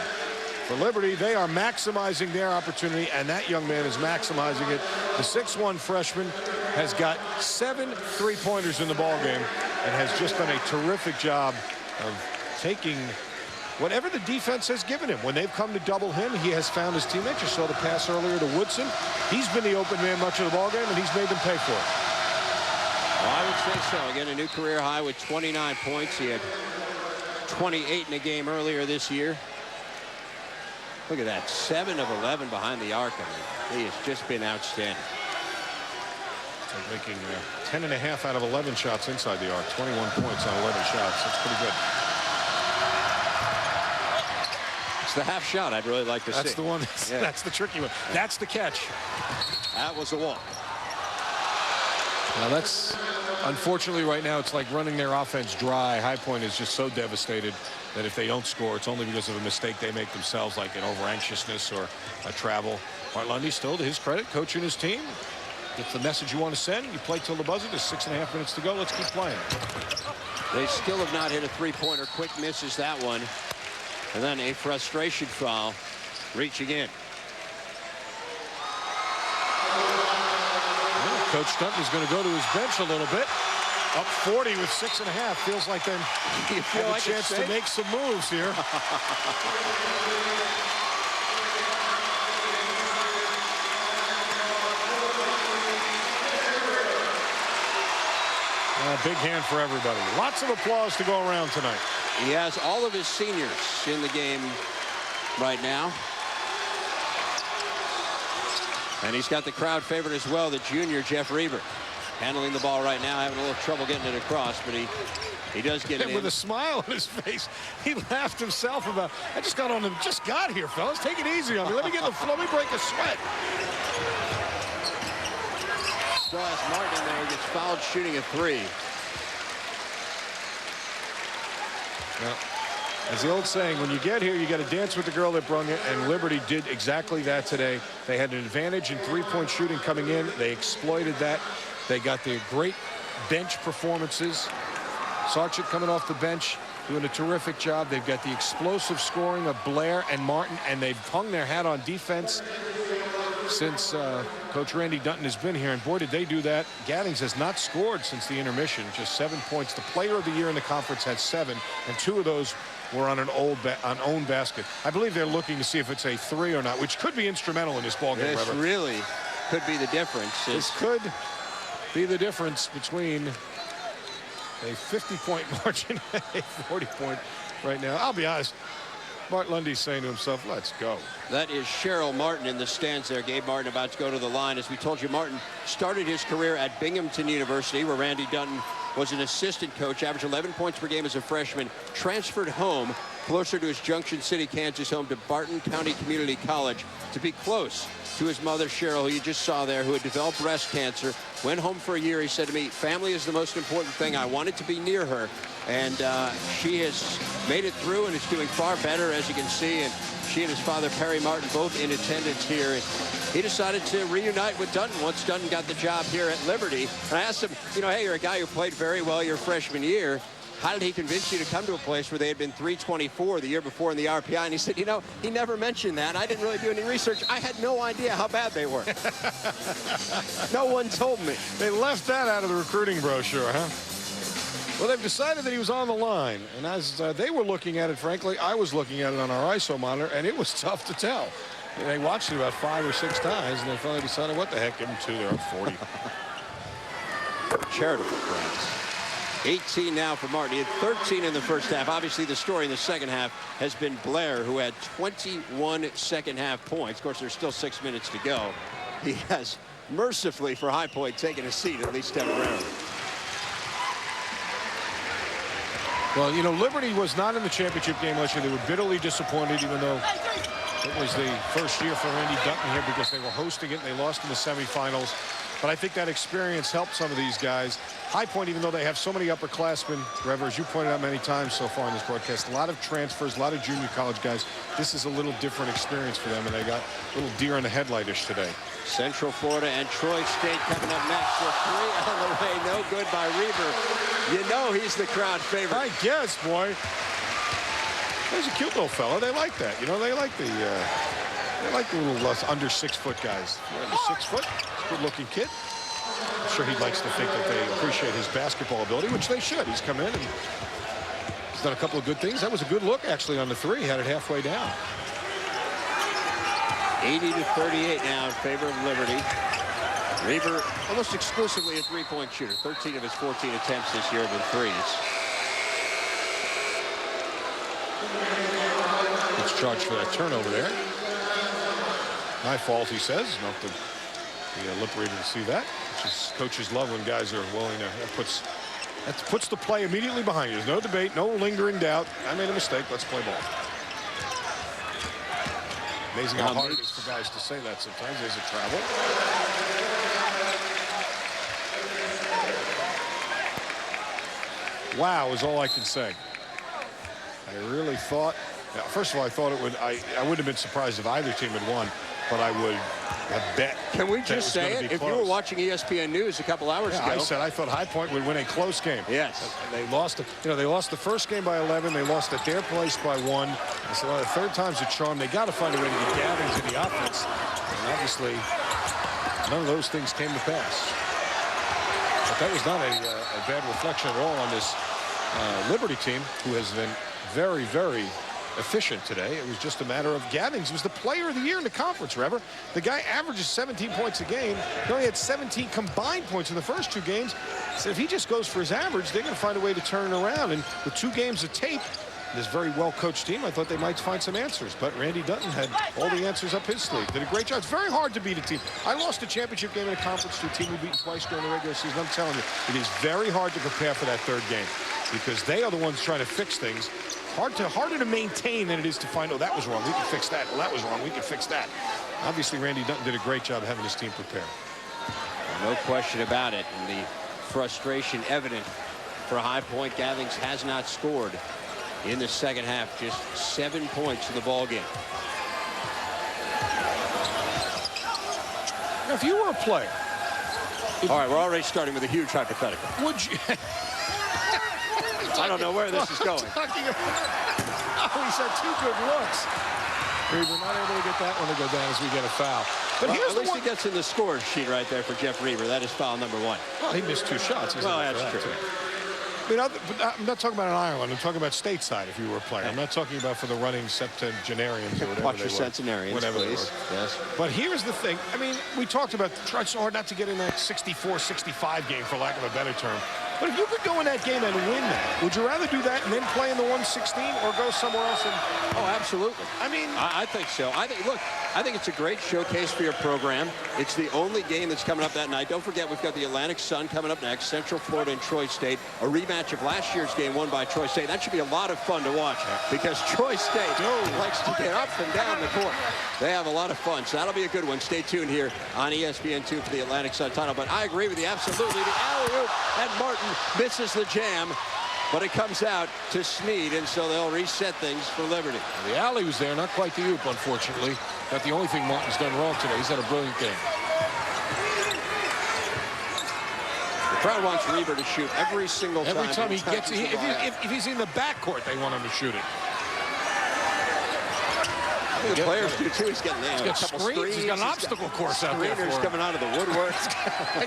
For Liberty, they are maximizing their opportunity, and that young man is maximizing it. The 6'1" freshman has got 7 3-pointers in the ballgame and has just done a terrific job of taking whatever the defense has given him. When they've come to double him, he has found his teammates. You saw the pass earlier to Woodson. He's been the open man much of the ballgame, and he's made them pay for it. Well, I would say so. Again, a new career high with 29 points. He had 28 in a game earlier this year. Look at that, 7 of 11 behind the arc. I mean, he has just been outstanding. So making 10.5 out of 11 shots inside the arc, 21 points on 11 shots. That's pretty good. It's the half shot I'd really like to see. That's the one. Yeah. That's the tricky one. That's the catch. That was a walk. Now that's, unfortunately, right now it's like running their offense dry. High Point is just so devastated that if they don't score, it's only because of a mistake they make themselves, like an over-anxiousness or a travel. Bart Lundy, still to his credit, coaching his team. It's the message you want to send. You play till the buzzer. There's 6.5 minutes to go. Let's keep playing. They still have not hit a three-pointer. Quick misses that one. And then a frustration foul, reaching in. Well, Coach Dunton is going to go to his bench a little bit. Up 40 with 6.5. Feels like they have a chance to make some moves here. Big hand for everybody. Lots of applause to go around tonight. He has all of his seniors in the game right now. And he's got the crowd favorite as well, the junior Jeff Reber. Handling the ball right now, having a little trouble getting it across, but he does get it in. With a smile on his face, he laughed himself about, I just got on him, just got here, fellas. Take it easy on me. Let me get the flow. Let me break a sweat. Still has Martin in there. He gets fouled shooting a 3. Well, as the old saying, when you get here, you got to dance with the girl that brung it, and Liberty did exactly that today. They had an advantage in three-point shooting coming in. They exploited that. They got their great bench performances. Sarchik coming off the bench, doing a terrific job. They've got the explosive scoring of Blair and Martin, and they've hung their hat on defense since Coach Randy Dunton has been here, and boy, did they do that. Gaddings has not scored since the intermission, just 7 points. The player of the year in the conference had 7, and 2 of those were on an own basket. I believe they're looking to see if it's a 3 or not, which could be instrumental in this ballgame. This really could be the difference. This could be the difference between a 50-point margin and a 40-point right now. I'll be honest. Bart Lundy's saying to himself, let's go. That is Cheryl Martin in the stands there. Gabe Martin about to go to the line. As we told you, Martin started his career at Binghamton University, where Randy Dunton was an assistant coach, averaged 11 points per game as a freshman, transferred home closer to his Junction City, Kansas home to Barton County Community College to be close to his mother, Cheryl, who you just saw there, who had developed breast cancer. Went home for a year. He said to me, family is the most important thing. I wanted to be near her. And she has made it through and is doing far better, as you can see. And she and his father, Perry Martin, both in attendance here. And he decided to reunite with Dunton once Dunton got the job here at Liberty. And I asked him, you know, hey, you're a guy who played very well your freshman year. How did he convince you to come to a place where they had been 324 the year before in the RPI? And he said, you know, he never mentioned that. I didn't really do any research. I had no idea how bad they were. No one told me. They left that out of the recruiting brochure, huh? Well, they've decided that he was on the line. And as they were looking at it, frankly, I was looking at it on our ISO monitor, and it was tough to tell. And they watched it about 5 or 6 times, and they finally decided, what the heck, give them 2 there on 40. Charitable friends. 18 now for Martin. He had 13 in the first half. Obviously, the story in the second half has been Blair, who had 21 second-half points. Of course, there's still 6 minutes to go. He has mercifully, for High Point, taken a seat, at least temporarily. Well, you know, Liberty was not in the championship game last year. They were bitterly disappointed, even though it was the first year for Randy Dunton here because they were hosting it and they lost in the semifinals. But I think that experience helped some of these guys. High Point, even though they have so many upperclassmen, Trevor, as you pointed out many times so far in this broadcast, a lot of transfers, a lot of junior college guys. This is a little different experience for them, and they got a little deer in the headlight-ish today. Central Florida and Troy State coming up next. The 3 on the way, no good by Reber. You know he's the crowd favorite. I guess, boy. He's a cute little fella. They like that. You know, they like the little under 6 foot guys. Under 6 foot, good-looking kid. I'm sure he likes to think that they appreciate his basketball ability, which they should. He's come in and he's done a couple of good things. That was a good look, actually, on the 3. He had it halfway down. 80-38 now in favor of Liberty. Reber almost exclusively a three-point shooter. 13 of his 14 attempts this year have been threes. It's charged for that turnover there. My fault, he says. Not the lip reader to see that. Coaches love when guys are willing to. That puts the play immediately behind you. There's no debate, no lingering doubt. I made a mistake. Let's play ball. Amazing how hard it is for guys to say that sometimes. There's a travel. Wow is all I can say. I really thought. First of all, I thought it would. I wouldn't have been surprised if either team had won, but I would have bet. Can we just say it? If you were watching ESPN News a couple hours ago, I said I thought High Point would win a close game. Yes. And they lost. They lost the first game by 11. They lost at their place by 1. I said, well, the third time's a charm. They got to find a way to get Gathings in the offense. And obviously, none of those things came to pass. But that was not a bad reflection at all on this Liberty team, who has been very, very efficient today. It was just a matter of Gathings was the player of the year in the conference, Rever. The guy averages 17 points a game. He only had 17 combined points in the first 2 games. So if he just goes for his average, they're going to find a way to turn it around. And with 2 games of tape, this very well-coached team, I thought they might find some answers. But Randy Dutton had all the answers up his sleeve. Did a great job. It's very hard to beat a team. I lost a championship game in a conference to a team we've beaten twice during the regular season. I'm telling you, it is very hard to prepare for that 3rd game because they are the ones trying to fix things. Harder to maintain than it is to find, oh, that was wrong, we can fix that. Well, that was wrong, we can fix that. Obviously, Randy Dutton did a great job having his team prepared. No question about it. And the frustration evident for High Point. Gathings has not scored in the second half. Just 7 points in the ball game. Now, if you were a player. All right, we're already starting with a huge hypothetical. Would you? I don't know where this is going. Oh, he's had 2 good looks. We're not able to get that one to go down as we get a foul. But well, at least he gets in the score sheet right there for Jeff Reber. That is foul number 1. Well, he missed 2 shots. Well, that's true. I mean, I'm not talking about in Ireland. I'm talking about stateside if you were a player. I'm not talking about for the running septuagenarians or whatever. Watch your centenarians, please. Yes. But here's the thing. I mean, we talked about trying so hard not to get in that 64-65 game, for lack of a better term. But if you could go in that game and win that, would you rather do that and then play in the 116 or go somewhere else? Oh, absolutely. I mean, I think so. I think it's a great showcase for your program. It's the only game that's coming up that night. Don't forget, we've got the Atlantic Sun coming up next, Central Florida and Troy State, a rematch of last year's game won by Troy State. That should be a lot of fun to watch because Troy State likes to get up and down the court. They have a lot of fun, so that'll be a good one. Stay tuned here on ESPN2 for the Atlantic Sun title. But I agree with you absolutely. The alley-oop, and Martin misses the jam, but it comes out to Snead, and so they'll reset things for Liberty. The alley was there, not quite the oop, unfortunately. Not the only thing Martin's done wrong today. He's had a brilliant game. The crowd wants Reber to shoot every single time. Every time he gets it. If he's in the backcourt, they want him to shoot it. I think the players do too. He's getting a couple screens. He's got an obstacle course out there for him. Coming out of the woodwork. I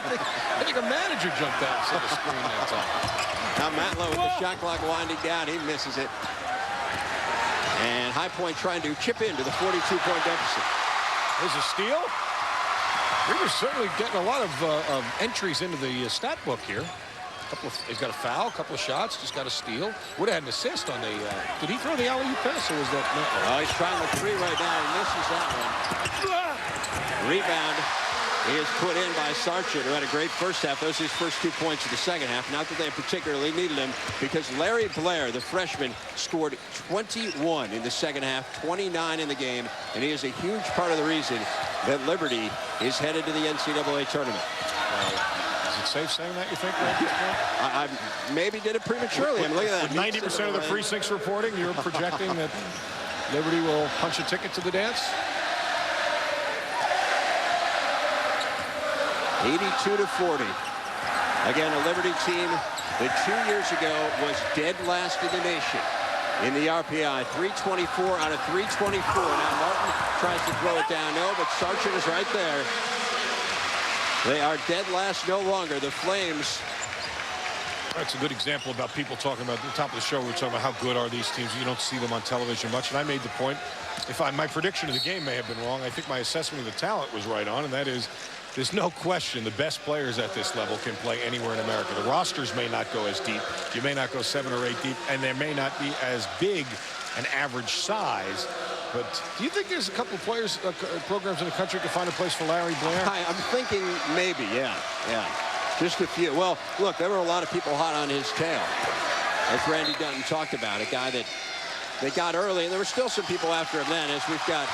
think a manager jumped out and set a screen that time. Now Matlow with the shot clock winding down. He misses it. And High Point trying to chip into the 42-point deficit. There's a steal. Reber's certainly getting a lot of entries into the stat book here. He's got a foul, a couple of shots, just got a steal. Would have had an assist on the. Did he throw the alley-oop pass or was that? No? Oh, he's trying the 3 right now. He misses that one. Rebound is put in by Sargent, who had a great first half. Those are his first 2 points of the second half. Not that they particularly needed him, because Larry Blair, the freshman, scored 21 in the second half, 29 in the game, and he is a huge part of the reason that Liberty is headed to the NCAA tournament. Is it safe saying that, you think? I maybe did it prematurely. Look at that. 90% of the precincts reporting, you're projecting that Liberty will punch a ticket to the dance? 82-40. Again, a Liberty team that 2 years ago was dead last in the nation. in the RPI. 324 out of 324. Now Martin tries to throw it down. No, but Sargent is right there. They are dead last no longer. The Flames. That's a good example about people talking about at the top of the show. We're talking about how good are these teams. You don't see them on television much. And I made the point, my prediction of the game may have been wrong. I think my assessment of the talent was right on, and that is there's no question the best players at this level can play anywhere in America. The rosters may not go as deep. You may not go 7 or 8 deep, and there may not be as big an average size. But do you think there's a couple of players, programs in the country can find a place for Larry Blair? I'm thinking maybe, yeah. Just a few. Well, look, there were a lot of people hot on his tail, as Randy Dutton talked about, a guy that they got early, and there were still some people after him then, as we've got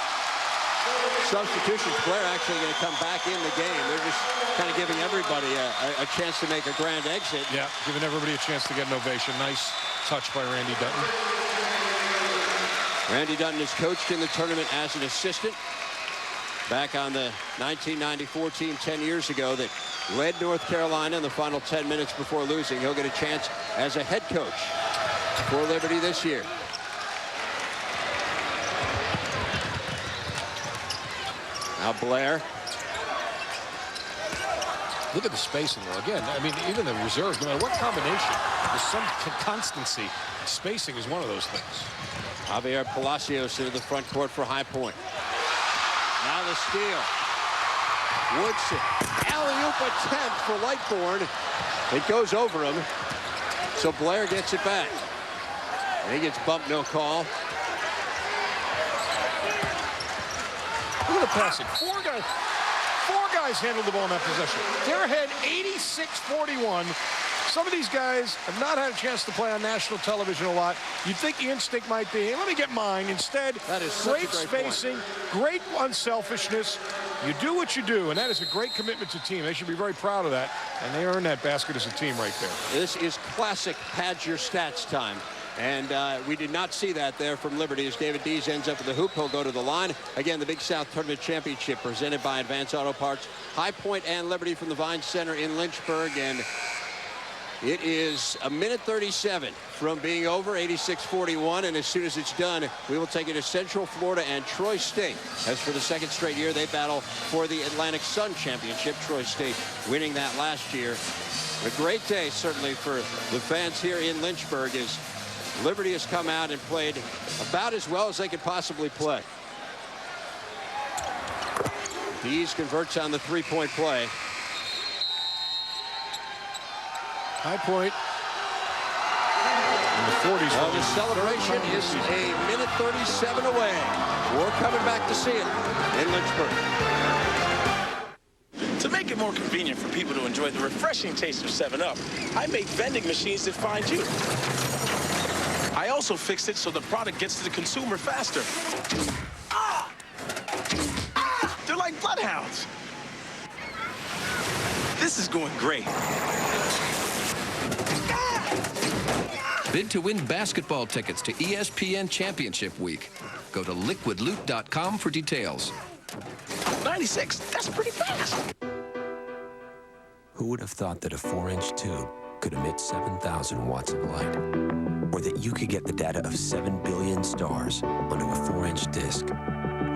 substitutions. Blair actually going to come back in the game. They're just kind of giving everybody a chance to make a grand exit. Yeah, giving everybody a chance to get an ovation. Nice touch by Randy Dutton. Randy Dutton has coached in the tournament as an assistant back on the 1994 team 10 years ago that led North Carolina in the final 10 minutes before losing. He'll get a chance as a head coach for Liberty this year. Now Blair. Look at the spacing, though. Again, I mean, even the reserves, no matter what combination, there's some constancy. Spacing is one of those things. Javier Palacios into the front court for High Point. Now the steal. Woodson. Alley-oop attempt for Lightbourne. It goes over him. So Blair gets it back. And he gets bumped, no call. Look at the passing. Four guys handled the ball in that possession. They're ahead 86-41. Some of these guys have not had a chance to play on national television a lot. You'd think the instinct might be, hey, let me get mine. Instead, that is great spacing, great unselfishness. You do what you do, and that is a great commitment to team. They should be very proud of that, and they earned that basket as a team right there. This is classic pad your stats time. And we did not see that there from Liberty as David Dees ends up with the hoop. He'll go to the line. Again, the Big South Tournament Championship presented by Advance Auto Parts, High Point and Liberty from the Vine Center in Lynchburg. And it is a minute 37 from being over, 86-41. And as soon as it's done, we will take it to Central Florida and Troy State. As for the second straight year, they battle for the Atlantic Sun Championship. Troy State winning that last year. A great day, certainly, for the fans here in Lynchburg as Liberty has come out and played about as well as they could possibly play. Dees converts on the three-point play. High Point in the 40s. Well, the celebration is a minute 37 away. We're coming back to see it in Lynchburg. To make it more convenient for people to enjoy the refreshing taste of 7-Up, I make vending machines that find you. I also fixed it so the product gets to the consumer faster. They're like bloodhounds. This is going great. Bid to win basketball tickets to ESPN Championship Week. Go to liquidloot.com for details. 96, that's pretty fast. Who would have thought that a 4-inch tube could emit 7,000 watts of light? Or that you could get the data of 7 billion stars onto a 4-inch disc?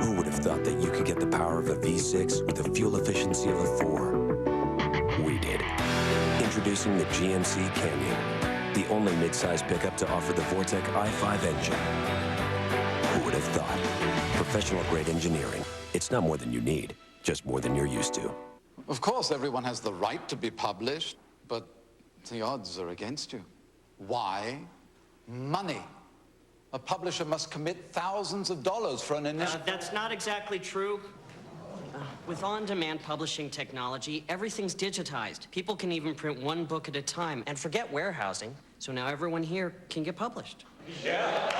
Who would have thought that you could get the power of a V6 with the fuel efficiency of a 4? We did. Introducing the GMC Canyon, the only midsize pickup to offer the Vortec i5 engine. Who would have thought? Professional-grade engineering. It's not more than you need, just more than you're used to. Of course, everyone has the right to be published, but the odds are against you. Why? Money. A publisher must commit thousands of dollars for an initial... That's not exactly true. With on-demand publishing technology, everything's digitized. People can even print one book at a time, and forget warehousing. So now everyone here can get published. Yeah.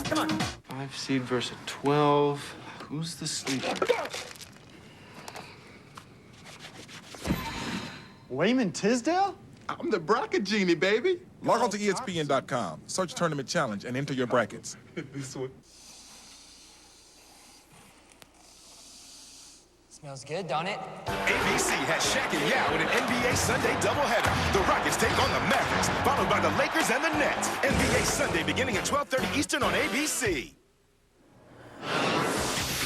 Come on. 5 seed versus 12. Who's the sleeper? Wayman Tisdale? I'm the bracket genie, baby. Log on to ESPN.com, search Tournament Challenge, and enter your brackets. This one. Smells good, don't it? ABC has Shaq and Yao in an NBA Sunday doubleheader. The Rockets take on the Mavericks, followed by the Lakers and the Nets. NBA Sunday beginning at 12:30 Eastern on ABC.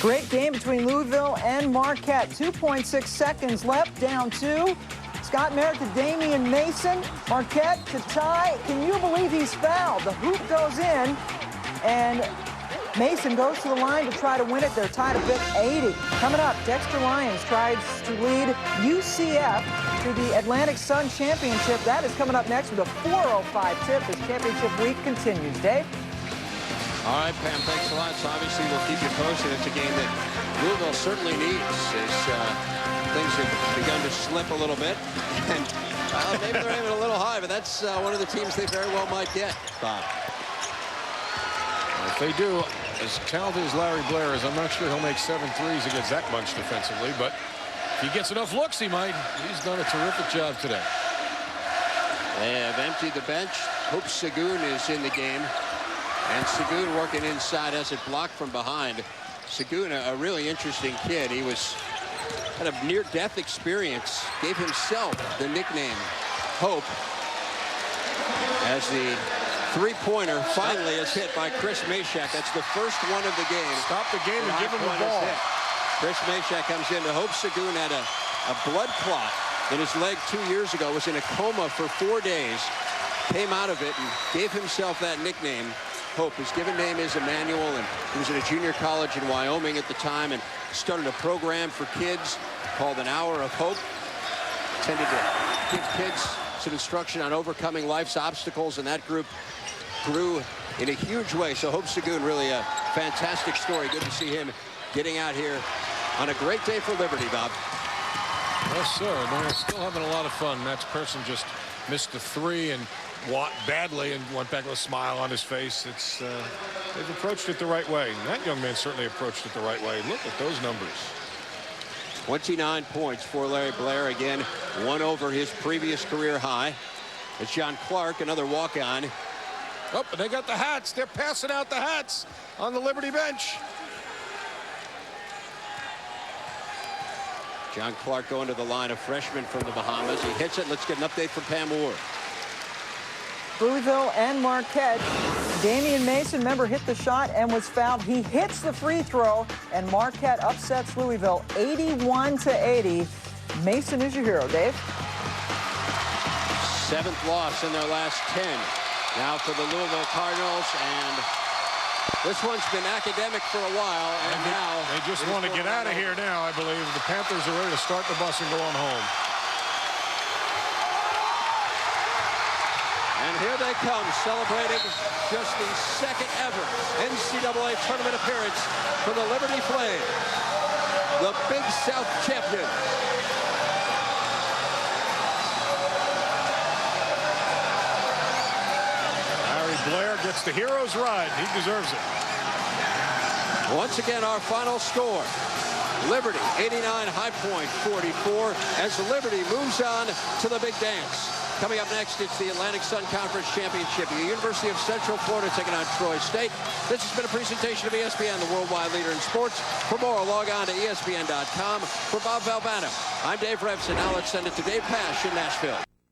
Great game between Louisville and Marquette. 2.6 seconds left, down 2. Scott Merritt to Damian Mason. Marquette to tie. Can you believe he's fouled? The hoop goes in, and Mason goes to the line to try to win it. They're tied up at 80. Coming up, Dexter Lyons tries to lead UCF to the Atlantic Sun Championship. That is coming up next with a 4:05 tip as championship week continues. Dave? All right, Pam, thanks a lot. So obviously we'll keep you posted. It's a game that Louisville certainly needs as things have begun to slip a little bit. And maybe they're aiming a little high, but that's one of the teams they very well might get, Bob. If they do, as talented as Larry Blair is, I'm not sure he'll make 7 threes against that bunch defensively, but if he gets enough looks, he might. He's done a terrific job today. They have emptied the bench. Hope Segun is in the game. And Segun working inside as it blocked from behind. Segun, a really interesting kid. He had a near-death experience. Gave himself the nickname Hope as the three-pointer finally is hit by Chris Meshack. That's the first one of the game. Stop the game and give him the ball. Chris Meshack comes in. Hope Segun had a blood clot in his leg 2 years ago. Was in a coma for 4 days. Came out of it and gave himself that nickname. Hope. His given name is Emmanuel, and he was at a junior college in Wyoming at the time and started a program for kids called An Hour of Hope. Intended to give kids some instruction on overcoming life's obstacles, and that group grew in a huge way. So Hope Segun, really a fantastic story. Good to see him getting out here on a great day for Liberty, Bob. Yes, sir. They're still having a lot of fun. Max Persson just missed the 3 and badly and went back with a smile on his face. They've approached it the right way. And that young man certainly approached it the right way. Look at those numbers. 29 points for Larry Blair. Again, one over his previous career high. It's John Clark, another walk-on. Oh, and they got the hats. They're passing out the hats on the Liberty bench. John Clark going to the line, a freshman from the Bahamas. He hits it. Let's get an update from Pam Ward. Louisville and Marquette. Damian Mason, remember, hit the shot and was fouled. He hits the free throw, and Marquette upsets Louisville 81-80. Mason is your hero, Dave. 7th loss in their last 10. Now for the Louisville Cardinals, and this one's been academic for a while, and now they just want to get out of here now, I believe. The Panthers are ready to start the bus and go on home. And here they come, celebrating just the second ever NCAA tournament appearance for the Liberty Flames, the Big South champion. Larry Blair gets the hero's ride. He deserves it. Once again, our final score. Liberty 89, High Point 44, as Liberty moves on to the big dance. Coming up next, it's the Atlantic Sun Conference Championship. The University of Central Florida taking on Troy State. This has been a presentation of ESPN, the worldwide leader in sports. For more, log on to ESPN.com. For Bob Valvano, I'm Dave Revson. Now let's send it to Dave Pasch in Nashville.